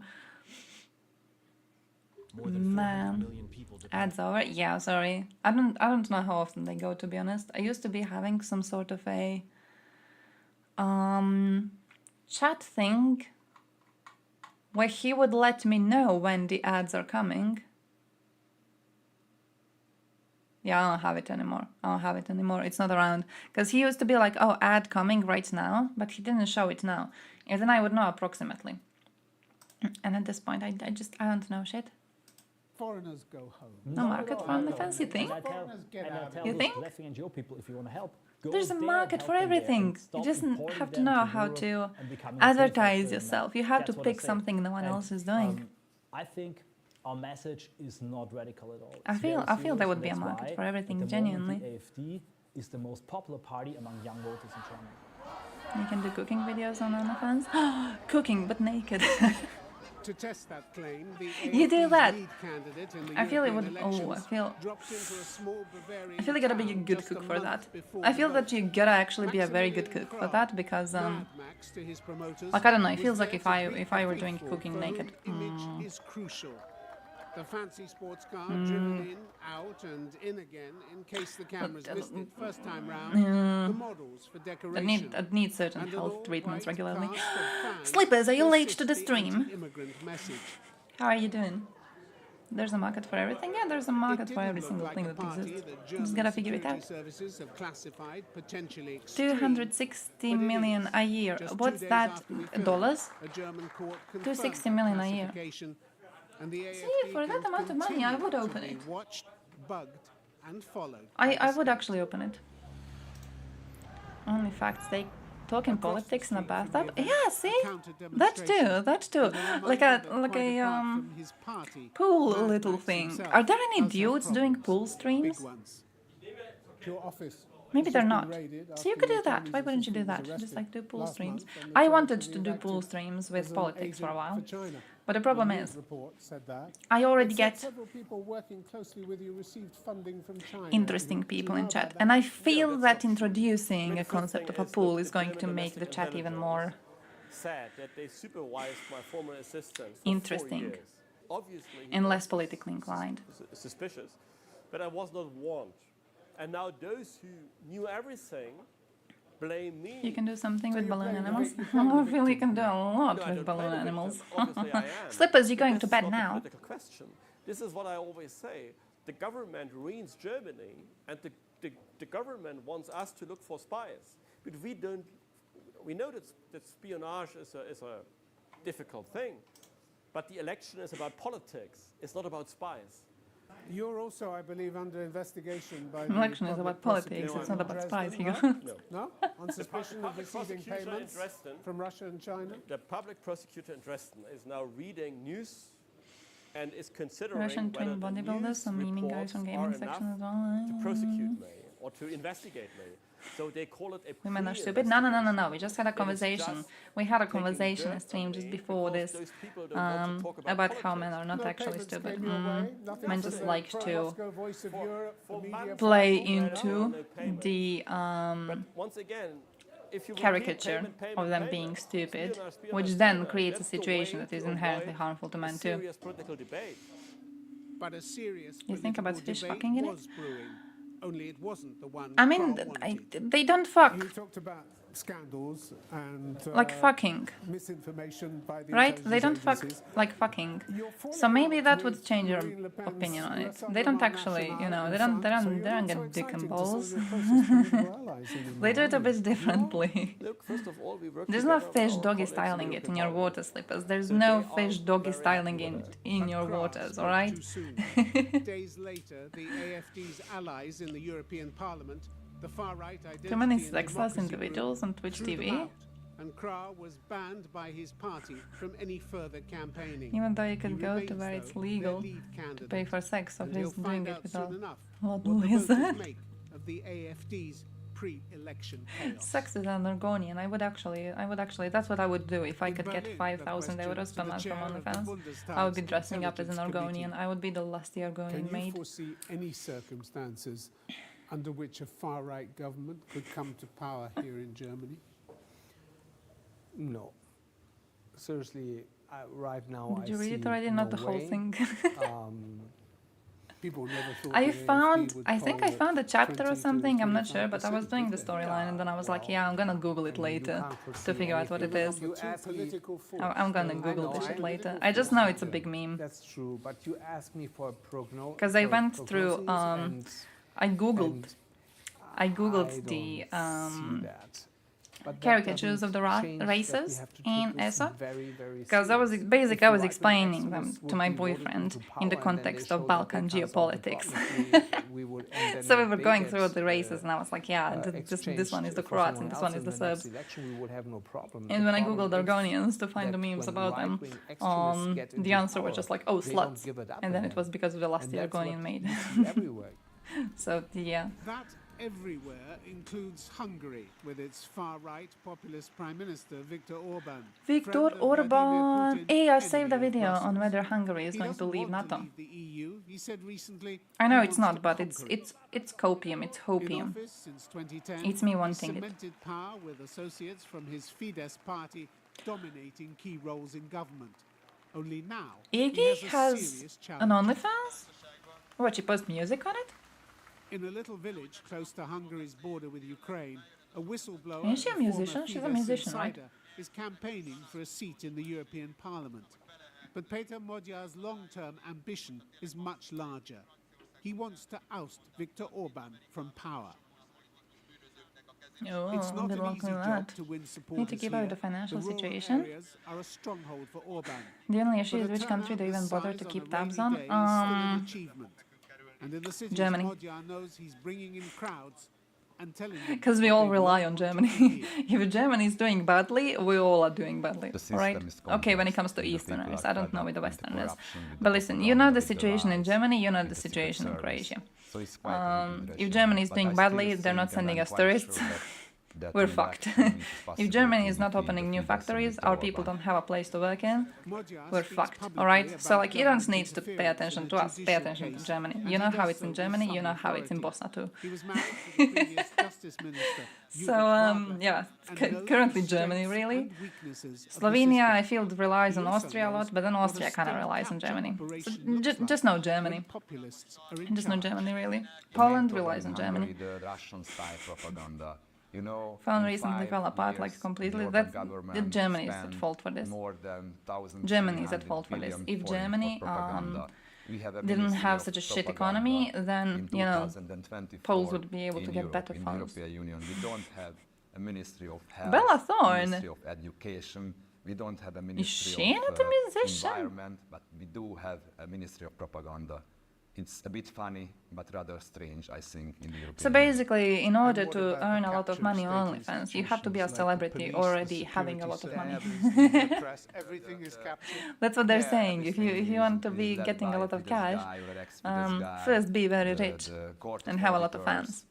Man, ads over. Yeah, sorry. I don't know how often they go, to be honest. I used to be having some sort of a chat thing where he would let me know when the ads are coming. Yeah, I don't have it anymore. I don't have it anymore. It's not around. Because he used to be like, oh, ad coming right now, but he didn't show it now. And then I would know approximately. And at this point, I don't know shit. Foreigners go home. No market for OnlyFans, you think? You think? Left-wing NGO people, if you want to help, there's a market for everything. You just have to know how to advertise yourself. You have to pick something no one else is doing. I think our message is not radical at all. I feel there would be a market for everything, genuinely. The AfD is the most popular party among young voters in Germany. You can do cooking videos on OnlyFans. Cooking, but naked. To test that claim, the you do that. lead candidate in the I feel it would. European I feel. dropped into a small Bavarian I feel you gotta be a good cook for that. I feel that you gotta actually be a very good cook for that because like I don't know. It feels like if I were doing cooking naked. Image is crucial. The fancy sports car driven in, out, and in again in case the cameras missed it first time round. The models for decoration. I'd need certain health treatments regularly. Sleepers, are you late to the stream? How are you doing? There's a market for everything? Yeah, there's a market for every single thing that exists. You just gotta figure it out. 260 million a year. What's that? Dollars? 260 million a year. See, for that amount of money, I would open it. I would actually open it. Only facts, they talking politics in a bathtub. Yeah, see, that too. Like a pool little thing. Are there any dudes doing pool streams? Maybe they're not. So you could do that. Why wouldn't you do that? Just like do pool streams. I wanted to do pool streams with politics for a while. But the problem is, I already get interesting people in chat. And I feel that introducing a concept of a pool is going to make the chat even more sad that they supervised my former assistant for interesting 4 years. Obviously, and less politically inclined. Suspicious. But I was not warned. And now those who knew everything blame me. You can do something with balloon animals? I feel you can do a lot with balloon animals. Slippers, you're going to bed now. Question. This is what I always say. The government ruins Germany, and the government wants us to look for spies. But we don't. We know that espionage is a difficult thing. But the election is about politics. It's not about spies. You're also, I believe, under investigation by the election is about politics. It's not about spies. No? On suspicion of receiving payments from Russia and China? The public prosecutor in Dresden is now reading news and is considering Russian twin bodybuilders, some memeing guys from gaming section as well. To prosecute me or to investigate me. So they call it a women are stupid. No. We just had a conversation. We had a conversation stream just before this about how men are not actually stupid. Men just like to play into the caricature of them being stupid, which then creates a situation that is inherently harmful to men too. You think about fish fucking in it? Only it wasn't the one. I mean, they don't fuck. You talked about scandals and like fucking, misinformation by the right? They don't fuck like fucking. So maybe that would change your opinion on it. They don't actually, they don't get dick and balls. They do it a bit differently. There's no fish doggy styling it in your water slippers. There's no fish doggy styling it in your waters, all right? Days later, the AfD's allies in the European Parliament. Too many sexless individuals on Twitch TV. And Krah was banned by his party from any further campaigning. Even though you could go to where it's legal to pay for sex, so he's doing it with a lot of lizard. Of the AfD's pre-election sex is an Argonian. I would actually, that's what I would do if I could get 5,000 euros per month from OnlyFans. I would be dressing up as an Argonian. I would be the lusty Argonian maid. Can you foresee any circumstances under which a far-right government could come to power here in Germany? No. Seriously, right now Did you read it already? Not the whole thing. People never thought I think I found a chapter or something, I'm not sure, but I was doing the storyline and then I was like, yeah, I'm gonna Google it later to figure out what it is. I'm gonna Google this shit later. I just know it's a big meme. That's true, but you asked me for a prognosis. Because I went through I googled the caricatures of the races in ESO because I was explaining them to my boyfriend in the context of Balkan geopolitics. So we were going through the races, and I was like, yeah, this one is the Croats and this one is the Serbs. And when I googled Argonians to find the memes about them, the answer was just like, oh, sluts. And then it was because of the last year Argonian made. So yeah. That everywhere includes Hungary, with its far-right populist Prime Minister Viktor Orban. Viktor Orban! Hey, I saved a video on whether Hungary is going to leave NATO. The EU, he said recently. I know it's not, but it's copium, it's hopium. Since 2010, It's me wanting it. cemented power with associates from his Fidesz party dominating key roles in government. Only now, Iggy he has an OnlyFans? What, she posts music on it? In a little village close to Hungary's border with Ukraine, a whistleblower, Is she a musician? She's a musician, right? is campaigning for a seat in the European Parliament. But Peter Modyar's long-term ambition is much larger. He wants to oust Viktor Orban from power. Oh, It's not good an luck easy with job that. to win supporters Need to keep out here. the financial The rural situation. areas are a stronghold for Orban. The only issue But is a which country do you turnout even bother this to size keep on a tabs rainy on? day is still an achievement. And in the cities, Germany. Modyar knows he's bringing in crowds and telling them Because we what all they rely want on to Germany. hear. If Germany is doing badly, we all are doing badly, system right? is Okay, when it comes complex, to and the people Easterners, are I don't fed know up with the with the Westerners. corruption, with But the listen, you know the propaganda, with the situation in lies, Germany, you know and the the situation in secret service. Croatia. So it's quite a good If regime. Germany is But doing I badly, still they're not think, and sending I'm us quite tourists. sure that We're in fucked. that moment it's If Germany is possible not to opening defeat new the factories, Viktor our people Orban. don't have a place to work in, Modyar we're speaks fucked, publicly alright? So about like, you don't government need to pay interference attention in to a us, pay judicial attention to case, Germany. and You he know how does it's so in with Germany, you some know how it's in authority. Bosnia too. He was married to the previous justice minister. So, yeah, currently Germany, really. Slovenia, I feel, relies on Austria a lot, but then Austria kind of relies on Germany. So just know Germany. Just know Germany, really. Poland relies on Germany. The Russian style propaganda. You know, Poland in recently 5 fell apart like years, completely. the That's government Germany is at spent fault for this. more than Germany is at 1,300 fault for this. billion If foreign Germany propaganda. We have a didn't ministry have of such a shit propaganda economy, then, in you know, 2024 Poles would be able to in get Europe, better in funds. the European Union. We don't have a ministry of health, Bella Thorne. ministry of education. We don't have a Is ministry she of not a musician? environment, but we do have a ministry of propaganda. It's a bit funny, but rather strange, I think, in the European So Union. basically, in order to earn a lot of money on OnlyFans, you have to be a celebrity already having a lot of money. Everything is captured. That's what they're saying. If you want to be getting a lot of cash, first be very rich and have a lot of fans,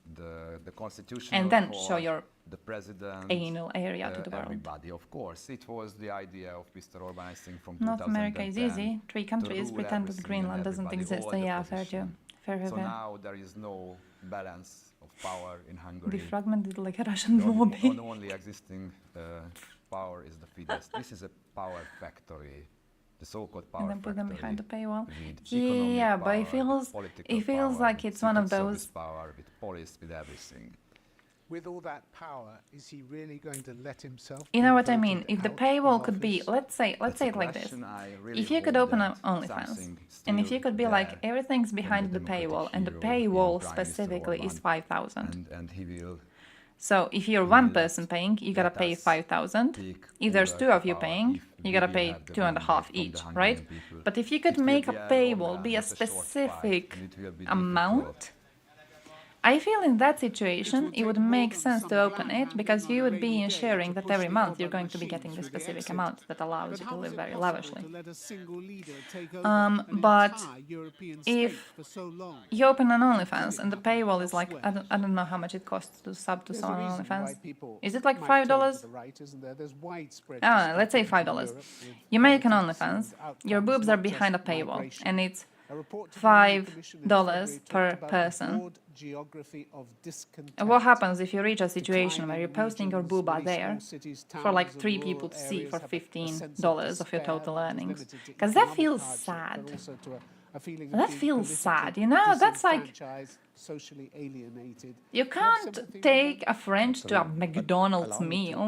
The constitutional and then court, show your the president, anal area to the world. everybody, of course. It was the idea of Mr. Orban, I think, from North 2010. America is easy. 3 to countries rule pretend that everything Greenland and doesn't everybody, exist. all So the yeah, fair position. Joe. Fair, So fair. now there is no balance of power in Hungary. Defragmented like a Russian The lobby. only existing power is the Fidesz. This is a power factory, the so-called power And then put them factory behind the paywall. with economic Yeah, but it power, feels political like power, it's one of secret service those. power, with police, with everything. With all that power, is he really going to let himself? You be know what I voted mean? If the out paywall of could be, office? let's say That's it a like this. question. I really If you could hope open that an OnlyFans, something and if still you could be like, there everything's from behind the democratic paywall, and the hero, paywall Prime Minister specifically is Orban, 5,000. and he will So if you're one person paying, you gotta pay 5,000. If there's 2 of you paying, you gotta pay 2.5 each, right? But if you could make a paywall be a specific amount, I feel in that situation it would make sense to open it, because you would be ensuring that every month you're going to be getting the specific amount that allows you to live very lavishly. But if you open an OnlyFans and the paywall is like, I don't know how much it costs to sub to someone on OnlyFans. Is it like $5? Let's say $5. You make an OnlyFans, your boobs are behind a paywall, and it's $5 per person. And what happens if you reach a situation where you're posting your booba there for like 3 people to see for $15 of your total earnings? Because that feels sad. a feeling That of being feels politically sad, you know? That's like disenfranchised, socially alienated. you can't take a friend to a McDonald's meal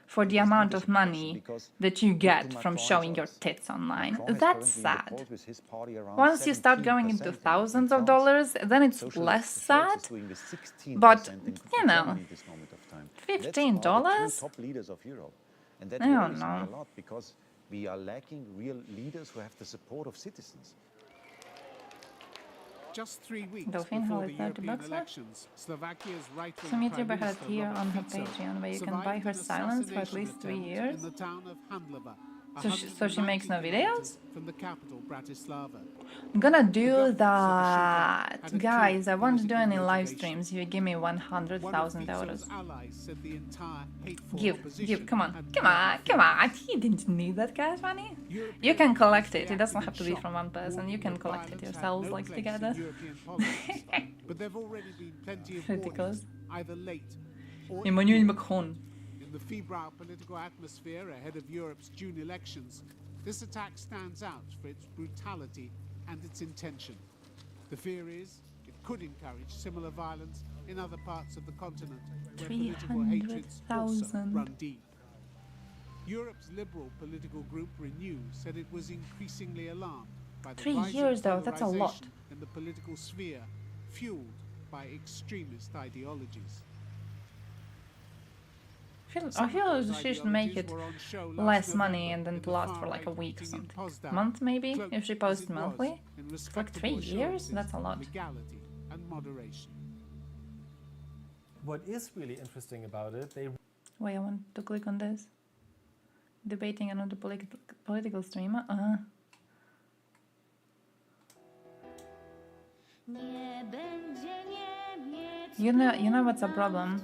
for the amount of money that you get from showing your tits online. That's sad. Once you start going into thousands of dollars, then it's less sad. But, you know, $15? I don't know. Because we are lacking real leaders who have the support of citizens. Just 3 weeks Dauphine, before how the is that European bucks? elections, Slovakia's right-wing Sumit Prime Yuba has Minister here Robert on her Fico Patreon where you can buy survived her an silence for at assassination least 3 attempt years. in the town of Handlova, So she makes no 190 videos? kilometers from the capital, Bratislava. I'm gonna do that. Guys, I won't do any live streams if you give me 100,000 euros. Give, come on. He didn't need that cash money. You can collect it. It doesn't have to be from one person. You can collect it yourselves, like together. But there've already been plenty of Ridiculous. warnings, either late or Emmanuel Macron. in the febrile political atmosphere ahead of Europe's June elections. This attack stands out for its brutality and its intention. The fear is it could encourage similar violence in other parts of the continent where political hatreds also 300,000. run deep. Europe's liberal political group Renew said it was increasingly alarmed by the 3 rising years though, that's a lot. polarization in the political sphere, fueled by extremist ideologies. I feel she should make it less money and then to last for like a week or something. Month maybe, if she posts monthly. For like 3 years, that's a lot. Legality and moderation. What is really interesting about it, they Wait, I want to click on this. Debating another political streamer. You know what's a problem?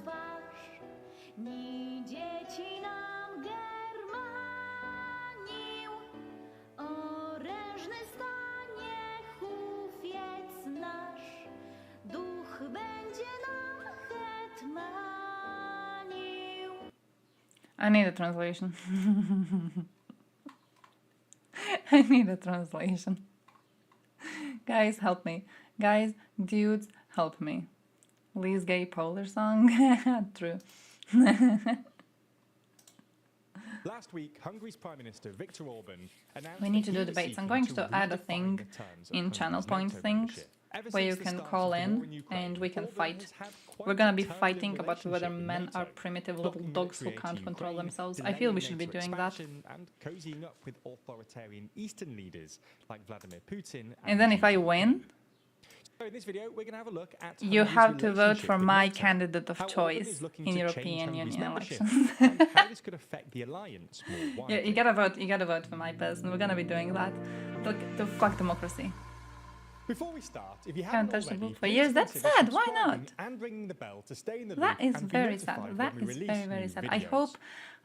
I need a translation. I need a translation. Guys, help me. Guys, dudes, help me. Lee's gay polar song? True. Last week, Hungary's Prime Minister Viktor Orban announced We need to that do he was debates. I'm seeking going to add a redefine thing the terms of in channel Hungary's point NATO things membership. Ever where you since the can start call of the war in Ukraine, and we can Orban fight. has had quite We're gonna a be turbulent fighting about whether relationship with men are NATO, primitive little blocking dogs who military aid can't to control Ukraine, themselves. I delaying feel we should be NATO doing that. expansion, and cozying up with authoritarian Eastern leaders like Vladimir Putin. And then if I win, So in this video, we're going to have a look at you Hungary's have to vote relationship for with my NATO, candidate of how Orban choice is looking in to European change Hungary's Union membership, elections. and how this could affect the alliance more widely. Yeah, you gotta vote for my person. We're gonna be doing that. Look, to fuck democracy. Before we start, if you Can't haven't touch the already, book for please years. That's consider sad. Why subscribing not? And ringing the bell to stay in the That loop is and be very notified sad. That when we is release very, very new sad. videos.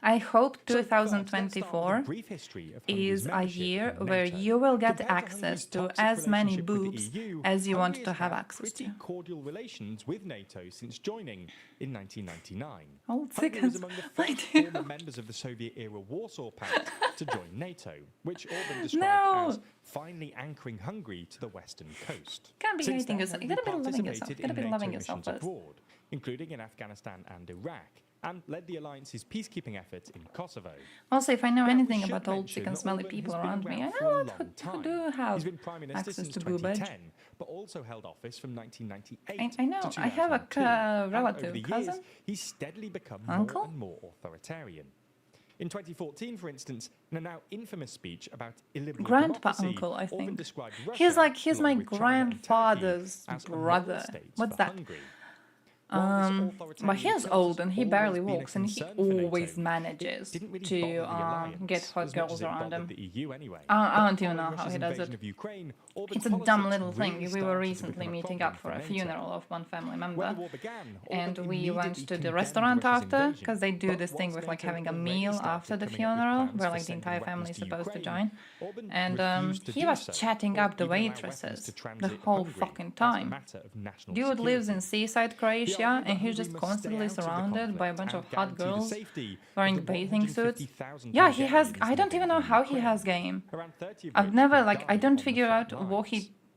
I hope So first, let's start with 2024 a brief history of Hungary's is a membership year in where NATO. you will get Compared to access Hungary's to toxic as many relationship with the boobs EU, as you want Hungary to has have had access to. pretty cordial relations with NATO since joining in 1999. Hold Hungary seconds. was among the first former members of the Soviet-era Warsaw Pact to join NATO, which Orban described as finally anchoring Hungary to the western coast. Can't be Since hating then, yourself. You Hungary gotta be loving yourself. participated You gotta in be loving NATO yourself missions first. abroad, including in Afghanistan and Iraq, and led the alliance's peacekeeping efforts in Kosovo. Also, if I know Now, we anything should about old mention chicken that smelly Orban people has been around me, I around for know a a lot long who time. do have He's been Prime Minister access since to boobage. 2010, but also held office from 1998 I know. to I have a 2002. And relative, over the cousin, years, he's steadily become uncle. more and more authoritarian. In 2014, for instance, in a now infamous speech about illiberal Grandpa democracy, uncle, I Orban think. described He's Russia, he's along my with China and Turkey, grandfather's as a model brother. state What's for that? Hungary. But he's old and he barely walks, and he concern for always NATO, manages didn't really to bother the alliance get hot as much girls as it around bothered him. the EU anyway. I don't even Following know how Russia's he does invasion it. of Ukraine, Orban's It's a dumb politics little thing. really We were started to recently become a meeting problem up for a NATO. funeral of one family When member, the war began, and Orban we went immediately to the condemned restaurant Russia's after, invasion. because they do But this thing once with like NATO having a already meal started after the coming up with funeral, plans where for like the sending entire weapons family is to supposed to Ukraine, join, Orban and refused to he do was so, chatting or up the even allow weapons waitresses to the transit whole Hungary fucking as a time. matter of national Dude lives in security. seaside He Croatia, argued and that he's Hungary just must constantly stay out of the surrounded by a bunch of conflict hot and guarantee the girls safety wearing of the bathing suits. 150,000 Yeah, he has. Hungarians I don't even know living in how he Ukraine. has game. Around 30 of I've which never have I died don't on the figure front out what he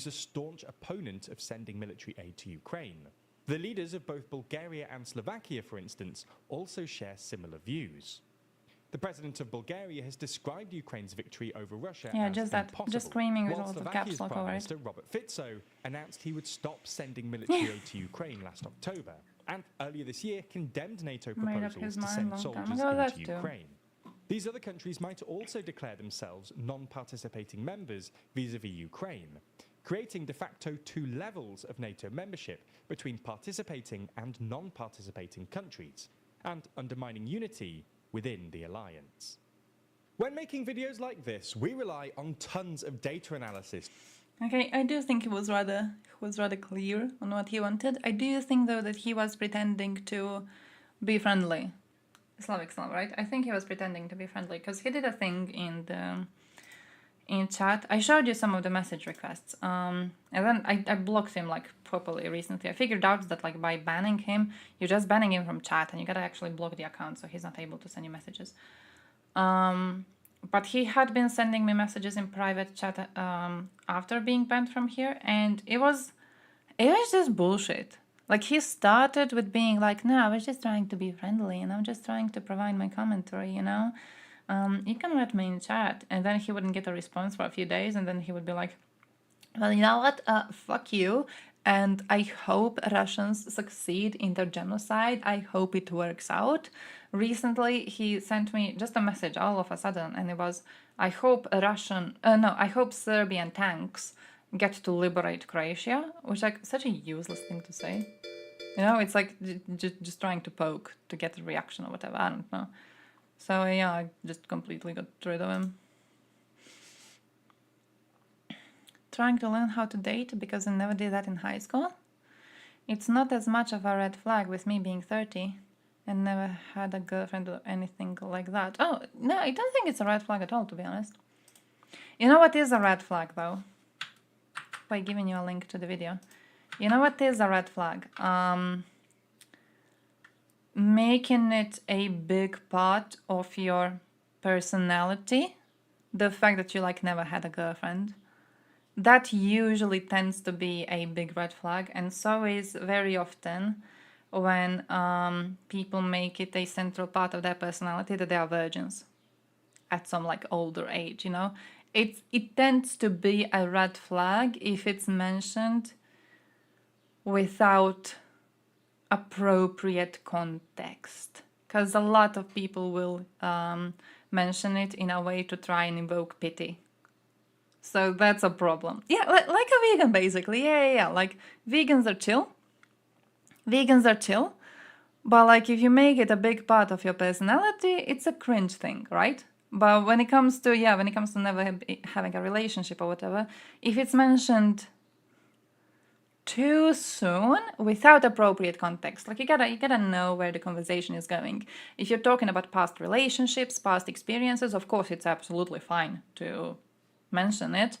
who's a staunch opponent of sending military aid to Ukraine. The leaders of both Bulgaria and Slovakia, for instance, also share similar views. The president of Bulgaria has described Ukraine's victory over Russia as just that, impossible, just screaming with while all the Slovakia's caps lock Prime over it. Minister Robert Fico announced he would stop sending military aid to Ukraine last October. and earlier this year condemned NATO Made up proposals his to mind send long time soldiers ago, that into too. Ukraine. These other countries might also declare themselves non-participating members vis-à-vis Ukraine, creating de facto two levels of NATO membership between participating and non-participating countries, and undermining unity within the alliance. When making videos like this, we rely on tons of data analysis. Okay, I do think he was rather clear on what he wanted. I do think though that he was pretending to be friendly. Slavic, right? I think he was pretending to be friendly because he did a thing in chat. I showed you some of the message requests, and then I blocked him like properly recently. I figured out that like by banning him, you're just banning him from chat, and you gotta actually block the account so he's not able to send you messages. But he had been sending me messages in private chat after being banned from here, and it was just bullshit. Like, he started with being like, no, I was just trying to be friendly, and I'm just trying to provide my commentary, you know? You can let me in chat. And then he wouldn't get a response for a few days, and then he would be like, well, you know what? Fuck you. And I hope Russians succeed in their genocide. I hope it works out. Recently, he sent me just a message all of a sudden, and it was, I hope Serbian tanks get to liberate Croatia, which is like such a useless thing to say. You know, it's like just trying to poke to get a reaction or whatever, I don't know. So yeah, I just completely got rid of him. Trying to learn how to date because I never did that in high school. It's not as much of a red flag with me being 30 and never had a girlfriend or anything like that. Oh, no, I don't think it's a red flag at all, to be honest. You know what is a red flag, though? By giving you a link to the video. You know what is a red flag? Making it a big part of your personality. The fact that you like never had a girlfriend. That usually tends to be a big red flag, and so is very often when people make it a central part of their personality that they are virgins at some like older age, you know. It tends to be a red flag if it's mentioned without appropriate context, because a lot of people will mention it in a way to try and invoke pity. So that's a problem. Yeah, like a vegan, basically. Yeah. Like, vegans are chill. But, like, if you make it a big part of your personality, it's a cringe thing, right? But when it comes to never having a relationship or whatever, if it's mentioned too soon without appropriate context, like you gotta know where the conversation is going. If you're talking about past relationships, past experiences, of course it's absolutely fine to mention it.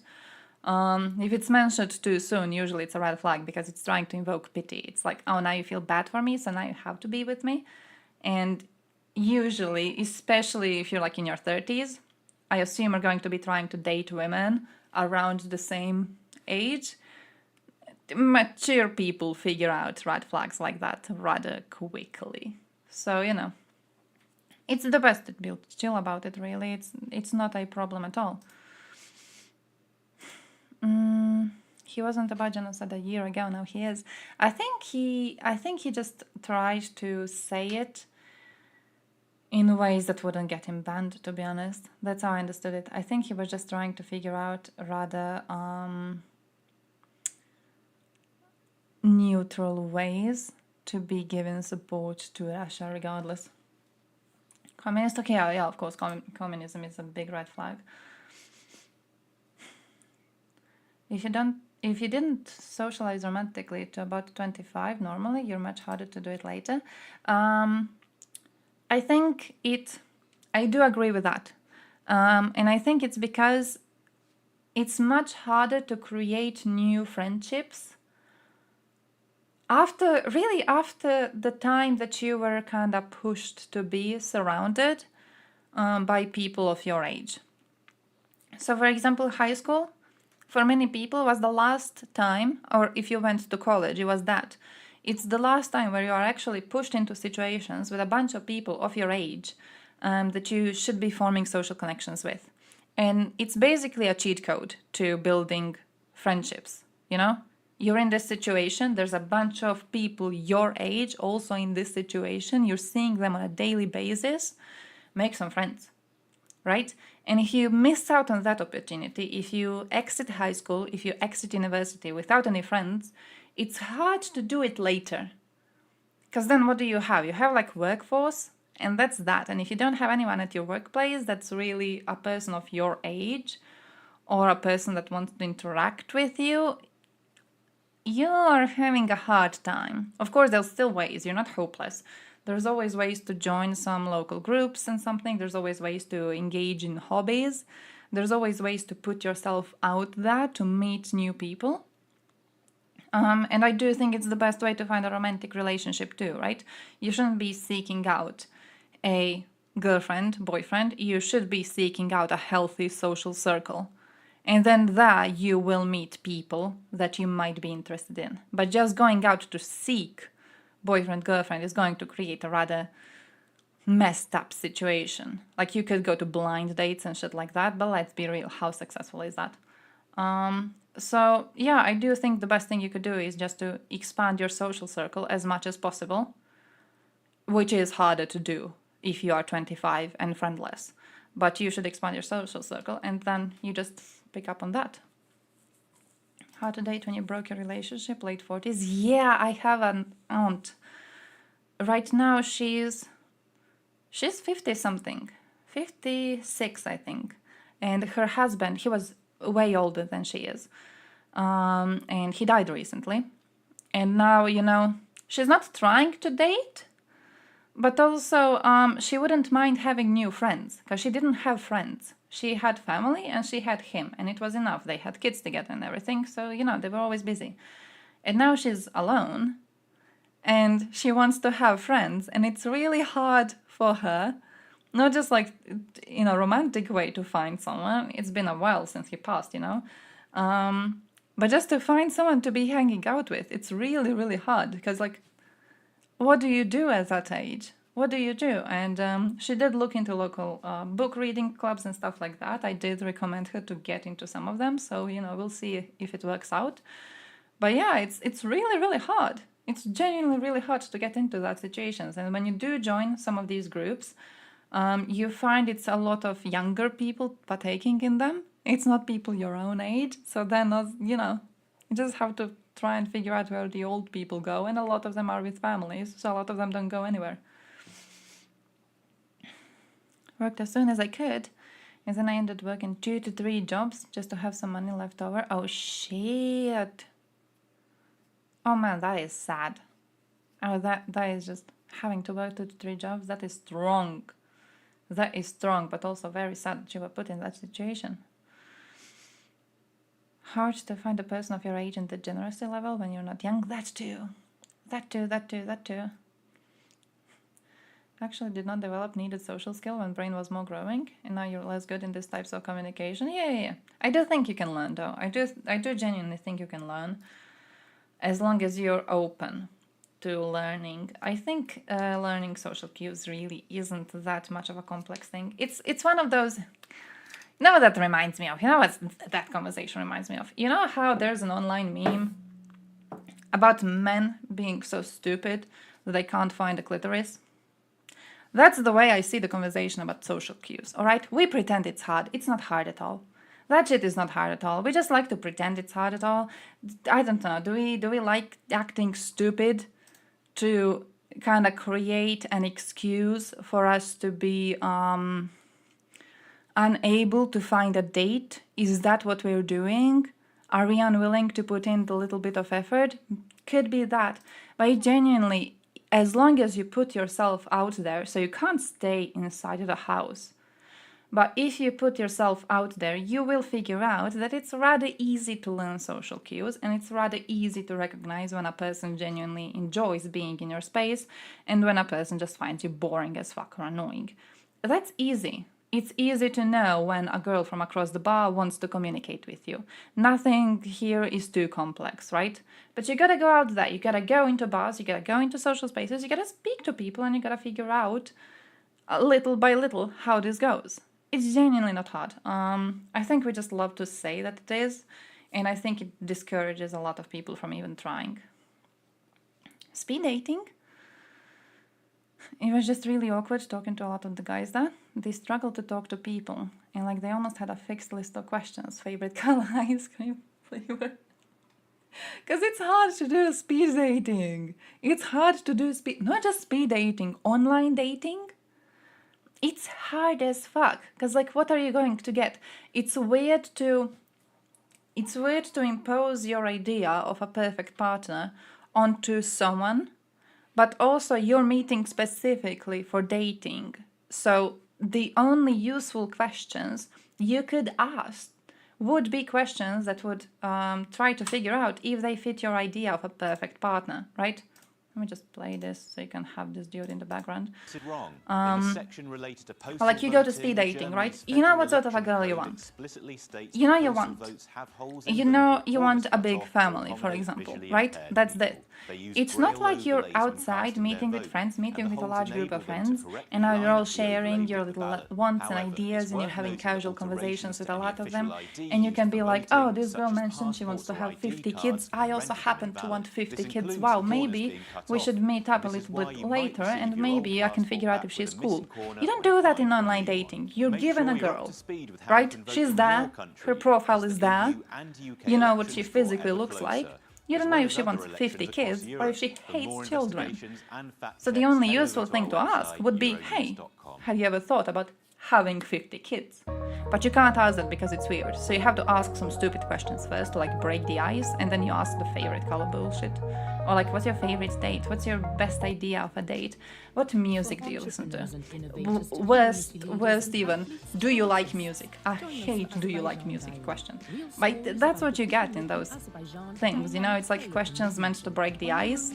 If it's mentioned too soon, usually it's a red flag because it's trying to invoke pity. It's like, oh, now you feel bad for me, so now you have to be with me. And usually, especially if you're like in your 30s, I assume you're going to be trying to date women around the same age. Mature people figure out red flags like that rather quickly. So, you know, it's the best to be chill about it, really. It's not a problem at all. He wasn't about genocide a year ago, now he is. I think he just tried to say it in ways that wouldn't get him banned, to be honest. That's how I understood it. I think he was just trying to figure out rather neutral ways to be giving support to Russia regardless. Communist, okay, yeah, of course, communism is a big red flag. If you didn't socialize romantically to about 25 normally, you're much harder to do it later. I do agree with that. And I think it's because it's much harder to create new friendships after the time that you were kind of pushed to be surrounded by people of your age. So, for example, high school, for many people, was the last time, or if you went to college, it was that. It's the last time where you are actually pushed into situations with a bunch of people of your age that you should be forming social connections with. And it's basically a cheat code to building friendships, you know? you're in this situation, there's a bunch of people your age also in this situation, you're seeing them on a daily basis, make some friends, right? And if you miss out on that opportunity, if you exit high school, if you exit university without any friends, it's hard to do it later. Because then what do you have? You have like workforce, and that's that. And if you don't have anyone at your workplace that's really a person of your age or a person that wants to interact with you, you're having a hard time. Of course, there's still ways. You're not hopeless. There's always ways to join some local groups and something. There's always ways to engage in hobbies. There's always ways to put yourself out there to meet new people. And I do think it's the best way to find a romantic relationship too, right? You shouldn't be seeking out a girlfriend, boyfriend. You should be seeking out a healthy social circle. And then there you will meet people that you might be interested in. But just going out to seek boyfriend, girlfriend is going to create a rather messed up situation. Like you could go to blind dates and shit like that, but let's be real, how successful is that? So yeah, I do think the best thing you could do is just to expand your social circle as much as possible, which is harder to do if you are 25 and friendless. But you should expand your social circle and then you just pick up on that. How to date when you broke your relationship, late 40s? Yeah, I have an aunt. Right now she's 50 something, 56 I think. And her husband, he was way older than she is. And he died recently. And now, you know, she's not trying to date, but also she wouldn't mind having new friends because she didn't have friends. She had family and she had him, and it was enough. They had kids together and everything, so, you know, they were always busy. And now she's alone and she wants to have friends, and it's really hard for her, not just like in a romantic way to find someone. It's been a while since he passed, you know. But just to find someone to be hanging out with, it's really, really hard because, like, what do you do at that age? What do you do? And she did look into local book reading clubs and stuff like that. I did recommend her to get into some of them. So, you know, we'll see if it works out. But yeah, it's really, really hard. It's genuinely really hard to get into that situations. And when you do join some of these groups, you find it's a lot of younger people partaking in them. It's not people your own age. So then, you know, you just have to try and figure out where the old people go. And a lot of them are with families. So a lot of them don't go anywhere. Worked as soon as I could. And then I ended working 2 to 3 jobs just to have some money left over. Oh, shit. Oh, man, that is sad. Oh, that is just having to work 2 to 3 jobs. That is strong. That is strong, but also very sad that you were put in that situation. Hard to find a person of your age and the generosity level when you're not young. That too. That too. Actually did not develop needed social skill when brain was more growing, and now you're less good in these types of communication. Yeah. I do think you can learn, though. I do genuinely think you can learn, as long as you're open to learning. I think learning social cues really isn't that much of a complex thing. It's one of those. You know what that reminds me of? You know what that conversation reminds me of? You know how there's an online meme about men being so stupid that they can't find a clitoris? That's the way I see the conversation about social cues, all right? We pretend it's hard. It's not hard at all. That shit is not hard at all. We just like to pretend it's hard at all. I don't know. Do we like acting stupid to kind of create an excuse for us to be unable to find a date? Is that what we're doing? Are we unwilling to put in the little bit of effort? Could be that. But genuinely, as long as you put yourself out there, so you can't stay inside of the house. But if you put yourself out there, you will figure out that it's rather easy to learn social cues, and it's rather easy to recognize when a person genuinely enjoys being in your space and when a person just finds you boring as fuck or annoying. That's easy. It's easy to know when a girl from across the bar wants to communicate with you. Nothing here is too complex, right? But you gotta go out there, you gotta go into bars, you gotta go into social spaces, you gotta speak to people, and you gotta figure out little by little how this goes. It's genuinely not hard. I think we just love to say that it is. And I think it discourages a lot of people from even trying. Speed dating. It was just really awkward talking to a lot of the guys there. They struggled to talk to people. And like they almost had a fixed list of questions. Favorite color, ice cream flavor. Because it's hard to do speed dating. It's hard to do not just speed dating, online dating. It's hard as fuck. Because like, what are you going to get? It's weird to impose your idea of a perfect partner onto someone, but also you're meeting specifically for dating. So the only useful questions you could ask would be questions that would try to figure out if they fit your idea of a perfect partner, right? Let me just play this so you can have this dude in the background. Wrong. In the section related to postal Like you go to voting, speed dating, right? Germany's You know what federal sort of a girl you election want. code explicitly states You know that you postal want. votes have holes in You them know with you want corners a cut big off to family, for accommodate example, visually right? impaired That's people. it. They use It's not braille like you're overlays when outside casting meeting their with vote, friends, meeting and the with a holes large group of enable them to friends, correctly and now you're line all up the sharing overlay your with the little ballot. wants and However, ideas, it's and you're worth having noting that casual conversations alterations with to a any lot of them, official ID and you used can for be like, voting, oh, this such girl as mentioned she wants to passports or have 50 ID kids. cards, I can also render them happen to invalid. want 50 This kids. includes Wow, the corners maybe being cut we off. should meet up a And this is little why bit you might later, receive and your old maybe I can passport figure out back if she's with a cool. missing corner You don't when do that applying in for a online new one. dating. You're Make given sure a you're up girl, to speed with how you right? can vote She's in there, your country, her profile as is the there, EU and UK you know what she elections draw physically ever looks like. closer, You as don't know well if as she other wants 50 elections across kids or Europe. if she For hates more children. investigations and fact So the checks, only head over useful to thing our to ask website, would be, hey, euronews.com. have you ever thought about having 50 kids? But you can't ask that because it's weird. So you have to ask some stupid questions first to like break the ice, and then you ask the favorite color bullshit. Or like, what's your favorite date? What's your best idea of a date? What music do you listen to? Worst even, do you like music? I hate do you like music question. But that's what you get in those things, you know? It's like questions meant to break the ice.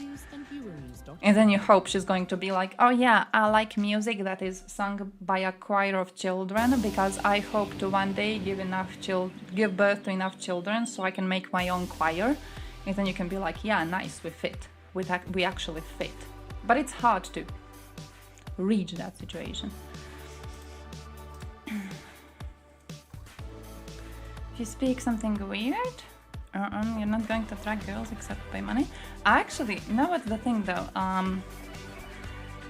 And then you hope she's going to be like, oh yeah, I like music that is sung by a choir of children because I hope to one day give birth to enough children so I can make my own choir. And then you can be like, yeah, nice, we fit. We actually fit. But it's hard to reach that situation. If you speak something weird, you're not going to attract girls except by money. Actually, know what's the thing though?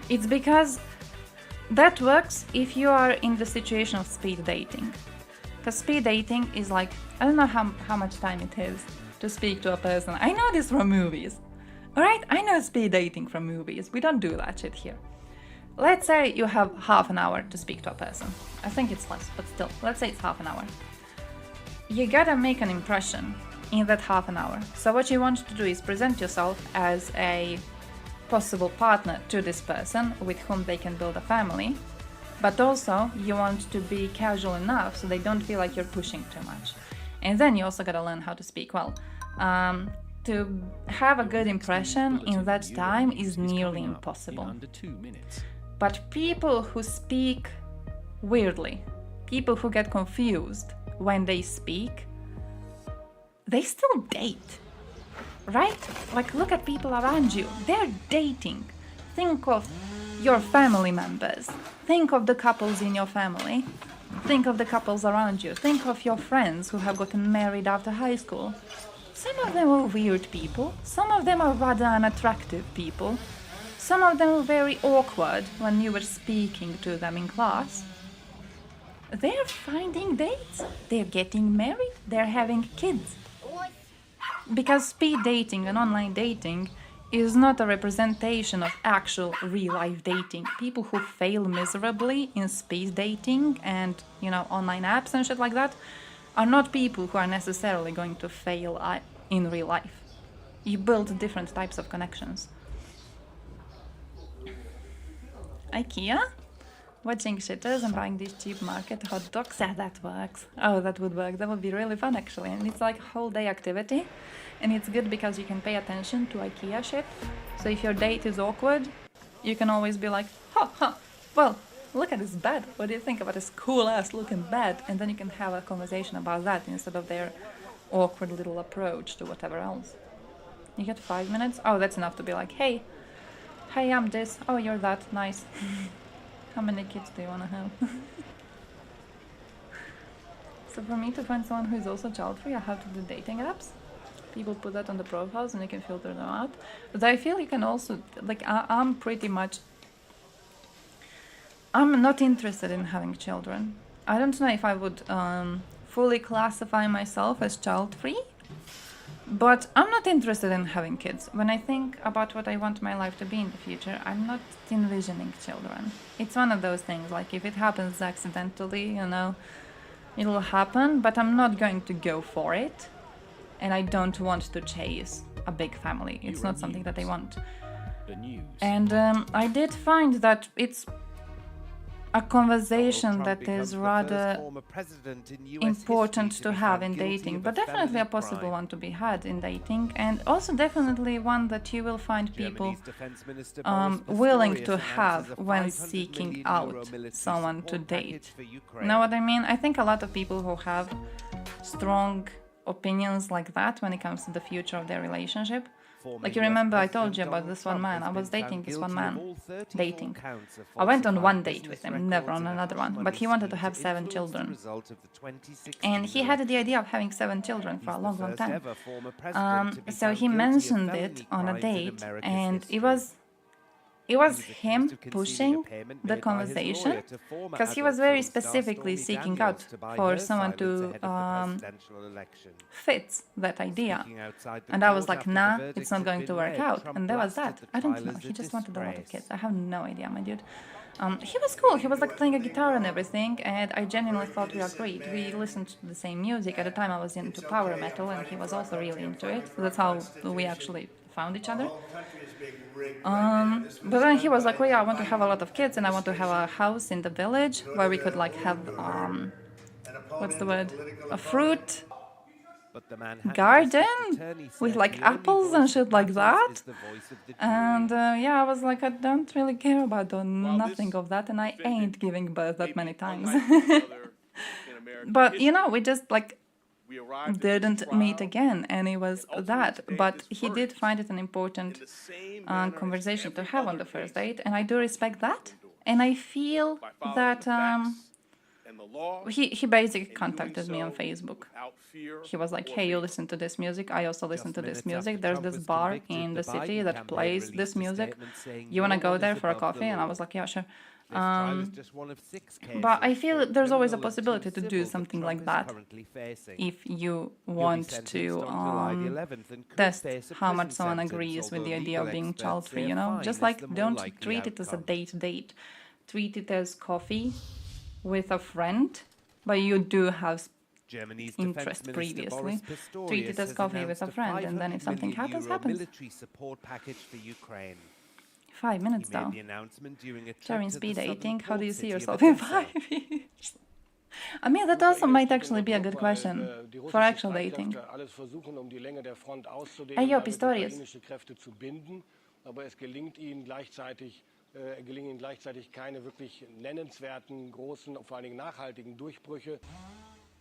It's because that works if you are in the situation of speed dating. Because speed dating is like, I don't know how much time it is to speak to a person. I know this from movies. Alright, I know speed dating from movies. We don't do that shit here. Let's say you have half an hour to speak to a person. I think it's less, but still, let's say it's half an hour. You gotta make an impression in that half an hour. So what you want to do is present yourself as a possible partner to this person with whom they can build a family, but also you want to be casual enough so they don't feel like you're pushing too much. And then you also gotta learn how to speak well. To have a good impression in that time is nearly impossible. But people who speak weirdly, people who get confused when they speak, they still date, right? Like, look at people around you. They're dating. Think of your family members. Think of the couples in your family. Think of the couples around you. Think of your friends who have gotten married after high school. Some of them are weird people. Some of them are rather unattractive people. Some of them are very awkward when you were speaking to them in class. They're finding dates. They're getting married. They're having kids. Because speed dating and online dating is not a representation of actual real-life dating. People who fail miserably in speed dating and, you know, online apps and shit like that are not people who are necessarily going to fail in real life. You build different types of connections. IKEA? Watching shitters and buying these cheap market hot dogs. Yeah, that works. Oh, that would work. That would be really fun, actually. And it's like a whole day activity. And it's good because you can pay attention to IKEA shit. So if your date is awkward, you can always be like, well, look at this bed. What do you think about this cool-ass looking bed? And then you can have a conversation about that instead of their awkward little approach to whatever else. You get 5 minutes? Oh, that's enough to be like, hey, I'm this. Oh, you're that. Nice. How many kids do you want to have? So for me to find someone who is also child-free, I have to do dating apps. People put that on the profiles and you can filter them out. But I feel you can also, like, I'm pretty much, I'm not interested in having children. I don't know if I would fully classify myself as child-free, but I'm not interested in having kids. When I think about what I want my life to be in the future, I'm not envisioning children. It's one of those things, like if it happens accidentally, you know, it'll happen, but I'm not going to go for it. And I don't want to chase a big family. It's not something that I want. And I did find that it's a conversation that is rather important to have in dating, but definitely a possible one to be had in dating, and also definitely one that you will find people willing to have when seeking out someone to date. You know what I mean? I think a lot of people who have strong opinions like that when it comes to the future of their relationship. Like you remember I told you about this one man. I was dating this one man. Dating. I went on one date with him, never on another one. But he wanted to have 7 children. And he had the idea of having 7 children for a long, long time. So he mentioned it on a date, and it was him pushing the conversation, because he was very specifically seeking out for someone to fit that idea. And I was like, nah, it's not going to work out. And that was that. I don't know. He just wanted a lot of kids. I have no idea, my dude. He was cool. He was like playing a guitar and everything, and I genuinely thought we agreed. We listened to the same music. At the time I was into power metal, and he was also really into it. So that's how we actually found each other. But then he was like, well, yeah, I want to have a lot of kids, and I want to have a house in the village where we could like have, what's the word? A fruit garden with like apples and shit like that. And yeah, I was like, I don't really care about nothing of that, and I ain't giving birth that many times. But you know, we just like didn't meet again, and it was that. But he did find it an important conversation to have on the first date, and I do respect that. And I feel that he basically contacted me on Facebook. He was like, hey, you listen to this music, I also listen to this music, there's this bar in the city that plays this music, you want to go there for a coffee? And I was like, yeah, sure. But I feel that there's always a possibility to do something like that if you want to test how much someone agrees with the idea of being child-free, you know? Just like, don't treat it as a date. Treat it as coffee with a friend, but you do have interest previously. Treat it as coffee with a friend, and then if something happens, happens. 5 minutes though. During speed dating, how do you see yourself in 5 years? I mean, that also might actually be a good question for actual dating. Hey, yo, Pistorius. Gelingen ihnen gleichzeitig keine wirklich nennenswerten, großen, vor allen Dingen nachhaltigen Durchbrüche.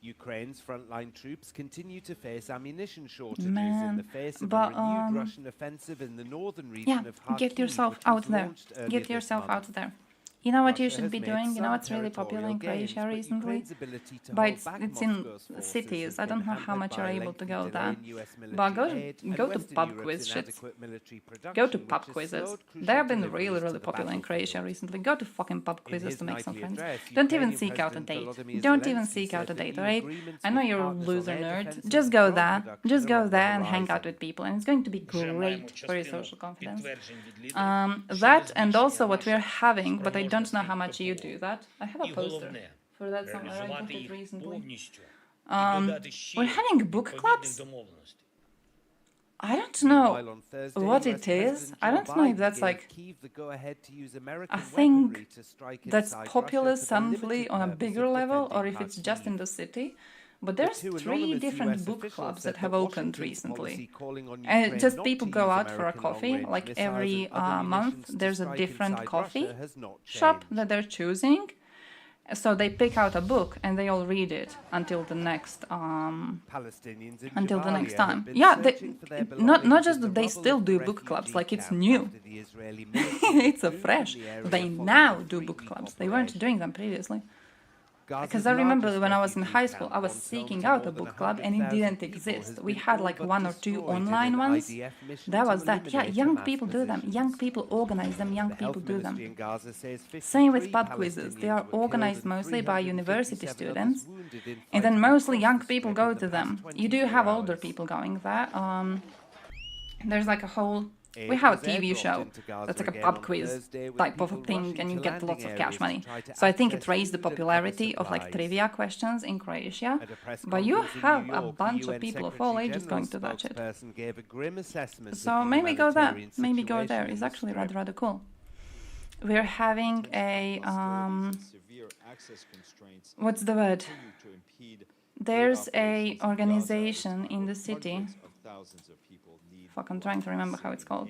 Ukraine's frontline troops continue to face ammunition shortages in the face of a renewed Russian offensive in the northern region of Kharkiv. Get yourself out there. Get yourself out there. You know what you should be doing? You know what's really popular in Croatia recently? But it's in cities. I don't know how much you're able to go there. But go to pub quiz shit. Go to pub quizzes. They have been really, really popular in Croatia recently. Go to fucking pub quizzes to make some friends. Don't even seek out a date. Don't even seek out a date, alright? I know you're a loser nerd. Just go there. Just go there and hang out with people. And it's going to be great for your social confidence. That and also what we're having, but I don't know how much you do that. I have a poster for that somewhere. I got it recently. We're having book clubs. I don't know what it is. I don't know if that's like a thing that's popular suddenly on a bigger level, or if it's just in the city. But there's 3 different book clubs that have opened recently. And just people go out for a coffee, like every month there's a different coffee shop that they're choosing. So they pick out a book and they all read it until the next time. Yeah, not just that they still do book clubs, like it's new. It's a fresh. They now do book clubs. They weren't doing them previously. because I remember when I was in high school, I was seeking out a book club and it didn't exist. We had like 1 or 2 online ones. That was that. Yeah, young people do them. Young people organize them. Young people do them. Same with pub quizzes. They are organized mostly by university students. And then mostly young people go to them. You do have older people going there. There's like a whole... We have a TV show that's like a pub quiz type of a thing, and you get lots of cash money. So I think it raised the popularity of like trivia questions in Croatia. But you have a bunch of people of all ages going to that shit. So maybe go there. Maybe go there. It's actually rather cool. We're having a what's the word? There's a organization in the city. Fuck, I'm trying to remember how it's called.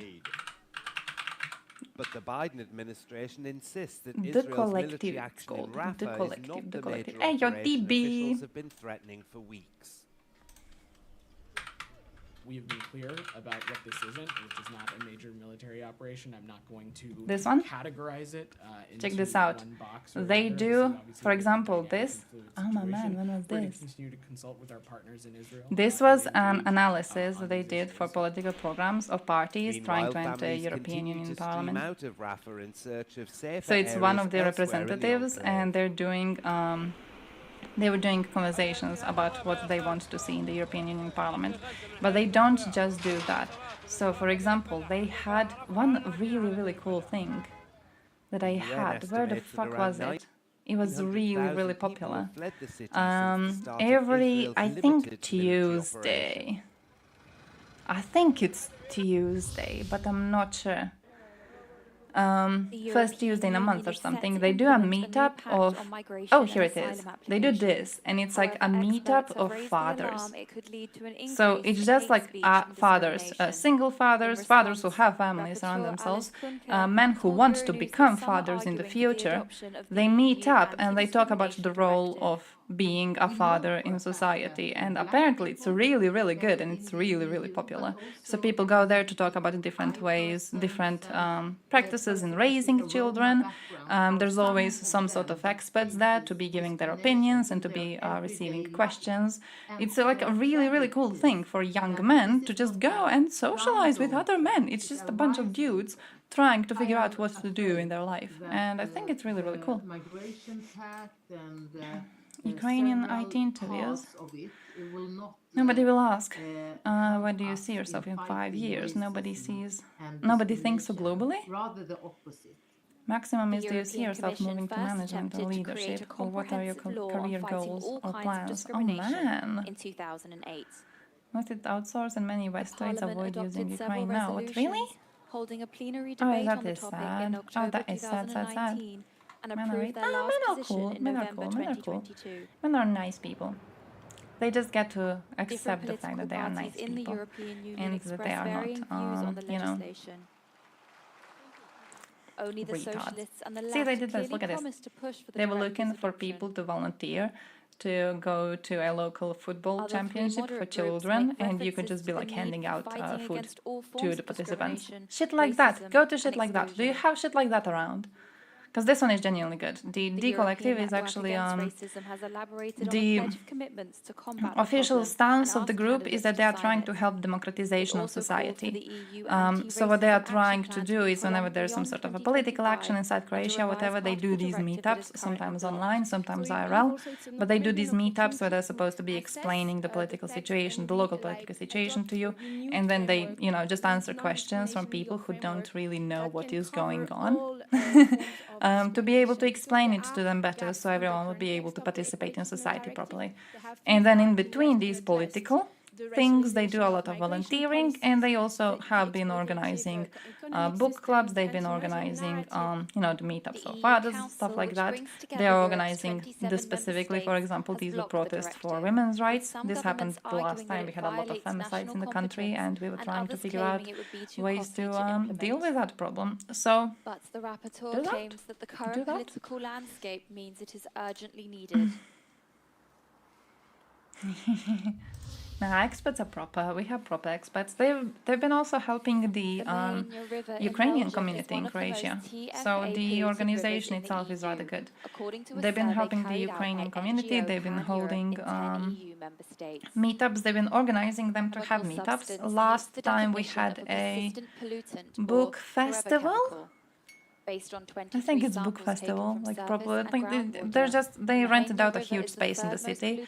But the Biden administration insists that The Israel's Collective, military it's action called. in Rafah The is Collective, not the the Collective. major Hey, yo, operation DB. officials have been threatening for weeks. We've been clear about what this isn't, which is not a major military operation. I'm not going to This one? categorize it Check into this out. one box or They another. do, This is obviously for a example, dynamic this. and fluid Oh my man, situation. when was We're going this? to continue to consult with our partners in Israel. This was an analysis that they did for political programs of parties trying to enter families European continue Union to stream Parliament. out of Rafah in search of safer So it's one of areas their elsewhere in the representatives, enclave. and they were doing conversations about what they want to see in the European Union Parliament. But they don't just do that. So, for example, they had one really cool thing that I had. Where the fuck was it? It was really popular. Every, I think Tuesday. I think it's Tuesday, but I'm not sure. First Tuesday in a month or something, they do a meetup of, oh, here it is. They do this, and it's like a meetup of fathers. So it's just like fathers, single fathers, fathers who have families around themselves, men who want to become fathers in the future. They meet up and they talk about the role of being a father in society, and apparently it's really good, and it's really popular. So people go there to talk about different ways, different practices in raising children. There's always some sort of experts there to be giving their opinions and to be receiving questions. It's like a really cool thing for young men to just go and socialize with other men. It's just a bunch of dudes trying to figure out what to do in their life, and I think it's really cool. Ukrainian IT interviews. Nobody will ask, where do you see yourself in 5 years? Nobody thinks so globally? Maximum is, do you see yourself moving to management or leadership, or what are your career goals or plans? Oh man! In 2008. Let it outsource and many Westerners avoid using Ukraine now. What, really? Holding a plenary Oh, debate that on the is topic sad. in October that is sad. 2019 and Men are approved their last position in November Men are cool. 2022. Men are nice people. They just get to accept the fact that they are nice in the people, European Union and that they are varying views on the not, you know, legislation. Only the retards. socialists and the See, they left did this. clearly Look at this. promised to push for the They were director's looking for adoption. people to volunteer to go to a local football Other free championship for moderate groups children, make and you could references just be to the like need handing for out fighting food against all to forms the of participants. discrimination, Shit like that. racism, Go to shit and like that. Do you exclusion. have shit like that around? Because this one is genuinely good. The D European Collective is Network actually Against Racism has elaborated the on a pledge of commitments to combat the official problem stance and of the asked group candidates is that they are sign trying it. to help democratization of Also called for society. the EU So what they are anti-racism trying action to plan do be is whenever prolonged there's some beyond sort of a 2025 political action inside and to Croatia, revise whatever, they do article these directive that meetups, is currently sometimes blocked. online, sometimes So we believe IRL, also it's an but they do incredible these meetups where they're opportunity supposed to be explaining the political situation, the local political situation to you, and then they, you know, just answer questions from people who don't really know what is going on, to be able to explain it to them better so everyone will be able to participate in society properly. And then in between these political things, they do a lot of volunteering, and they also have been organizing book clubs. They've been organizing, you know, the meetups of fathers, stuff like that. They are organizing this specifically, for example, these were protests for women's rights. This happened the last time we had a lot of femicides in the country, and we were trying to figure out ways to deal with that problem. So, But the rapporteur claims that the current political landscape means it is urgently needed. Experts are proper. We have proper experts. They've been also helping the Ukrainian community in Croatia. So the organization itself is rather good. They've been helping the Ukrainian community. They've been holding meetups. They've been organizing them to have meetups. Last time we had a book festival. I think it's book festival, like proper. I think they rented out a huge space in the city,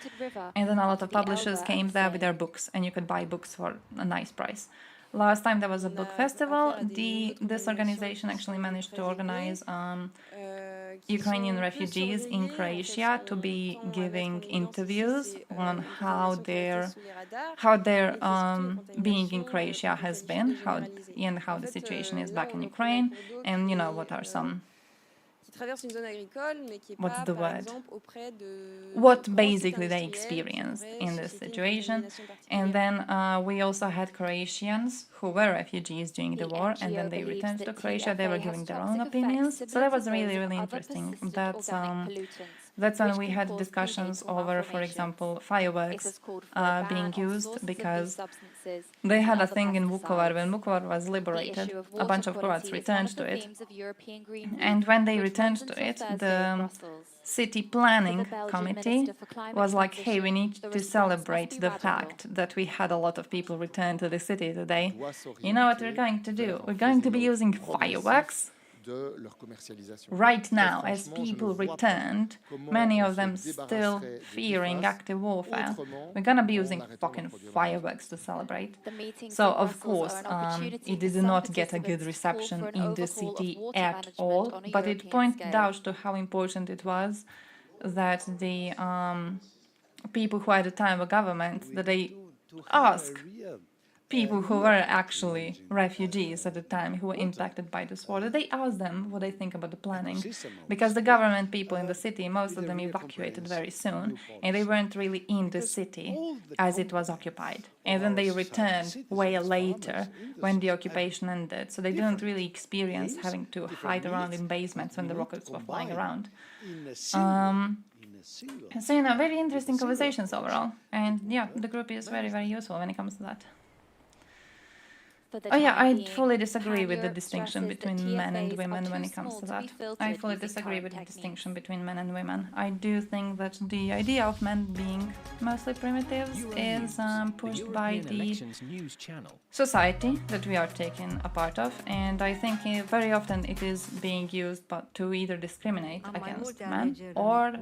and then a lot of publishers came there with their books, and you could buy books for a nice price. Last time there was a book festival. This organization actually managed to organize Ukrainian refugees in Croatia to be giving interviews on how their being in Croatia has been, how the situation is back in Ukraine, and what are some. What's the word? What basically they experienced in this situation. And then we also had Croatians who were refugees during the war, and then they returned to Croatia. They were giving their own opinions. So that was really, really interesting. That's when we had discussions over, for example, fireworks being used, because they had a thing in Vukovar. When Vukovar was liberated, a bunch of Croats returned to it. And when they returned to it, the city planning committee was like, hey, we need to celebrate the fact that we had a lot of people return to the city today. You know what we're going to do? We're going to be using fireworks right now, as people returned, many of them still fearing active warfare. We're gonna be using fucking fireworks to celebrate. So of course, it did not get a good reception in the city at all, but it pointed out to how important it was that the people who at the time were government, that they ask people who were actually refugees at the time, who were impacted by this war, they asked them what they think about the planning. Because the government people in the city, most of them evacuated very soon, and they weren't really in the city as it was occupied. And then they returned way later when the occupation ended, so they didn't really experience having to hide around in basements when the rockets were flying around. So, very interesting conversations overall. And yeah, the group is very, very useful when it comes to that. Oh yeah, I fully disagree with the distinction between men and women when it comes to that. I fully disagree with the distinction between men and women. I do think that the idea of men being mostly primitives is pushed by the society that we are taking a part of, and I think very often it is being used to either discriminate against men or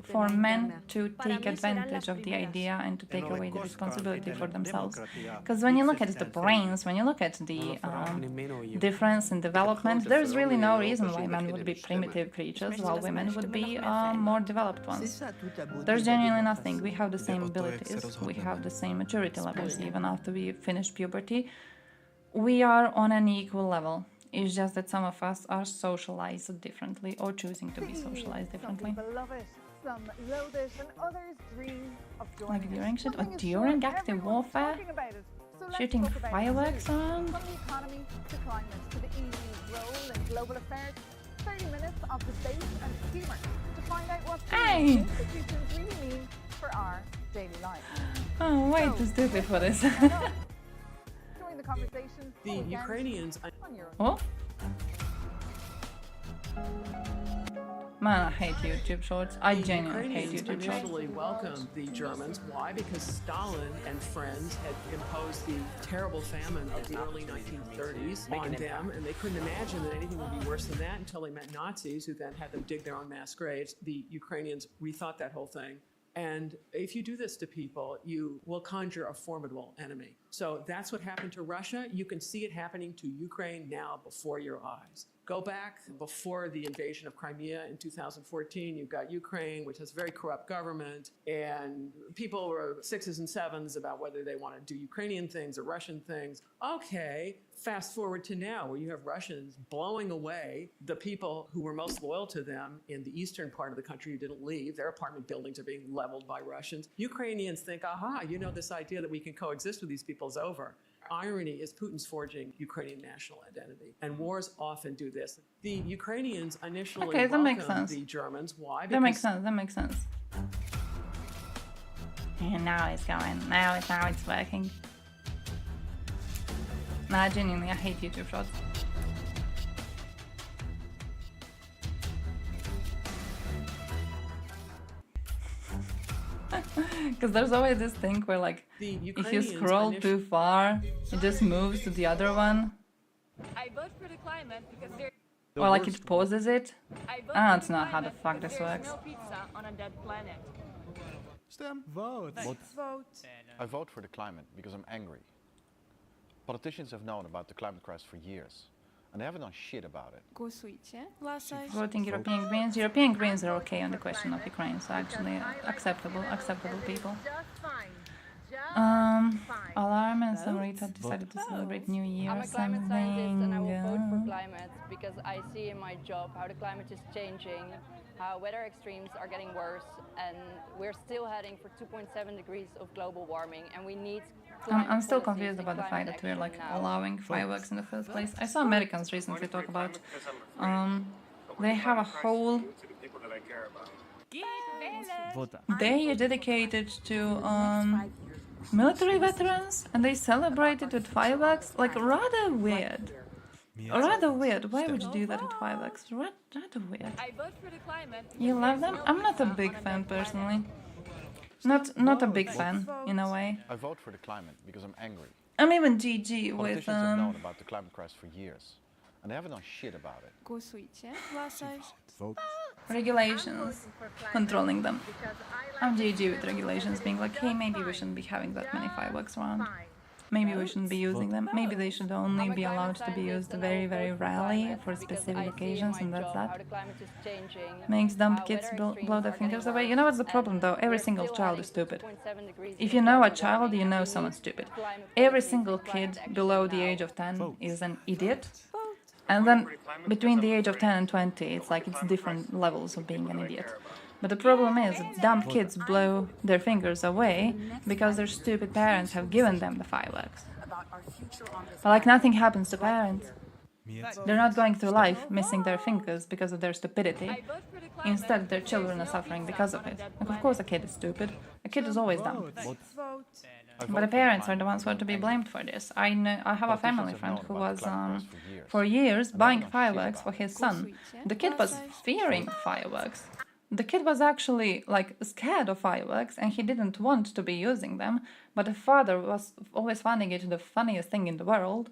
for men to take advantage of the idea and to take away the responsibility for themselves. Because when you look at the brains, when you look at the difference in development, there's really no reason why men would be primitive creatures while women would be more developed ones. There's genuinely nothing. We have the same abilities, we have the same maturity levels even after we finish puberty. We are on an equal level. It's just that some of us are socialized differently or choosing to be socialized differently. Like during shit or during active warfare? Shooting fireworks on? From the economy to climate to the EU's role in global affairs, 30 minutes of debate and humour to find out what these institutions really mean for our daily life. Oh, way too stupid for this. Join the conversation. The Ukrainians. Oh? Man, I hate YouTube Shorts. I genuinely hate YouTube Shorts. Initially welcomed the Germans. Why? Because Stalin and friends had imposed the terrible famine of the early 1930s on them, and they couldn't imagine that anything would be worse than that until they met Nazis, who then had them dig their own mass graves. The Ukrainians rethought that whole thing. And if you do this to people, you will conjure a formidable enemy. So that's what happened to Russia. You can see it happening to Ukraine now before your eyes. Go back before the invasion of Crimea in 2014, you've got Ukraine, which has a very corrupt government, and people were 6s and 7s about whether they want to do Ukrainian things or Russian things. Okay, fast forward to now, where you have Russians blowing away the people who were most loyal to them in the eastern part of the country who didn't leave. Their apartment buildings are being leveled by Russians. Ukrainians think, aha, this idea that we can coexist with these people is over. Irony is Putin's forging Ukrainian national identity, and wars often do this. The Ukrainians initially welcomed the Germans. Why? That makes sense. And now it's going. Now it's working. Nah, genuinely, I hate YouTube Shorts. Because there's always this thing where, like, if you scroll too far, it just moves to the other one. I vote for the climate because there. Or like it pauses it. Ah, that's not how the fuck this works. No pizza on a dead planet. Stem. Vote. Vote. I vote for the climate because I'm angry. Politicians have known about the climate crisis for years, and they haven't done shit about it. Voting European Greens. European Greens are okay on the question of Ukraine, so actually acceptable people. Alarm and some retard decided to celebrate New Year I'm or a climate something. scientist and I will vote for climate because I see in my job how the climate is changing, how weather extremes are getting worse, and we're still heading for 2.7 degrees of global warming, and we need I'm still confused about the fact that we're like allowing fireworks in the first place. I saw Americans recently talk about they have a whole day dedicated to military veterans, and they celebrate it with fireworks. Like, rather weird. Rather weird. Why would you do that with fireworks? Rather weird. I vote for the climate. You love them? I'm not a big fan personally. Not a big fan in a way. I vote for the climate because I'm angry. I'm even GG with Politicians have known about the climate crisis for years, and they haven't done shit about it. Vote. Regulations, controlling them. I'm GG with regulations being like, hey, maybe we shouldn't be having that many fireworks around. Maybe we shouldn't be using them. Maybe they should only be allowed to be used very, very rarely for specific occasions, and that's that. Makes dumb kids blow their fingers away. You know what's the problem though? Every single child is stupid. If you know a child, you know someone's stupid. Every single kid below the age of 10 is an idiot. And then between the age of 10 and 20, it's like it's different levels of being an idiot. But the problem is that dumb kids blow their fingers away because their stupid parents have given them the fireworks. But like nothing happens to parents. They're not going through life missing their fingers because of their stupidity. Instead, their children are suffering because of it. Like, of course a kid is stupid. A kid is always dumb. But the parents are the ones who are to be blamed for this. I have a family friend who was, for years, buying fireworks for his son. The kid was fearing fireworks. The kid was actually, like, scared of fireworks, and he didn't want to be using them, but the father was always finding it the funniest thing in the world,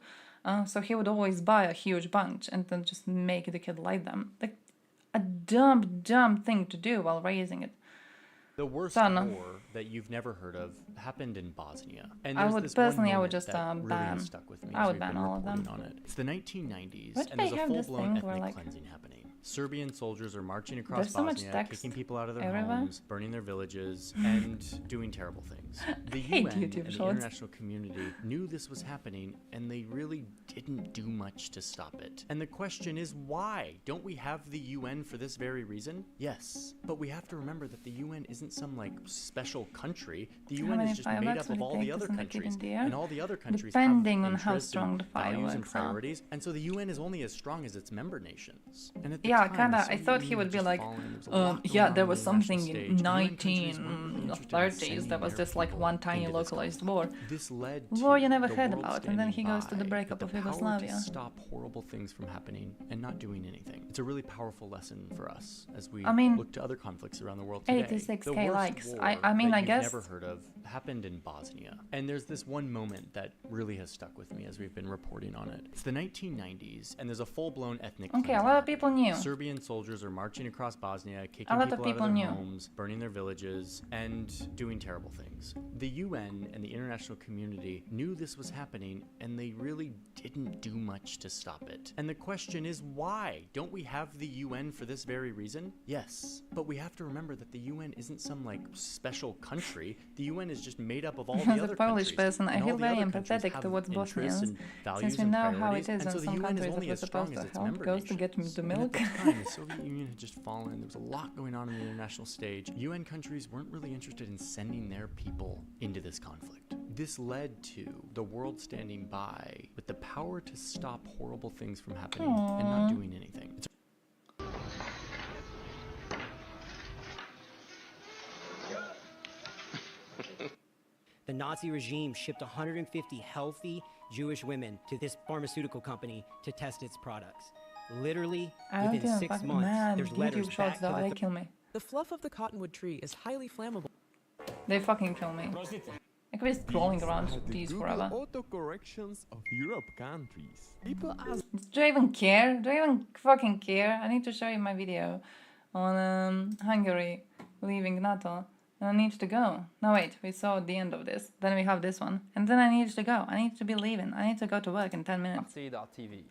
so he would always buy a huge bunch and then just make the kid light them. Like, a dumb thing to do while raising it. The worst war that you've never heard of happened in Bosnia. And I would personally, I would just ban. Really stuck with me I would ban all of them. On it. It's the 1990s, and there's a full-blown ethnic cleansing happening. Serbian soldiers are marching across Bosnia, kicking people out of their homes, burning their villages, and doing terrible things. The UN and the international community knew this was happening, and they really didn't do much to stop it. And the question is, why? Don't we have the UN for this very reason? Yes, but we have to remember that the UN isn't some, like, special country. The UN is just made up of all the other countries, and all the other countries depending have on how strong the values and fireworks priorities, and so the UN is only as strong as its member nations. And at the yeah, time, kinda. so I thought he would be like, yeah, there was something in 1930s. There was this like one tiny localized war. This led war you never heard about, and then he goes to the breakup of Yugoslavia. To stop horrible things from happening and not doing anything. It's a really powerful lesson for us as we look to other conflicts around the world today. 86K likes. I mean, I guess. Never heard of happened in Bosnia, and there's this one moment that really has stuck with me as we've been reporting on it. It's the 1990s, and there's a full-blown ethnic. Okay, a lot of people knew. Serbian soldiers are marching across Bosnia, kicking people out of their homes, burning their villages, and doing terrible things. The UN and the international community knew this was happening, and they really didn't do much to stop it. And the question is, why? Don't we have the UN for this very reason? Yes, but we have to remember that the UN isn't some, like, special country. The UN is just made up of all the As other a Polish countries. person, I feel very empathetic towards Bosnians, since we know how it is in some countries that we're supposed to help goes to get the milk. At the time, the Soviet Union had just fallen. There was a lot going on the international stage. UN countries weren't really interested in sending their people into this conflict. This led to the world standing by with the power to stop horrible things from happening and not doing anything. Nazi regime shipped 150 healthy Jewish women to this pharmaceutical company to test its products. Literally, within 6 months, there's letters back to they kill me. The fluff of the cottonwood tree is highly flammable. They fucking kill me. I could be scrolling around these forever. Autocorrections of Europe countries. People ask, do I even care? Do I even fucking care? I need to show you my video on Hungary leaving NATO. And I need to go. No, wait, we saw the end of this. Then we have this one. And then I need to go. I need to be leaving. I need to go to work in 10 minutes. TV.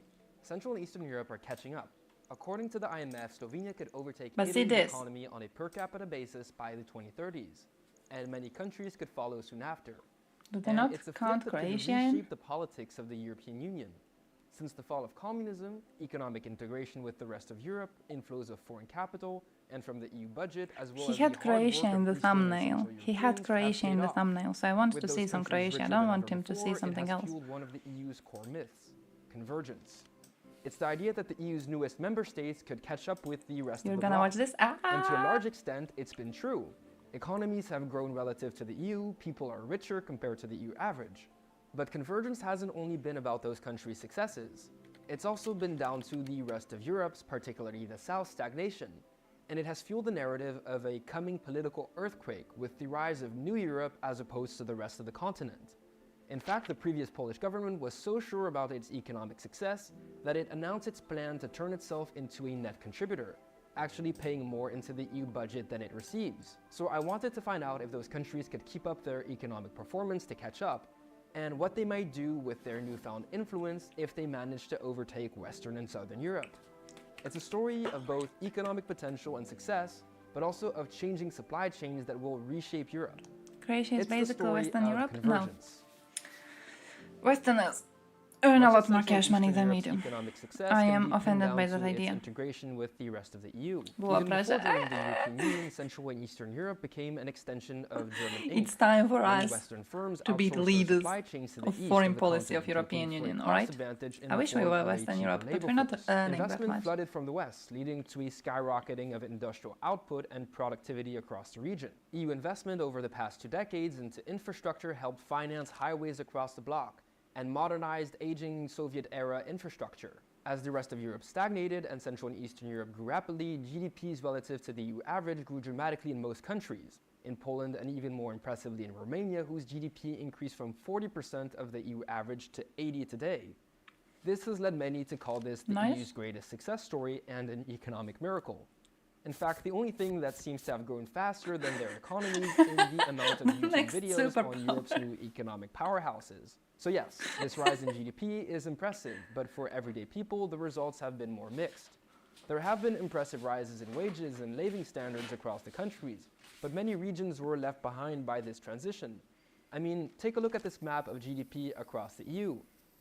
Central and Eastern Europe are catching up. According to the IMF, Slovenia could overtake But Italy's economy on a per capita basis by the 2030s. And many countries could follow soon after. Do they And not it's a count flip that could Croatia in? reshape the politics of the European Union. Since the fall of communism, economic integration with the rest of Europe, inflows of foreign capital, and from the EU budget, as well He as had the hard work Croatia of in the Eastern and thumbnail. Central He had Europeans have Croatia in paid the off. thumbnail, so I wanted With to those see some countries Croatia. I richer don't than want ever him to see before, something it has else. fueled one of the EU's core myths, convergence. It's the idea that the EU's newest member states could catch up with the rest You're of the gonna bloc. watch this? And to a large extent, it's been true. Economies have grown relative to the EU, people are richer compared to the EU average. But convergence hasn't only been about those countries' successes. It's also been down to the rest of Europe's, particularly the South's, stagnation. And it has fueled the narrative of a coming political earthquake with the rise of New Europe as opposed to the rest of the continent. In fact, the previous Polish government was so sure about its economic success that it announced its plan to turn itself into a net contributor, actually paying more into the EU budget than it receives. So I wanted to find out if those countries could keep up their economic performance to catch up, and what they might do with their newfound influence if they manage to overtake Western and Southern Europe. It's a story of both economic potential and success, but also of changing supply chains that will reshape Europe. Croatia is It's the basically story Western of Europe? No. convergence. Westerners earn a Much lot of more Central cash money Eastern than we Europe's do. economic success I can am be pinned offended down by to that its idea. integration with the rest of the EU. Była Even before proszę. joining the European Union, Central and Eastern Europe became an extension of German Inc. It's time for Many us Western firms to be the outsourced their leaders supply chains to the of east foreign the policy of continent, European looking for a Union, cost alright? advantage in I the wish we form were of a Western cheaper Europe, but labor we're not force. earning that Investment much. flooded from the West, leading to a skyrocketing of industrial output and productivity across the region. EU investment over the past 2 decades into infrastructure helped finance highways across the bloc and modernized aging Soviet-era infrastructure. As the rest of Europe stagnated and Central and Eastern Europe grew rapidly, GDPs relative to the EU average grew dramatically in most countries. In Poland and even more impressively in Romania, whose GDP increased from 40% of the EU average to 80% today. This has led many to call this the Nice. EU's greatest success story and an economic miracle. In fact, the only thing that seems to have grown faster than their economies is the amount of YouTube Next videos superpower. on Europe's new economic powerhouses. So yes, this rise in GDP is impressive, but for everyday people, the results have been more mixed. There have been impressive rises in wages and living standards across the countries, but many regions were left behind by this transition. I mean, take a look at this map of GDP across the EU.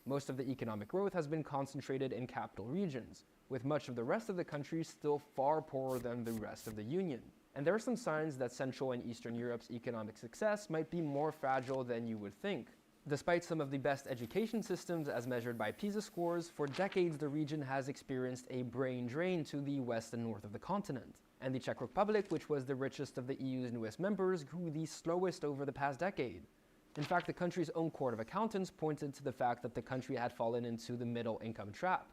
Most of the economic growth has been concentrated in capital regions, with much of the rest of the country still far poorer than the rest of the Union. And there are some signs that Central and Eastern Europe's economic success might be more fragile than you would think. Despite some of the best education systems as measured by PISA scores, for decades the region has experienced a brain drain to the west and north of the continent. And the Czech Republic, which was the richest of the EU's newest members, grew the slowest over the past decade. In fact, the country's own Court of Accountants pointed to the fact that the country had fallen into the middle income trap,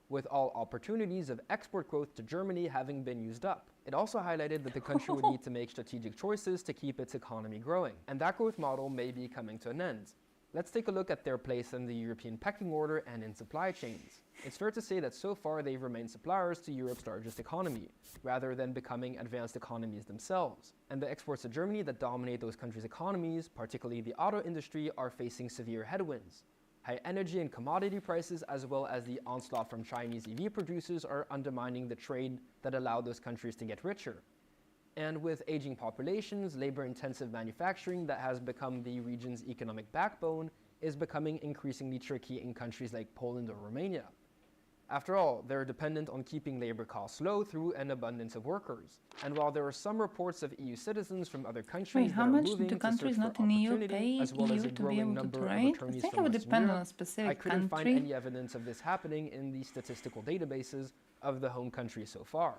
with all opportunities of export growth to Germany having been used up. It also highlighted that the country would need to make strategic choices to keep its economy growing, and that growth model may be coming to an end. Let's take a look at their place in the European pecking order and in supply chains. It's fair to say that so far they've remained suppliers to Europe's largest economy, rather than becoming advanced economies themselves. And the exports to Germany that dominate those countries' economies, particularly the auto industry, are facing severe headwinds. High energy and commodity prices, as well as the onslaught from Chinese EV producers, are undermining the trade that allowed those countries to get richer. And with aging populations, labor-intensive manufacturing that has become the region's economic backbone is becoming increasingly tricky in countries like Poland or Romania. After all, they're dependent on keeping labor costs low through an abundance of workers. And while there are some reports of EU citizens from other countries Wait, how that are much moving do to countries search not for in EU opportunity, pay as well as EU a to be growing able to number of trade? I attorneys think from it would Western depend on Europe, a specific I couldn't find country. any evidence of this happening in the statistical databases of the home country so far.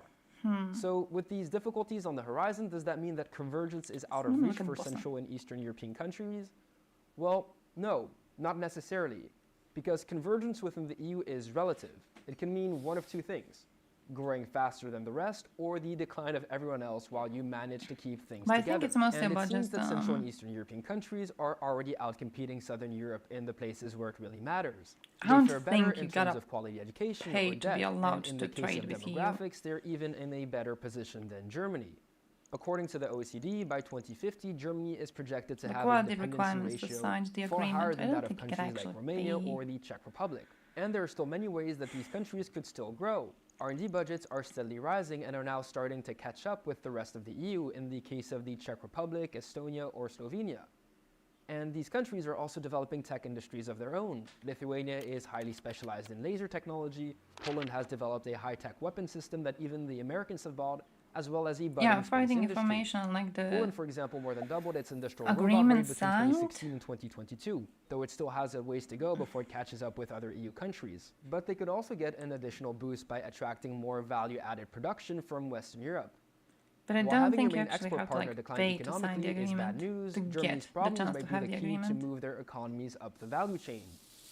So with these difficulties on the horizon, does that mean that convergence is out of reach for Central and Eastern European countries? Well, no, not necessarily, because convergence within the EU is relative. It can mean one of two things: growing faster than the rest, or the decline of everyone else while you manage to keep things But together. I think it's mostly and about it seems just, that Central and Eastern European countries are already outcompeting Southern Europe in the places where it really matters. I don't They fare think better you in gotta terms of quality education pay or to debt, be allowed and in to the case trade of with you. demographics, they're even in a better position than Germany. According to the OECD, by 2050, Germany is projected to The have a quality dependency requirements ratio besides the far higher agreement, I than don't that of think you could countries like actually Romania pay. or the Czech Republic. And there are still many ways that these countries could still grow. R&D budgets are steadily rising and are now starting to catch up with the rest of the EU in the case of the Czech Republic, Estonia, or Slovenia. And these countries are also developing tech industries of their own. Lithuania is highly specialized in laser technology. Poland has developed a high-tech weapon system that even the Americans have bought, as well as a budding space finding industry. information like the Poland, for example, more than doubled its industrial robot agreement rate between signed? 2016 and 2022, though it still has a ways to go before it catches up with other EU countries. But they could also get an additional boost by attracting more value-added production from Western Europe. But I While don't having think your you main actually export have to partner like decline pay to sign the economically is bad agreement news. to Germany's get the problem chance might to be have the the key to agreement. move their economies up the value chain.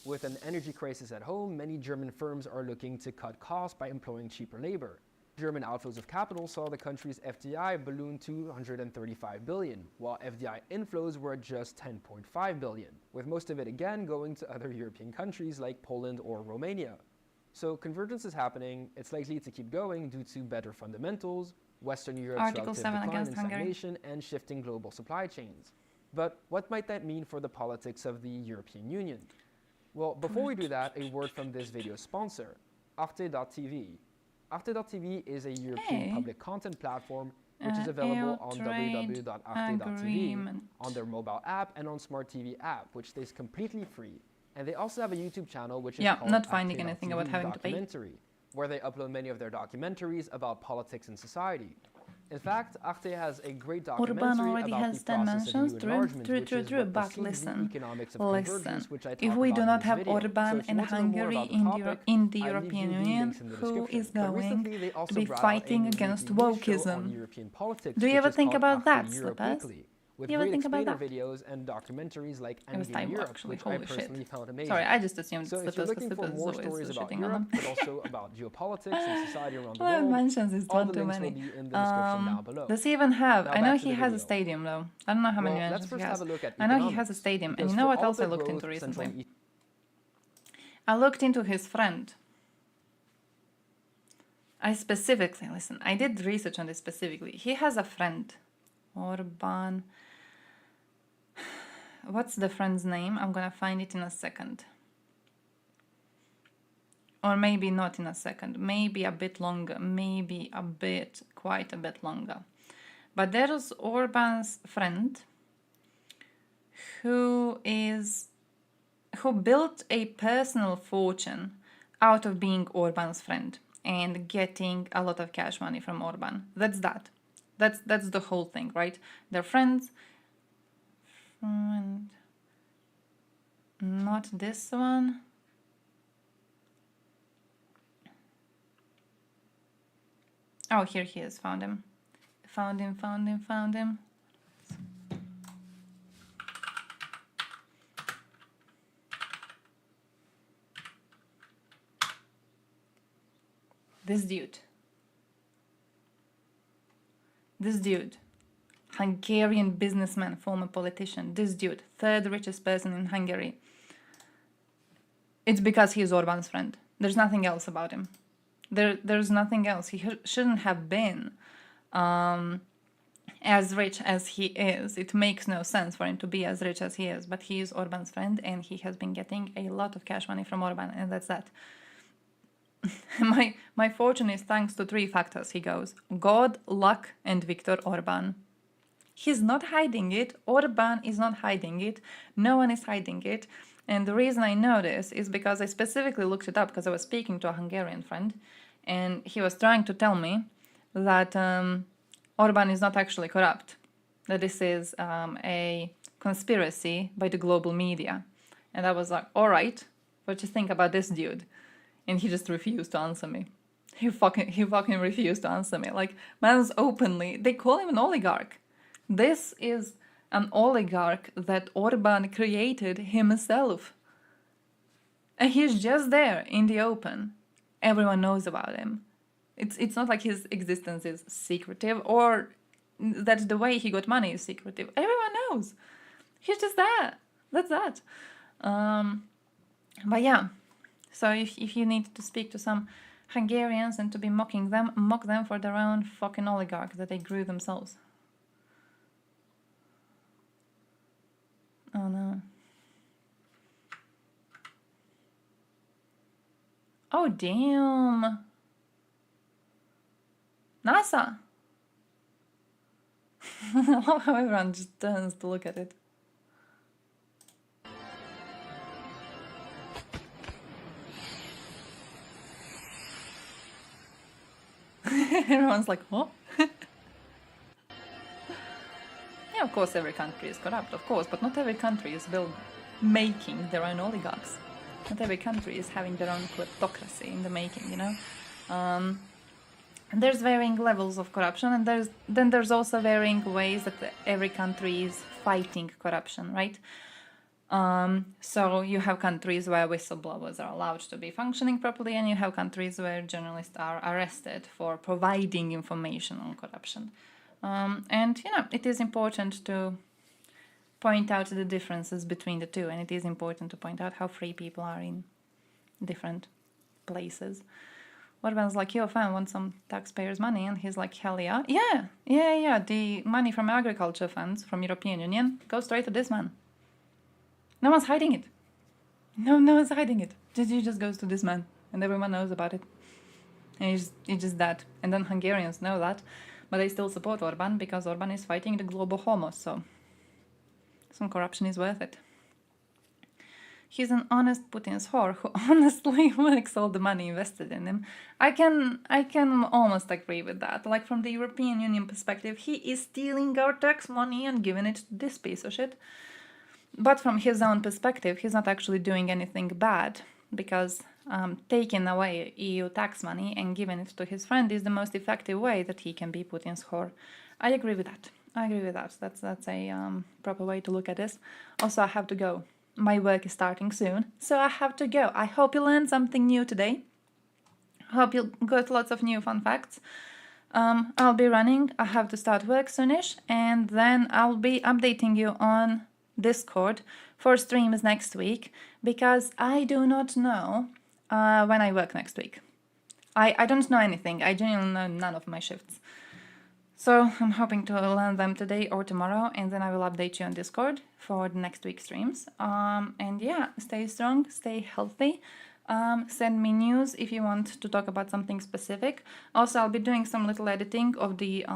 With an energy crisis at home, many German firms are looking to cut costs by employing cheaper labor. German outflows of capital saw the country's FDI balloon to 135 billion, while FDI inflows were just 10.5 billion, with most of it again going to other European countries like Poland or Romania. So convergence is happening. It's likely to keep going due to better fundamentals, Western Europe's Article relative 7 decline against and Hungary. stagnation, and shifting global supply chains. But what might that mean for the politics of the European Union? Well, before we do that, a word from this video's sponsor, Arte.tv. Arte.tv is a European public content platform which is available on www.arte.tv, on their mobile app, and on Smart TV app, which stays completely free. And they also have a YouTube channel which is called not finding anything about Arte.tv having to pay. Documentary, where they upload many of their documentaries about politics and society. In fact, Arte has a great documentary Orban already about has the 10 process mentions. of EU enlargement, which is what But precedes the listen, economics of listen. convergence, which I talk If we about do in not this have video. Orban So if you and want to know more Hungary about the in topic, the I leave European you the Union, links in the who description. is But going recently, they to also be brought out fighting a against new show on wokeism? European politics, Do you which ever is think called about After that, Europe Slippers? Weekly, with Do you ever great think about explainer that? videos and documentaries like It was Endgame time Europe, actually, which I holy shit. personally found amazing. Sorry, I just assumed So if you're Slippers looking for because more Slippers stories is about shitting on Europe, them. but also about geopolitics and society around the Well, world, mentions is all one the too links will many. be in the description down below. Does he even have? Now I know back to he the has a video. stadium though. I don't know how many Well, let's mentions first he has. have a look at I know he has a economics, stadium, and because you know for what all else I the looked growth, into Central recently? and I looked into his friend. I specifically, listen, I did research on this specifically. He has a friend, Orban. What's the friend's name? I'm gonna find it in a second. Or maybe not in a second, maybe a bit longer, maybe a bit, quite a bit longer. But there's Orban's friend who built a personal fortune out of being Orban's friend and getting a lot of cash money from Orban. That's that. That's the whole thing, right? They're friends. Friend. Not this one. Oh, here he is. Found him. Found him. This dude, Hungarian businessman, former politician, this dude, third richest person in Hungary. It's because he is Orban's friend. There's nothing else about him. There's nothing else. He shouldn't have been as rich as he is. It makes no sense for him to be as rich as he is, but he is Orban's friend and he has been getting a lot of cash money from Orban, and that's that. My fortune is thanks to 3 factors, he goes. God, luck, and Viktor Orban. He's not hiding it. Orban is not hiding it. No one is hiding it. And the reason I know this is because I specifically looked it up because I was speaking to a Hungarian friend and he was trying to tell me that Orban is not actually corrupt, that this is a conspiracy by the global media. And I was like, all right, what do you think about this dude? And he just refused to answer me. He fucking refused to answer me. Like, man's openly, they call him an oligarch. This is an oligarch that Orban created himself. And he's just there in the open. Everyone knows about him. It's not like his existence is secretive or that the way he got money is secretive. Everyone knows. He's just there. That's that. But yeah, so if you need to speak to some Hungarians and to be mocking them, mock them for their own fucking oligarch that they grew themselves. Oh no. Oh damn. NASA. I love how everyone just turns to look at it. Everyone's like, huh? Yeah, of course every country is corrupt, of course, but not every country is making their own oligarchs. Not every country is having their own kleptocracy in the making, you know? And there's varying levels of corruption, and there's also varying ways that every country is fighting corruption, right? So you have countries where whistleblowers are allowed to be functioning properly, and you have countries where journalists are arrested for providing information on corruption. And, you know, it is important to point out the differences between the two, and it is important to point out how free people are in different places. Orban's like, yo, fam, want some taxpayers' money? And he's like, hell yeah. Yeah. The money from agriculture funds from European Union goes straight to this man. No one's hiding it. No one's hiding it. It just goes to this man, and everyone knows about it. And it's just that. And then Hungarians know that, but they still support Orban because Orban is fighting the global homos, so some corruption is worth it. He's an honest Putin's whore who honestly makes all the money invested in him. I can almost agree with that. Like, from the European Union perspective, he is stealing our tax money and giving it to this piece of shit. But from his own perspective, he's not actually doing anything bad, because taking away EU tax money and giving it to his friend is the most effective way that he can be Putin's whore. I agree with that. That's a proper way to look at this. Also, I have to go. My work is starting soon, so I have to go. I hope you learned something new today. Hope you got lots of new fun facts. I'll be running. I have to start work soonish, and then I'll be updating you on Discord for streams next week, because I do not know when I work next week. I don't know anything. I genuinely know none of my shifts. So I'm hoping to learn them today or tomorrow, and then I will update you on Discord for the next week's streams. And yeah, stay strong, stay healthy. Send me news if you want to talk about something specific. Also, I'll be doing some little editing of the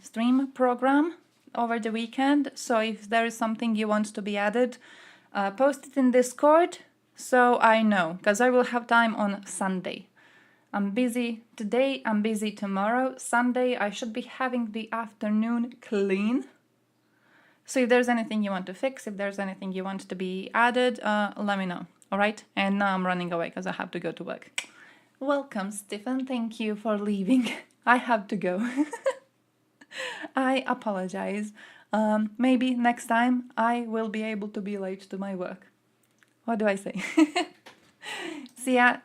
stream program over the weekend. So if there is something you want to be added, post it in Discord so I know, because I will have time on Sunday. I'm busy today, I'm busy tomorrow. Sunday, I should be having the afternoon clean. So if there's anything you want to fix, if there's anything you want to be added, let me know, all right? And now I'm running away because I have to go to work. Welcome, Stephen. Thank you for leaving. I have to go. I apologize. Maybe next time I will be able to be late to my work. What do I say? See ya.